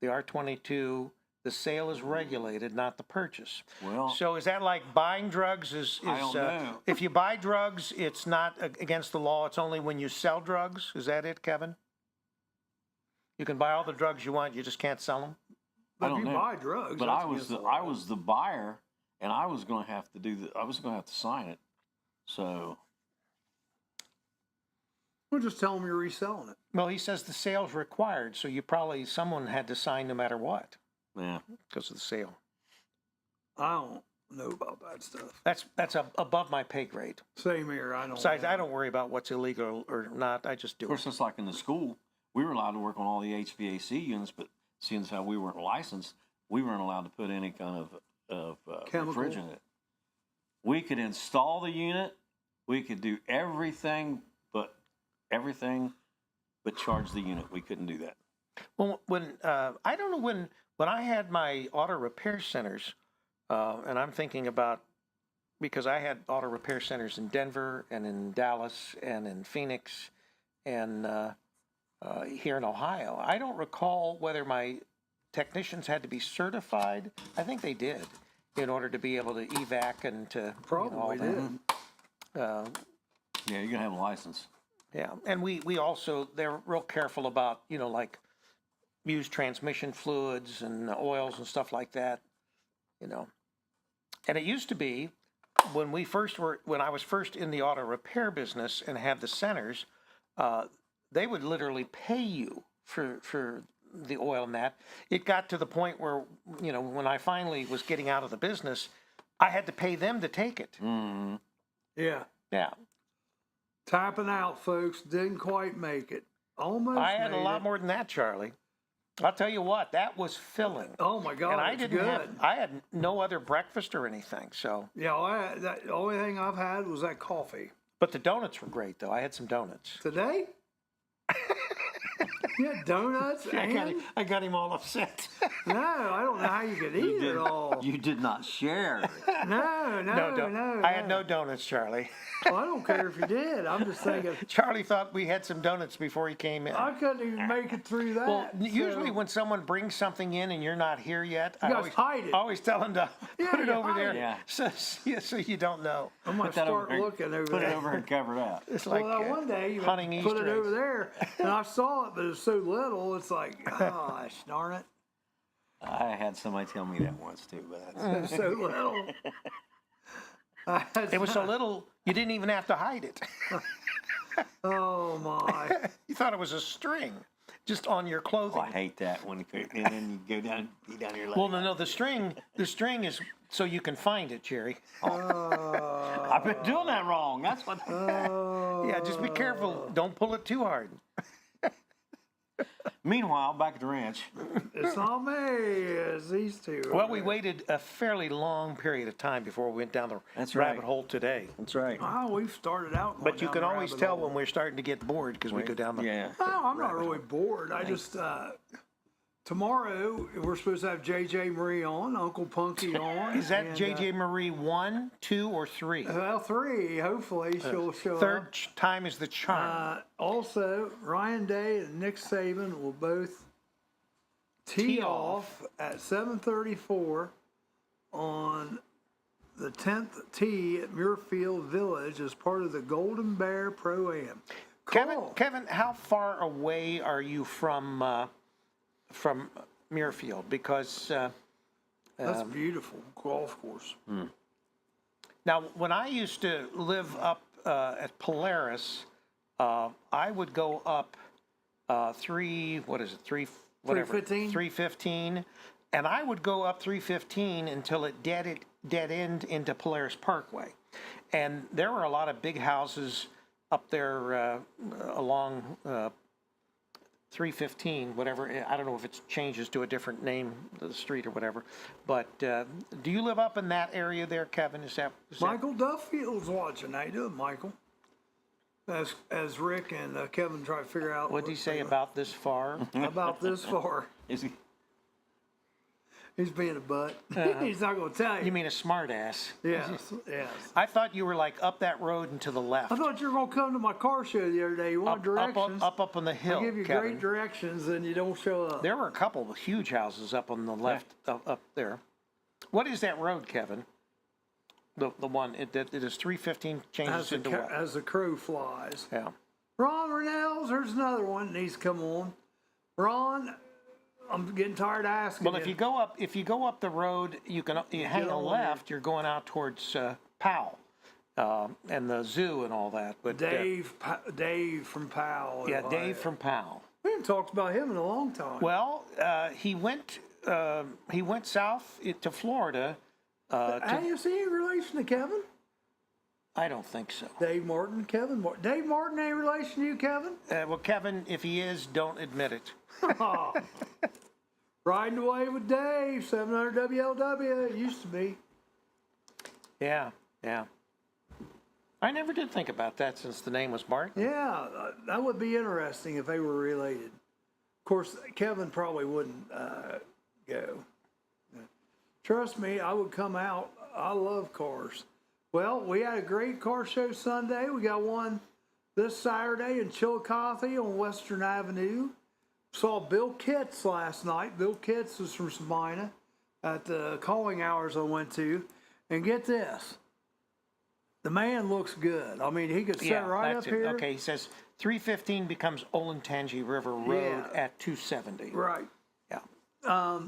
Speaker 8: The R22, the sale is regulated, not the purchase.
Speaker 2: Well,
Speaker 8: So is that like buying drugs?
Speaker 2: I don't know.
Speaker 8: If you buy drugs, it's not against the law. It's only when you sell drugs. Is that it, Kevin? You can buy all the drugs you want. You just can't sell them.
Speaker 1: But
Speaker 2: I
Speaker 1: if
Speaker 2: don't
Speaker 1: you
Speaker 2: know.
Speaker 1: buy drugs,
Speaker 2: but
Speaker 1: that's
Speaker 2: I was
Speaker 1: against
Speaker 2: the
Speaker 1: the law.
Speaker 2: I was the buyer, and I was going to have to I was going to have to sign it. So
Speaker 1: We'll just tell them you're reselling it.
Speaker 8: Well, he says the sale's required, so someone had to sign no matter what
Speaker 2: yeah,
Speaker 8: because of the sale.
Speaker 1: I don't know about that stuff.
Speaker 8: That's above my pay grade.
Speaker 1: Same here. I don't.
Speaker 8: Besides,
Speaker 1: know.
Speaker 8: I don't worry about what's illegal or not. I just do
Speaker 2: of course,
Speaker 8: it.
Speaker 2: it's like in the school, we were allowed to work on all the HVAC units, but seeing as how we weren't licensed, we weren't allowed to put any kind of
Speaker 1: Chemical.
Speaker 2: refrigerant in it. We could install the unit, we could do everything, but charge the unit. We couldn't do that.
Speaker 8: Well, I don't know when I had my auto repair centers, and I'm thinking about, because I had auto repair centers in Denver and in Dallas and in Phoenix and here in Ohio. I don't recall whether my technicians had to be certified. I think they did in order to be able to evac and to
Speaker 1: Probably
Speaker 8: all
Speaker 1: did.
Speaker 8: that.
Speaker 2: Yeah, you're gonna have a license.
Speaker 8: Yeah, and we also, they're real careful about, like used transmission fluids and oils and stuff like that, And it used to be, when I was first in the auto repair business and had the centers, they would literally pay you for the oil and that. It got to the point where, when I finally was getting out of the business, I had to pay them to take it.
Speaker 2: Mm-hmm.
Speaker 1: Yeah.
Speaker 8: Yeah.
Speaker 1: Tapping out, folks. Didn't quite make it. Almost.
Speaker 8: I had a
Speaker 1: made
Speaker 8: lot
Speaker 1: it.
Speaker 8: more than that, Charlie. I'll tell you what, that was filling.
Speaker 1: Oh my God,
Speaker 8: And I
Speaker 1: it's
Speaker 8: didn't
Speaker 1: good.
Speaker 8: I had no other breakfast or anything, so.
Speaker 1: Yeah, the only thing I've had was that coffee.
Speaker 8: But the donuts were great, though. I had some donuts.
Speaker 1: Today? You had donuts and?
Speaker 8: I got him all upset.
Speaker 1: No, I don't know how you could eat it all.
Speaker 2: You did not share.
Speaker 1: No.
Speaker 8: I had no donuts, Charlie.
Speaker 1: Well, I don't care if you did. I'm just thinking,
Speaker 8: Charlie thought we had some donuts before he came in.
Speaker 1: I couldn't even make it through that.
Speaker 8: Well,
Speaker 1: so-
Speaker 8: usually when someone brings something in and you're not here yet, I
Speaker 1: guys
Speaker 8: always,
Speaker 1: hide it.
Speaker 8: always tell them to
Speaker 1: Yeah,
Speaker 8: put it
Speaker 1: you
Speaker 8: over
Speaker 1: hide
Speaker 8: there
Speaker 1: it.
Speaker 2: Yeah.
Speaker 8: so you don't know.
Speaker 1: I'm going to start
Speaker 2: over,
Speaker 1: looking over
Speaker 2: put
Speaker 1: there.
Speaker 2: it over and cover it up.
Speaker 8: It's
Speaker 1: Well,
Speaker 8: like
Speaker 1: that one day you
Speaker 8: hunting
Speaker 1: put
Speaker 8: Easter
Speaker 1: it over
Speaker 8: eggs.
Speaker 1: there, and I saw it, but it's so little. It's like, gosh, darn it,
Speaker 2: I had somebody tell me that once too, but that's,
Speaker 1: it's so little.
Speaker 8: It was so little, you didn't even have to hide it.
Speaker 1: Oh my!
Speaker 8: You thought it was a string. just on your clothing.
Speaker 2: Oh, I hate that when and then you go down, be down your leg.
Speaker 8: Well, no, the string is so you can find it, Jerry.
Speaker 2: I've been doing that wrong. That's what.
Speaker 8: Yeah, just be careful. Don't pull it too hard.
Speaker 2: Meanwhile, back at the ranch.
Speaker 1: It's not me. It's these two.
Speaker 8: Well, we waited a fairly long period of time before we went down the
Speaker 2: That's
Speaker 8: rabbit
Speaker 2: right.
Speaker 8: hole today.
Speaker 2: That's right.
Speaker 1: Oh, we've started out.
Speaker 8: But you
Speaker 1: going
Speaker 8: can
Speaker 1: down the
Speaker 8: always
Speaker 1: rabbit
Speaker 8: tell
Speaker 1: hole.
Speaker 8: when we're starting to get bored because we go down the.
Speaker 2: Yeah.
Speaker 1: No, I'm not really bored. I just tomorrow we're supposed to have JJ Marie on, Uncle Punky on.
Speaker 8: Is that
Speaker 1: and,
Speaker 8: JJ Marie 1, 2, or 3?
Speaker 1: Well, 3. Hopefully she'll show
Speaker 8: Third
Speaker 1: up.
Speaker 8: time is the charm.
Speaker 1: Also, Ryan Day and Nick Saban will both tee off at 7:34 on the 10th tee at Muirfield Village as part of the Golden Bear Pro-Am.
Speaker 8: Kevin, how far away are you from Muirfield? Because
Speaker 1: That's a beautiful golf course.
Speaker 8: now, when I used to live up at Polaris, I would go up 315, and I would go up 315 until it dead end into Polaris Parkway, and there were a lot of big houses up there along 315, whatever. I don't know if it changes to a different name of the street or whatever. But do you live up in that area there, Kevin? Is that
Speaker 1: Michael Duffield's watching. How you doing, Michael? As Rick and Kevin try to figure out.
Speaker 8: What did he say about this far?
Speaker 1: About this far?
Speaker 2: Is he?
Speaker 1: He's being a butt. He's not going to tell you.
Speaker 8: You mean a smart ass?
Speaker 1: Yes, yes.
Speaker 8: I thought you were like up that road and to the left.
Speaker 1: I thought you were going to come to my car show the other day. You want directions?
Speaker 8: Up on the hill.
Speaker 1: I give you
Speaker 8: Kevin.
Speaker 1: great directions and you don't show up.
Speaker 8: There were a couple of huge houses up on the left, up there. What is that road, Kevin? The one, it is 315 changes into what?
Speaker 1: As the crow flies.
Speaker 8: Yeah.
Speaker 1: Ron Rennells, there's another one that needs to come on. Ron, I'm getting tired of asking.
Speaker 8: Well, if you go up the road, you hang a left. You're going out towards Powell and the zoo and all that. But
Speaker 1: Dave from Powell.
Speaker 8: yeah, Dave from Powell.
Speaker 1: We haven't talked about him in a long time.
Speaker 8: Well, he went south to Florida.
Speaker 1: Is he in relation to Kevin?
Speaker 8: I don't think so.
Speaker 1: Dave Martin, Kevin Martin. Dave Martin ain't in relation to you, Kevin?
Speaker 8: Well, Kevin, if he is, don't admit it.
Speaker 1: Riding away with Dave, 700 WLW. It used to be.
Speaker 8: Yeah. I never did think about that since the name was Martin.
Speaker 1: Yeah, that would be interesting if they were related. Of course, Kevin probably wouldn't go. Trust me, I would come out. I love cars. Well, we had a great car show Sunday. We got one this Saturday in Chillicothe on Western Avenue. Saw Bill Kitts last night. Bill Kitts is from Sabina at the calling hours I went to. And get this, the man looks good. I mean, he could sit right up here.
Speaker 8: Okay, he says 315 becomes Olentangy River Road at 270.
Speaker 1: Right.
Speaker 8: Yeah.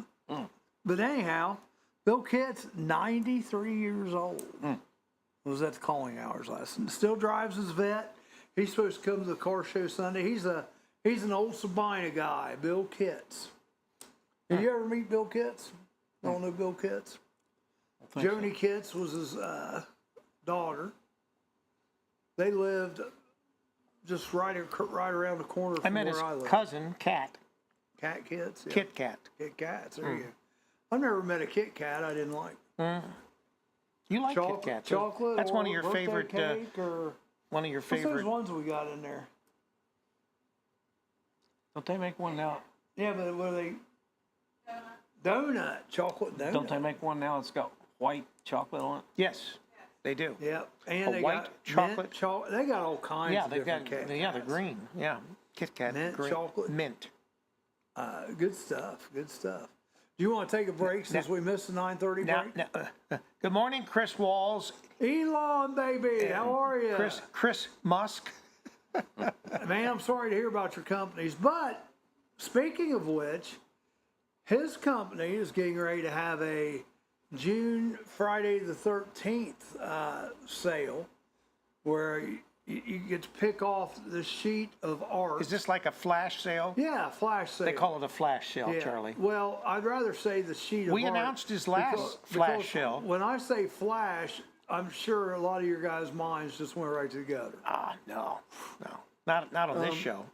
Speaker 1: But anyhow, Bill Kitts, 93 years old. Was at the calling hours last night. Still drives his vet. He's supposed to come to the car show Sunday. He's an old Sabina guy, Bill Kitts. Did you ever meet Bill Kitts? Don't know Bill Kitts? Joni Kitts was his daughter. They lived just right around the corner from
Speaker 8: met
Speaker 1: where
Speaker 8: his
Speaker 1: I live.
Speaker 8: cousin, Cat.
Speaker 1: Cat Kitts? Yeah.
Speaker 8: Kit Kat.
Speaker 1: Kit Kats, there you go. I've never met a Kit Kat I didn't like.
Speaker 8: You like Kit Kat?
Speaker 1: Chocolate.
Speaker 8: That's
Speaker 1: or
Speaker 8: one of your
Speaker 1: birthday
Speaker 8: favorite.
Speaker 1: Cake or
Speaker 8: One of your
Speaker 1: what's those
Speaker 8: favorite.
Speaker 1: ones we got in there?
Speaker 2: Don't they make one now?
Speaker 1: Yeah, but what are they? Donut, chocolate donut.
Speaker 2: Don't they make one now that's got white chocolate on it?
Speaker 8: Yes, they do.
Speaker 1: Yeah, and
Speaker 8: A
Speaker 1: they
Speaker 8: white
Speaker 1: got
Speaker 8: chocolate-
Speaker 1: mint they got all kinds
Speaker 8: Yeah,
Speaker 1: of
Speaker 8: they've got.
Speaker 1: different Kit
Speaker 8: Yeah, they're
Speaker 1: Kats.
Speaker 8: green. Yeah, Kit Kat.
Speaker 1: Mint
Speaker 8: green.
Speaker 1: chocolate.
Speaker 8: Mint.
Speaker 1: Good stuff. Good stuff. Do you want to take a break since we missed the 9:30 break?
Speaker 8: Now, good morning, Chris Walls.
Speaker 1: Elon, baby, how are you?
Speaker 8: Chris Musk.
Speaker 1: Man, I'm sorry to hear about your companies, but speaking of which, his company is getting ready to have a Friday the 13th sale where you get to pick off the sheet of art.
Speaker 8: Is this like a flash sale?
Speaker 1: Yeah, flash sale.
Speaker 8: They call it a flash sale,
Speaker 1: Yeah.
Speaker 8: Charlie.
Speaker 1: Well, I'd rather say the sheet of
Speaker 8: We
Speaker 1: art.
Speaker 8: announced his last flash sale.
Speaker 1: When I say flash, I'm sure a lot of your guys' minds just went right together.
Speaker 8: No. Not on this show.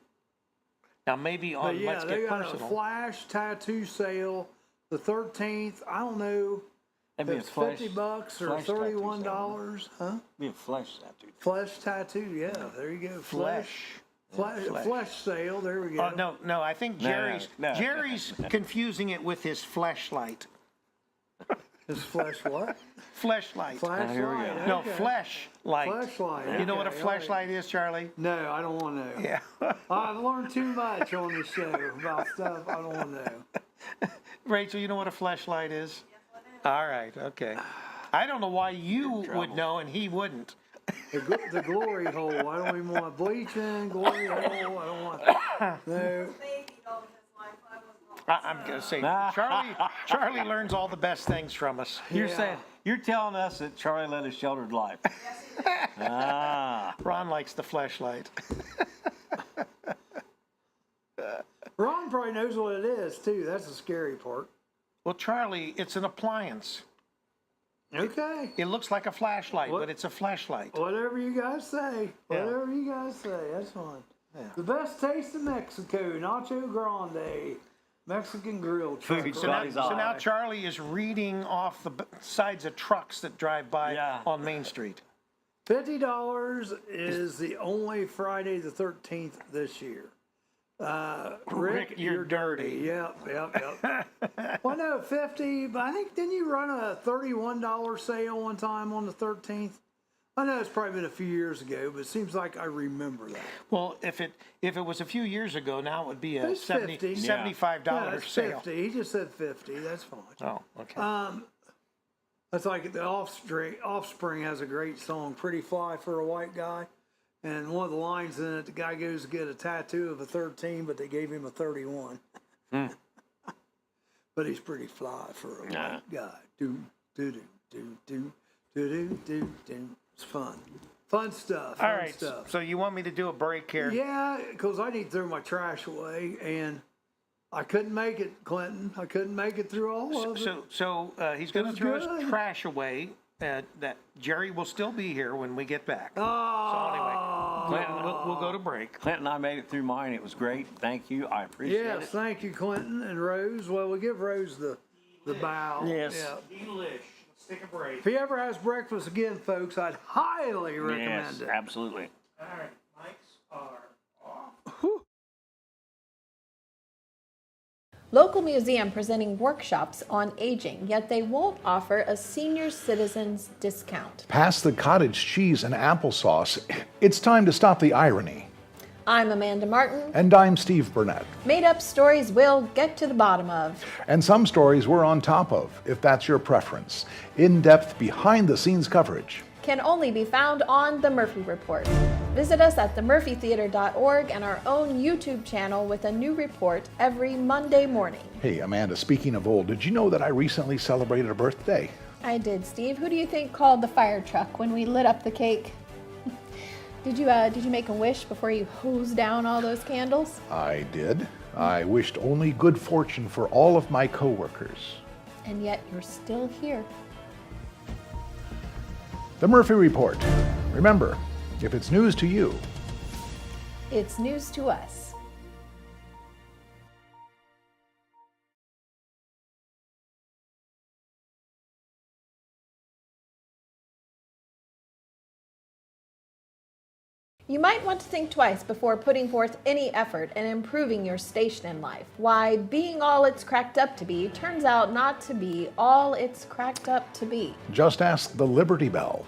Speaker 8: Now, maybe
Speaker 1: But
Speaker 8: on
Speaker 1: yeah,
Speaker 8: Let's
Speaker 1: they
Speaker 8: Get
Speaker 1: got
Speaker 8: Personal.
Speaker 1: a flash tattoo sale the 13th. I don't know.
Speaker 2: That'd be a
Speaker 1: It's
Speaker 2: flash,
Speaker 1: $50 or
Speaker 2: flash tattoo
Speaker 1: $31, huh?
Speaker 2: Be a flesh tattoo.
Speaker 1: Flesh tattoo, yeah. There you go.
Speaker 8: Flesh.
Speaker 1: Flesh sale. There we go.
Speaker 8: Oh, no, I think Jerry's confusing it with his fleshlight.
Speaker 1: His flesh what?
Speaker 8: Fleshlight.
Speaker 1: Flashlight.
Speaker 2: here we go.
Speaker 8: No,
Speaker 1: okay.
Speaker 8: fleshlight.
Speaker 1: Fleshlight.
Speaker 8: You know what a
Speaker 1: okay, all right.
Speaker 8: fleshlight is, Charlie?
Speaker 1: No, I don't want to know.
Speaker 8: Yeah.
Speaker 1: I've learned too much on the show about stuff I don't want to know.
Speaker 8: Rachel, you know what a fleshlight is? All right, okay. I don't know why you would know and he wouldn't.
Speaker 1: The glory hole. I don't even want bleaching. Glory hole. I don't want. No.
Speaker 8: I'm going to say, Charlie learns all the best things from us.
Speaker 2: You're telling us that Charlie led a sheltered life.
Speaker 8: Ron likes the fleshlight.
Speaker 1: Ron probably knows what it is too. That's the scary part.
Speaker 8: Well, Charlie, it's an appliance.
Speaker 1: Okay.
Speaker 8: It looks like a flashlight,
Speaker 1: What?
Speaker 8: but it's a flashlight.
Speaker 1: Whatever you guys say.
Speaker 8: Yeah.
Speaker 1: Whatever you guys say. That's fine.
Speaker 8: Yeah.
Speaker 1: The best taste in Mexico, Nacho Grande, Mexican grill truck.
Speaker 2: Food
Speaker 8: So now,
Speaker 2: Charlie's
Speaker 8: so now
Speaker 2: eye.
Speaker 8: Charlie is reading off the sides of trucks that drive by on Main Street.
Speaker 1: $50 is the only Friday the 13th this year. Rick,
Speaker 8: you're dirty.
Speaker 1: Yep. Well, no, 50, but I think, didn't you run a $31 sale one time on the 13th? I know it's probably been a few years ago, but it seems like I remember that.
Speaker 8: Well, if it was a few years ago, now it would be a
Speaker 1: It's 50.
Speaker 8: $75
Speaker 1: Yeah, it's
Speaker 8: sale.
Speaker 1: 50. He just said 50. That's fine.
Speaker 8: Oh, okay.
Speaker 1: That's like the Offspring has a great song, Pretty Fly for a White Guy. And one of the lines in it, the guy goes to get a tattoo of a 13, but they gave him a 31. But he's pretty fly for a white guy. Do. It's fun. Fun stuff.
Speaker 8: All right. So you want me to do a break here?
Speaker 1: Yeah, because I need to throw my trash away, and I couldn't make it, Clinton. I couldn't make it through all of it.
Speaker 8: So he's going to
Speaker 1: was
Speaker 8: throw his
Speaker 1: good.
Speaker 8: trash away. That Jerry will still be here when we get back.
Speaker 1: Oh,
Speaker 8: So anyway, Clinton, we'll go to break.
Speaker 2: Clint and I made it through mine. It was great. Thank you. I appreciate
Speaker 1: yes,
Speaker 2: it.
Speaker 1: thank you, Clinton and Rose. Well, we give Rose the bow.
Speaker 2: Yes.
Speaker 1: Yeah.
Speaker 7: Delish. Let's take a break.
Speaker 1: If he ever has breakfast again, folks, I'd highly recommend
Speaker 2: Yes,
Speaker 1: it.
Speaker 2: absolutely.
Speaker 7: All right, mics are off.
Speaker 4: Local museum presenting workshops on aging, yet they won't offer a senior citizens discount.
Speaker 5: Past the cottage cheese and applesauce, it's time to stop the irony.
Speaker 4: I'm Amanda Martin.
Speaker 5: And I'm Steve Burnett.
Speaker 4: Made up stories we'll get to the bottom of.
Speaker 5: And some stories we're on top of, if that's your preference. In-depth, behind-the-scenes coverage.
Speaker 4: Can only be found on The Murphy Report. Visit us at themurphytheater.org and our own YouTube channel with a new report every Monday morning.
Speaker 5: Hey, Amanda, speaking of old, did you know that I recently celebrated a birthday?
Speaker 4: I did, Steve. Who do you think called the fire truck when we lit up the cake? Did you make a wish before you hosed down all those candles?
Speaker 5: I did. I wished only good fortune for all of my coworkers.
Speaker 4: And yet you're still here.
Speaker 5: The Murphy Report. Remember, if it's news to you,
Speaker 4: It's news to us. You might want to think twice before putting forth any effort in improving your station in life. Why being all it's cracked up to be turns out not to be all it's cracked up to be.
Speaker 5: just ask the Liberty Bell.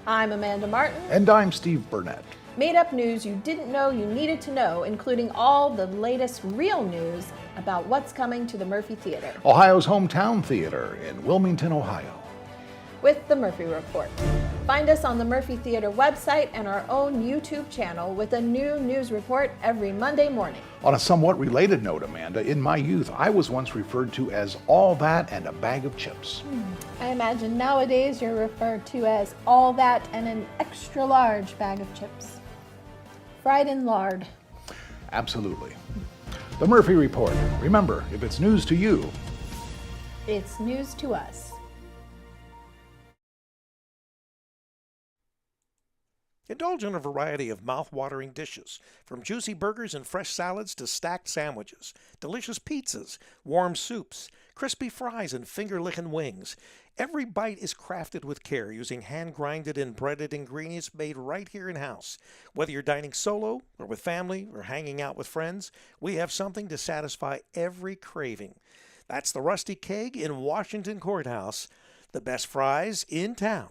Speaker 4: I'm Amanda Martin.
Speaker 5: And I'm Steve Burnett.
Speaker 4: Made up news you didn't know you needed to know, including all the latest real news about what's coming to the Murphy Theater.
Speaker 5: Ohio's hometown theater in Wilmington, Ohio.
Speaker 4: with The Murphy Report. Find us on the Murphy Theater website and our own YouTube channel with a new news report every Monday morning.
Speaker 5: On a somewhat related note, Amanda, in my youth, I was once referred to as all that and a bag of chips.
Speaker 11: I imagine nowadays you're referred to as all that and an extra large bag of chips. Fried in lard.
Speaker 5: Absolutely. The Murphy Report. Remember, if it's news to you,
Speaker 11: It's news to us.
Speaker 8: Indulge in a variety of mouth-watering dishes, from juicy burgers and fresh salads to stacked sandwiches, delicious pizzas, warm soups, crispy fries, and finger-licking wings. Every bite is crafted with care using hand-grinded and breaded ingredients made right here in-house. Whether you're dining solo or with family or hanging out with friends, we have something to satisfy every craving. That's the Rusty Keg in Washington Courthouse, the best fries in town.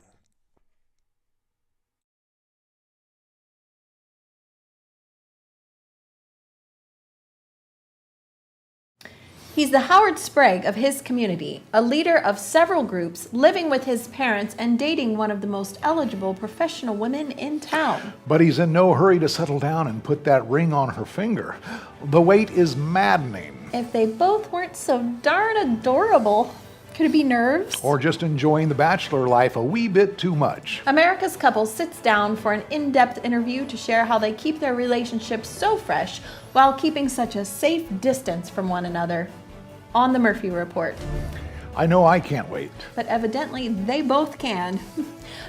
Speaker 4: He's the Howard Sprague of his community, a leader of several groups, living with his parents and dating one of the most eligible professional women in town.
Speaker 5: but he's in no hurry to settle down and put that ring on her finger. The wait is maddening.
Speaker 11: If they both weren't so darn adorable, could it be nerves?
Speaker 5: Or just enjoying the bachelor life a wee bit too much.
Speaker 4: America's Couple sits down for an in-depth interview to share how they keep their relationship so fresh while keeping such a safe distance from one another. On the Murphy Report.
Speaker 5: I know I can't wait.
Speaker 4: But evidently they both can.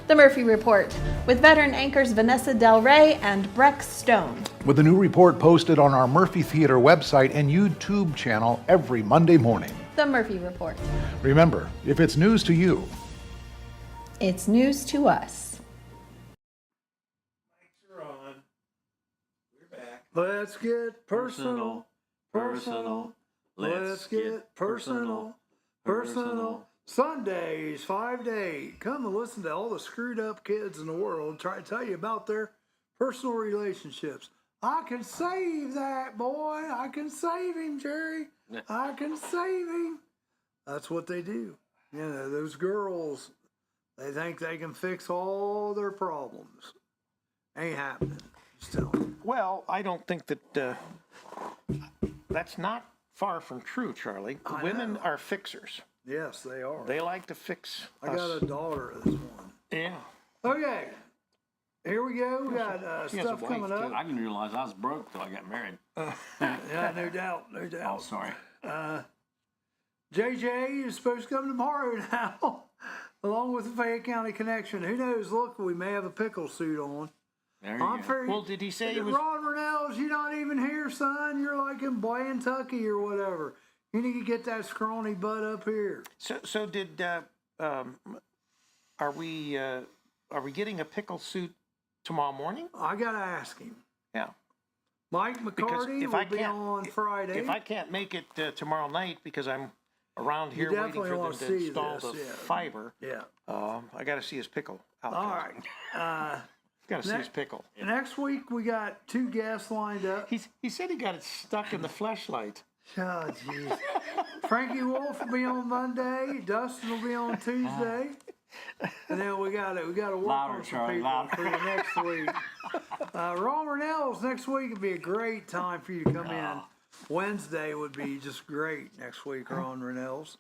Speaker 4: The Murphy Report with veteran anchors Vanessa Del Rey and Breck Stone.
Speaker 5: With a new report posted on our Murphy Theater website and YouTube channel every Monday morning.
Speaker 4: The Murphy Report.
Speaker 5: Remember, if it's news to you,
Speaker 4: It's news to us.
Speaker 7: Mics are on. We're back.
Speaker 1: Let's get personal. Let's get personal. Sundays, 5 to 8. Come and listen to all the screwed up kids in the world try to tell you about their personal relationships. I can save that boy. I can save him, Jerry. I can save him. That's what they do. You know, those girls, they think they can fix all their problems. Ain't happening. Just tell 'em.
Speaker 8: Well, I don't think that that's not far from true, Charlie.
Speaker 1: I
Speaker 8: Women
Speaker 1: know.
Speaker 8: are fixers.
Speaker 1: Yes, they are.
Speaker 8: They like to fix
Speaker 1: I
Speaker 8: us.
Speaker 1: got a daughter that's one.
Speaker 8: Yeah.
Speaker 1: Okay, here we go. We got
Speaker 2: She has a
Speaker 1: stuff
Speaker 2: wife,
Speaker 1: coming
Speaker 2: too.
Speaker 1: up.
Speaker 2: I didn't realize I was broke till I got married.
Speaker 1: Yeah, no doubt, no
Speaker 2: Oh,
Speaker 1: doubt.
Speaker 2: sorry.
Speaker 1: JJ is supposed to come tomorrow now, along with the Fayette County Connection. Who knows? Look, we may have a pickle suit on.
Speaker 2: There you
Speaker 1: I'm
Speaker 2: go.
Speaker 1: very.
Speaker 8: Well, did he say he was?
Speaker 1: Ron Rennell's, you're not even here, son. You're like in Blantucky or whatever. You need to get that scrawny butt up here.
Speaker 8: So did are we getting a pickle suit tomorrow morning?
Speaker 1: I gotta ask him.
Speaker 8: Yeah.
Speaker 1: Mike McCarty
Speaker 8: if
Speaker 1: will
Speaker 8: I
Speaker 1: be
Speaker 8: can't-
Speaker 1: on Friday.
Speaker 8: If I can't make it tomorrow night because I'm around here waiting
Speaker 1: definitely
Speaker 8: for them
Speaker 1: wanna
Speaker 8: to
Speaker 1: see
Speaker 8: install
Speaker 1: this,
Speaker 8: the
Speaker 1: yeah.
Speaker 8: fiber,
Speaker 1: Yeah.
Speaker 8: I got to see his pickle.
Speaker 1: All right.
Speaker 8: Got to see his pickle.
Speaker 1: Next week we got 2 guests lined up.
Speaker 8: He said he got it stuck in the fleshlight.
Speaker 1: Oh, jeez. Frankie Wolf will be on Monday. Dustin will be on Tuesday. And then we got to work
Speaker 2: Louder,
Speaker 1: on some
Speaker 2: Charlie,
Speaker 1: people
Speaker 2: louder.
Speaker 1: for the next week. Ron Rennell's next week would be a great time for you to come in. Wednesday would be just great next week, Ron Rennell's.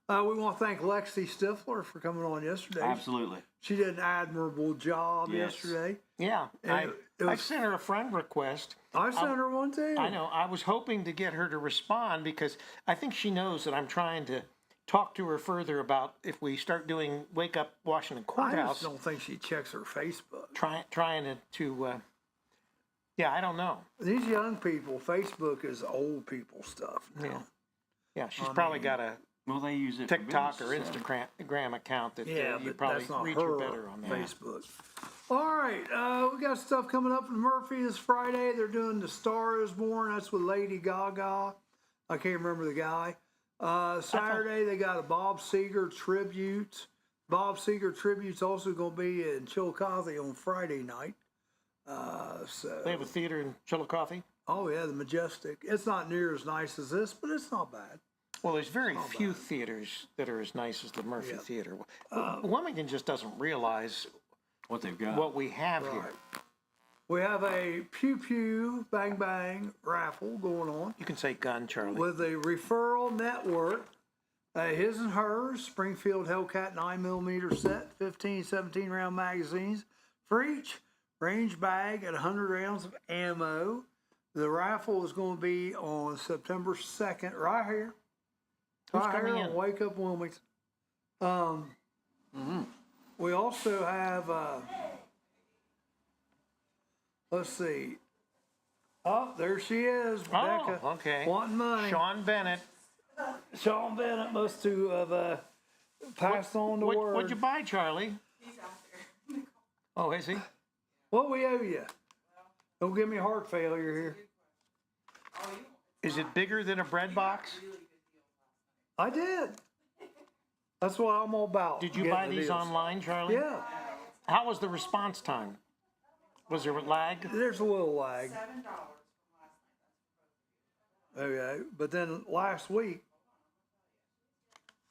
Speaker 1: We want to thank Lexi Stifler for coming on yesterday.
Speaker 2: Absolutely.
Speaker 1: She did an admirable job
Speaker 2: Yes.
Speaker 1: yesterday.
Speaker 8: Yeah,
Speaker 1: And
Speaker 8: I sent her a friend request.
Speaker 1: I sent her one too.
Speaker 8: I know. I was hoping to get her to respond because I think she knows that I'm trying to talk to her further about if we start doing Wake Up Washington
Speaker 1: I
Speaker 8: Courthouse.
Speaker 1: just don't think she checks her Facebook.
Speaker 8: Trying to yeah, I don't know.
Speaker 1: These young people, Facebook is old people stuff now.
Speaker 8: Yeah, she's probably got a
Speaker 2: Well, they use it for
Speaker 8: TikTok or
Speaker 2: business, so.
Speaker 8: Instagram account that
Speaker 1: Yeah,
Speaker 8: you
Speaker 1: but
Speaker 8: probably
Speaker 1: that's not
Speaker 8: reach
Speaker 1: her
Speaker 8: her better on that.
Speaker 1: Facebook. All right, we got stuff coming up in Murphy this Friday. They're doing The Star Is Born. That's with Lady Gaga. I can't remember the guy. Saturday they got a Bob Seger tribute. Bob Seger tribute's also going to be in Chillicothe on Friday night.
Speaker 8: They have a theater in Chillicothe.
Speaker 1: Oh yeah, the Majestic. It's not near as nice as this, but it's not bad.
Speaker 8: Well, there's very few theaters that are as nice as the Murphy
Speaker 1: Yeah.
Speaker 8: Theater. Wilmington just doesn't realize
Speaker 2: What they've got.
Speaker 8: what we have here.
Speaker 1: Right. We have a Pew Pew Bang Bang raffle going on
Speaker 8: You can say gun, Charlie.
Speaker 1: with a referral network. His and Hers, Springfield Hellcat 9mm set, 15, 17 round magazines for each. Range bag at 100 rounds of ammo. The raffle is going to be on September 2nd, right here.
Speaker 8: Who's
Speaker 1: Right
Speaker 8: coming
Speaker 1: here
Speaker 8: in?
Speaker 1: on Wake Up Wilmington. We also have, let's see. Oh, there she is, Becca.
Speaker 8: Oh, okay.
Speaker 1: Wanting money.
Speaker 8: Sean Bennett.
Speaker 1: Sean Bennett must to have passed on the word.
Speaker 8: What'd you buy, Charlie?
Speaker 9: He's out there.
Speaker 8: Oh, is he?
Speaker 1: What we owe you? Don't give me heart failure here.
Speaker 8: Is it bigger than a bread box?
Speaker 1: I did. That's what I'm all about.
Speaker 8: Did you
Speaker 1: getting
Speaker 8: buy
Speaker 1: the
Speaker 8: these
Speaker 1: deals.
Speaker 8: online, Charlie?
Speaker 1: Yeah.
Speaker 8: How was the response time? Was there a lag?
Speaker 1: There's a little lag. Okay, but then last week,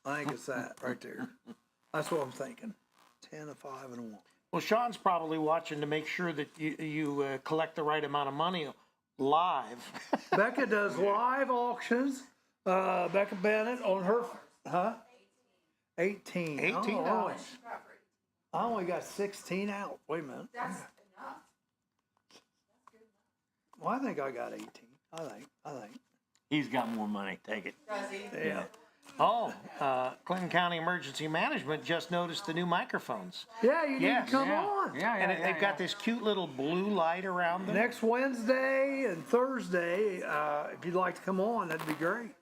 Speaker 1: I think it's that right there. That's what I'm thinking. 10, a 5, and a 1.
Speaker 8: Well, Sean's probably watching to make sure that you collect the right amount of money live.
Speaker 1: Becca does live auctions. Becca Bennett on her, 18.
Speaker 8: 18
Speaker 1: Oh,
Speaker 8: dollars.
Speaker 1: I only got 16 out. Wait a minute.
Speaker 9: That's enough.
Speaker 1: Well, I think I got 18. I think.
Speaker 2: He's got more money. Take it.
Speaker 9: Does he?
Speaker 1: Yeah.
Speaker 8: Oh, Clinton County Emergency Management just noticed the new microphones.
Speaker 1: Yeah, you need
Speaker 8: Yes.
Speaker 1: to come
Speaker 2: Yeah.
Speaker 1: on.
Speaker 2: Yeah,
Speaker 8: And they've got this cute little blue light around them.
Speaker 1: Next Wednesday and Thursday, if you'd like to come on, that'd be great.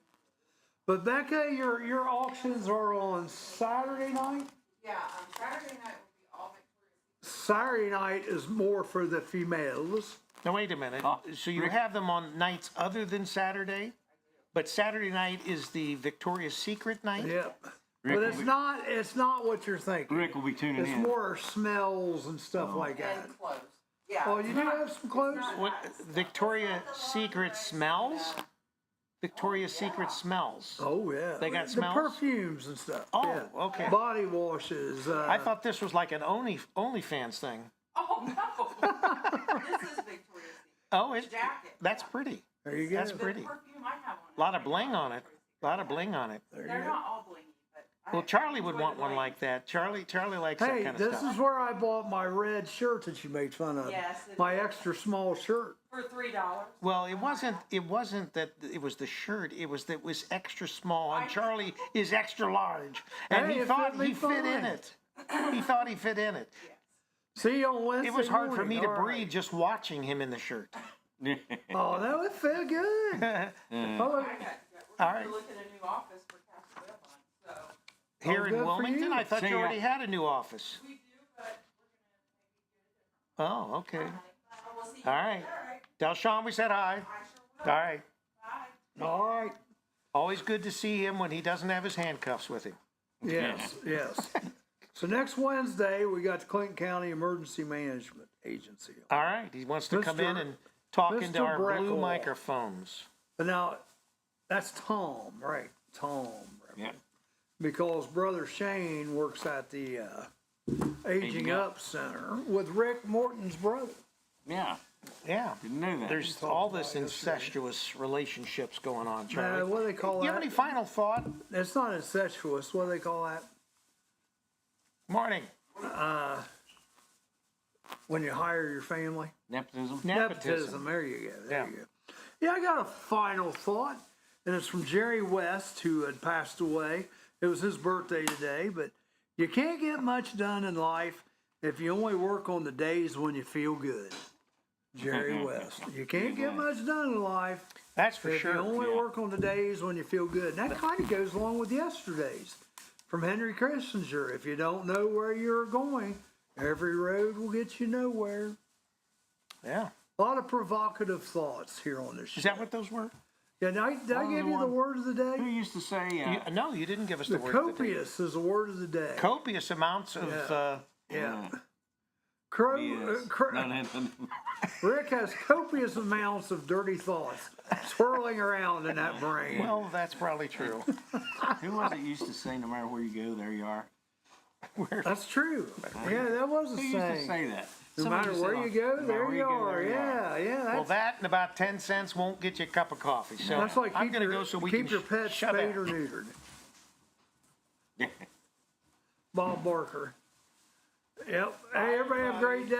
Speaker 1: But Becca, your auctions are on Saturday night?
Speaker 9: Yeah, Saturday night will be all Victoria's.
Speaker 1: Saturday night is more for the females.
Speaker 8: Now, wait a minute.
Speaker 2: Oh,
Speaker 8: So you have them on nights other than Saturday? But Saturday night is the Victoria's Secret night?
Speaker 1: Yep.
Speaker 2: Rick
Speaker 1: But
Speaker 2: will
Speaker 1: it's not what you're thinking.
Speaker 2: Rick will be tuning
Speaker 1: It's
Speaker 2: in.
Speaker 1: more smells and stuff like that.
Speaker 9: And clothes. Yeah.
Speaker 1: Oh, you do have some clothes?
Speaker 8: What, Victoria's Secret smells? Victoria's Secret smells.
Speaker 1: Oh, yeah.
Speaker 8: They got
Speaker 1: the
Speaker 8: smells?
Speaker 1: perfumes and stuff.
Speaker 8: Oh,
Speaker 1: yeah.
Speaker 8: okay.
Speaker 1: Body washes.
Speaker 8: I thought this was like an OnlyFans thing.
Speaker 9: Oh, no. This is Victoria's Secret.
Speaker 8: Oh, it's
Speaker 9: Jacket.
Speaker 8: that's pretty.
Speaker 1: There you go.
Speaker 8: That's
Speaker 9: The
Speaker 8: pretty.
Speaker 9: perfume I have on.
Speaker 8: A lot of bling on it. A lot of bling on it.
Speaker 1: There
Speaker 9: They're
Speaker 1: you go.
Speaker 9: not all blingy, but.
Speaker 8: Well, Charlie would want one like that. Charlie likes that
Speaker 1: Hey,
Speaker 8: kind of
Speaker 1: this
Speaker 8: stuff.
Speaker 1: is where I bought my red shirt that you made fun of.
Speaker 9: Yes, it
Speaker 1: My
Speaker 9: is.
Speaker 1: extra small shirt.
Speaker 9: For $3.
Speaker 8: Well, it wasn't that it was the shirt. It was that it was extra small, and Charlie is extra large, and
Speaker 1: Hey,
Speaker 8: he
Speaker 1: it
Speaker 8: thought
Speaker 1: fit me
Speaker 8: he fit in
Speaker 1: fine.
Speaker 8: it. He thought he fit in it.
Speaker 1: See you on Wednesday
Speaker 8: It was hard for me
Speaker 1: morning.
Speaker 8: to
Speaker 1: All right.
Speaker 8: breathe just watching him in the shirt.
Speaker 1: Oh, no, it fit good. Oh,
Speaker 8: All right.
Speaker 9: We're looking at a new office for Castle Redline, so.
Speaker 8: Here
Speaker 1: good
Speaker 8: in
Speaker 1: for
Speaker 8: Wilmington,
Speaker 1: you.
Speaker 8: I thought
Speaker 2: See
Speaker 8: you
Speaker 2: ya.
Speaker 8: already had a new office.
Speaker 9: We do, but we're gonna maybe
Speaker 8: Oh, okay.
Speaker 9: get it. We'll see.
Speaker 8: All right. Tell Sean we said hi.
Speaker 9: I sure will.
Speaker 8: All right.
Speaker 9: Bye.
Speaker 1: all right.
Speaker 8: Always good to see him when he doesn't have his handcuffs with him.
Speaker 1: Yes, yes. So next Wednesday, we got the Clinton County Emergency Management Agency.
Speaker 8: All right. He wants to come in
Speaker 1: Mr.
Speaker 8: and talk into
Speaker 1: Mr.
Speaker 8: our blue
Speaker 1: Breckle.
Speaker 8: microphones.
Speaker 1: But now, that's Tom, right? Tom.
Speaker 2: Yeah.
Speaker 1: Because Brother Shane works at the Aging Up Center with Rick Morton's brother.
Speaker 2: Yeah.
Speaker 8: Yeah.
Speaker 2: Didn't know that.
Speaker 8: There's all this incestuous relationships going on, Charlie.
Speaker 1: What do they call
Speaker 8: You have
Speaker 1: that?
Speaker 8: any final thought?
Speaker 1: It's not incestuous. What do they call that?
Speaker 8: Morning.
Speaker 1: When you hire your family?
Speaker 2: Nepotism.
Speaker 8: Nepotism.
Speaker 1: There you go. There
Speaker 8: Yeah.
Speaker 1: you go. Yeah, I got a final thought, and it's from Jerry West, who had passed away. It was his birthday today, but you can't get much done in life if you only work on the days when you feel good. Jerry West. You can't get much done in life
Speaker 8: That's for
Speaker 1: if
Speaker 8: sure.
Speaker 1: you only work on the days when you feel good. And that kind of goes along with yesterday's from Henry Kissinger. If you don't know where you're going, every road will get you nowhere.
Speaker 8: Yeah.
Speaker 1: A lot of provocative thoughts here on this show.
Speaker 8: Is that what those were?
Speaker 1: Yeah, did I give you the word of the
Speaker 2: Who
Speaker 1: day?
Speaker 2: used to say,
Speaker 8: No, you didn't give us
Speaker 1: The
Speaker 8: the word of the day.
Speaker 1: copious is the word of the day.
Speaker 8: Copious amounts of
Speaker 1: Yeah. Rick has copious amounts of dirty thoughts swirling around in that brain.
Speaker 8: Well, that's probably true.
Speaker 2: Who was it used to say, no matter where you go, there you are?
Speaker 1: That's true. Yeah, that was a
Speaker 2: Who
Speaker 1: saying.
Speaker 2: used to say that?
Speaker 1: No
Speaker 2: Somebody
Speaker 1: matter
Speaker 2: used to
Speaker 1: where
Speaker 2: say,
Speaker 1: you go,
Speaker 2: "No matter
Speaker 1: there
Speaker 2: where
Speaker 1: you
Speaker 2: go,
Speaker 1: are.
Speaker 2: there you
Speaker 1: Yeah, yeah.
Speaker 8: Well, that and about 10 cents won't get you a cup of coffee. So
Speaker 1: That's like
Speaker 8: I'm
Speaker 1: keep
Speaker 8: going to
Speaker 1: your,
Speaker 8: go so we
Speaker 1: keep
Speaker 8: can
Speaker 1: your pet
Speaker 8: shut
Speaker 1: spayed
Speaker 8: up.
Speaker 1: or neutered. Bob Barker. Yep. Hey, everybody have a great day.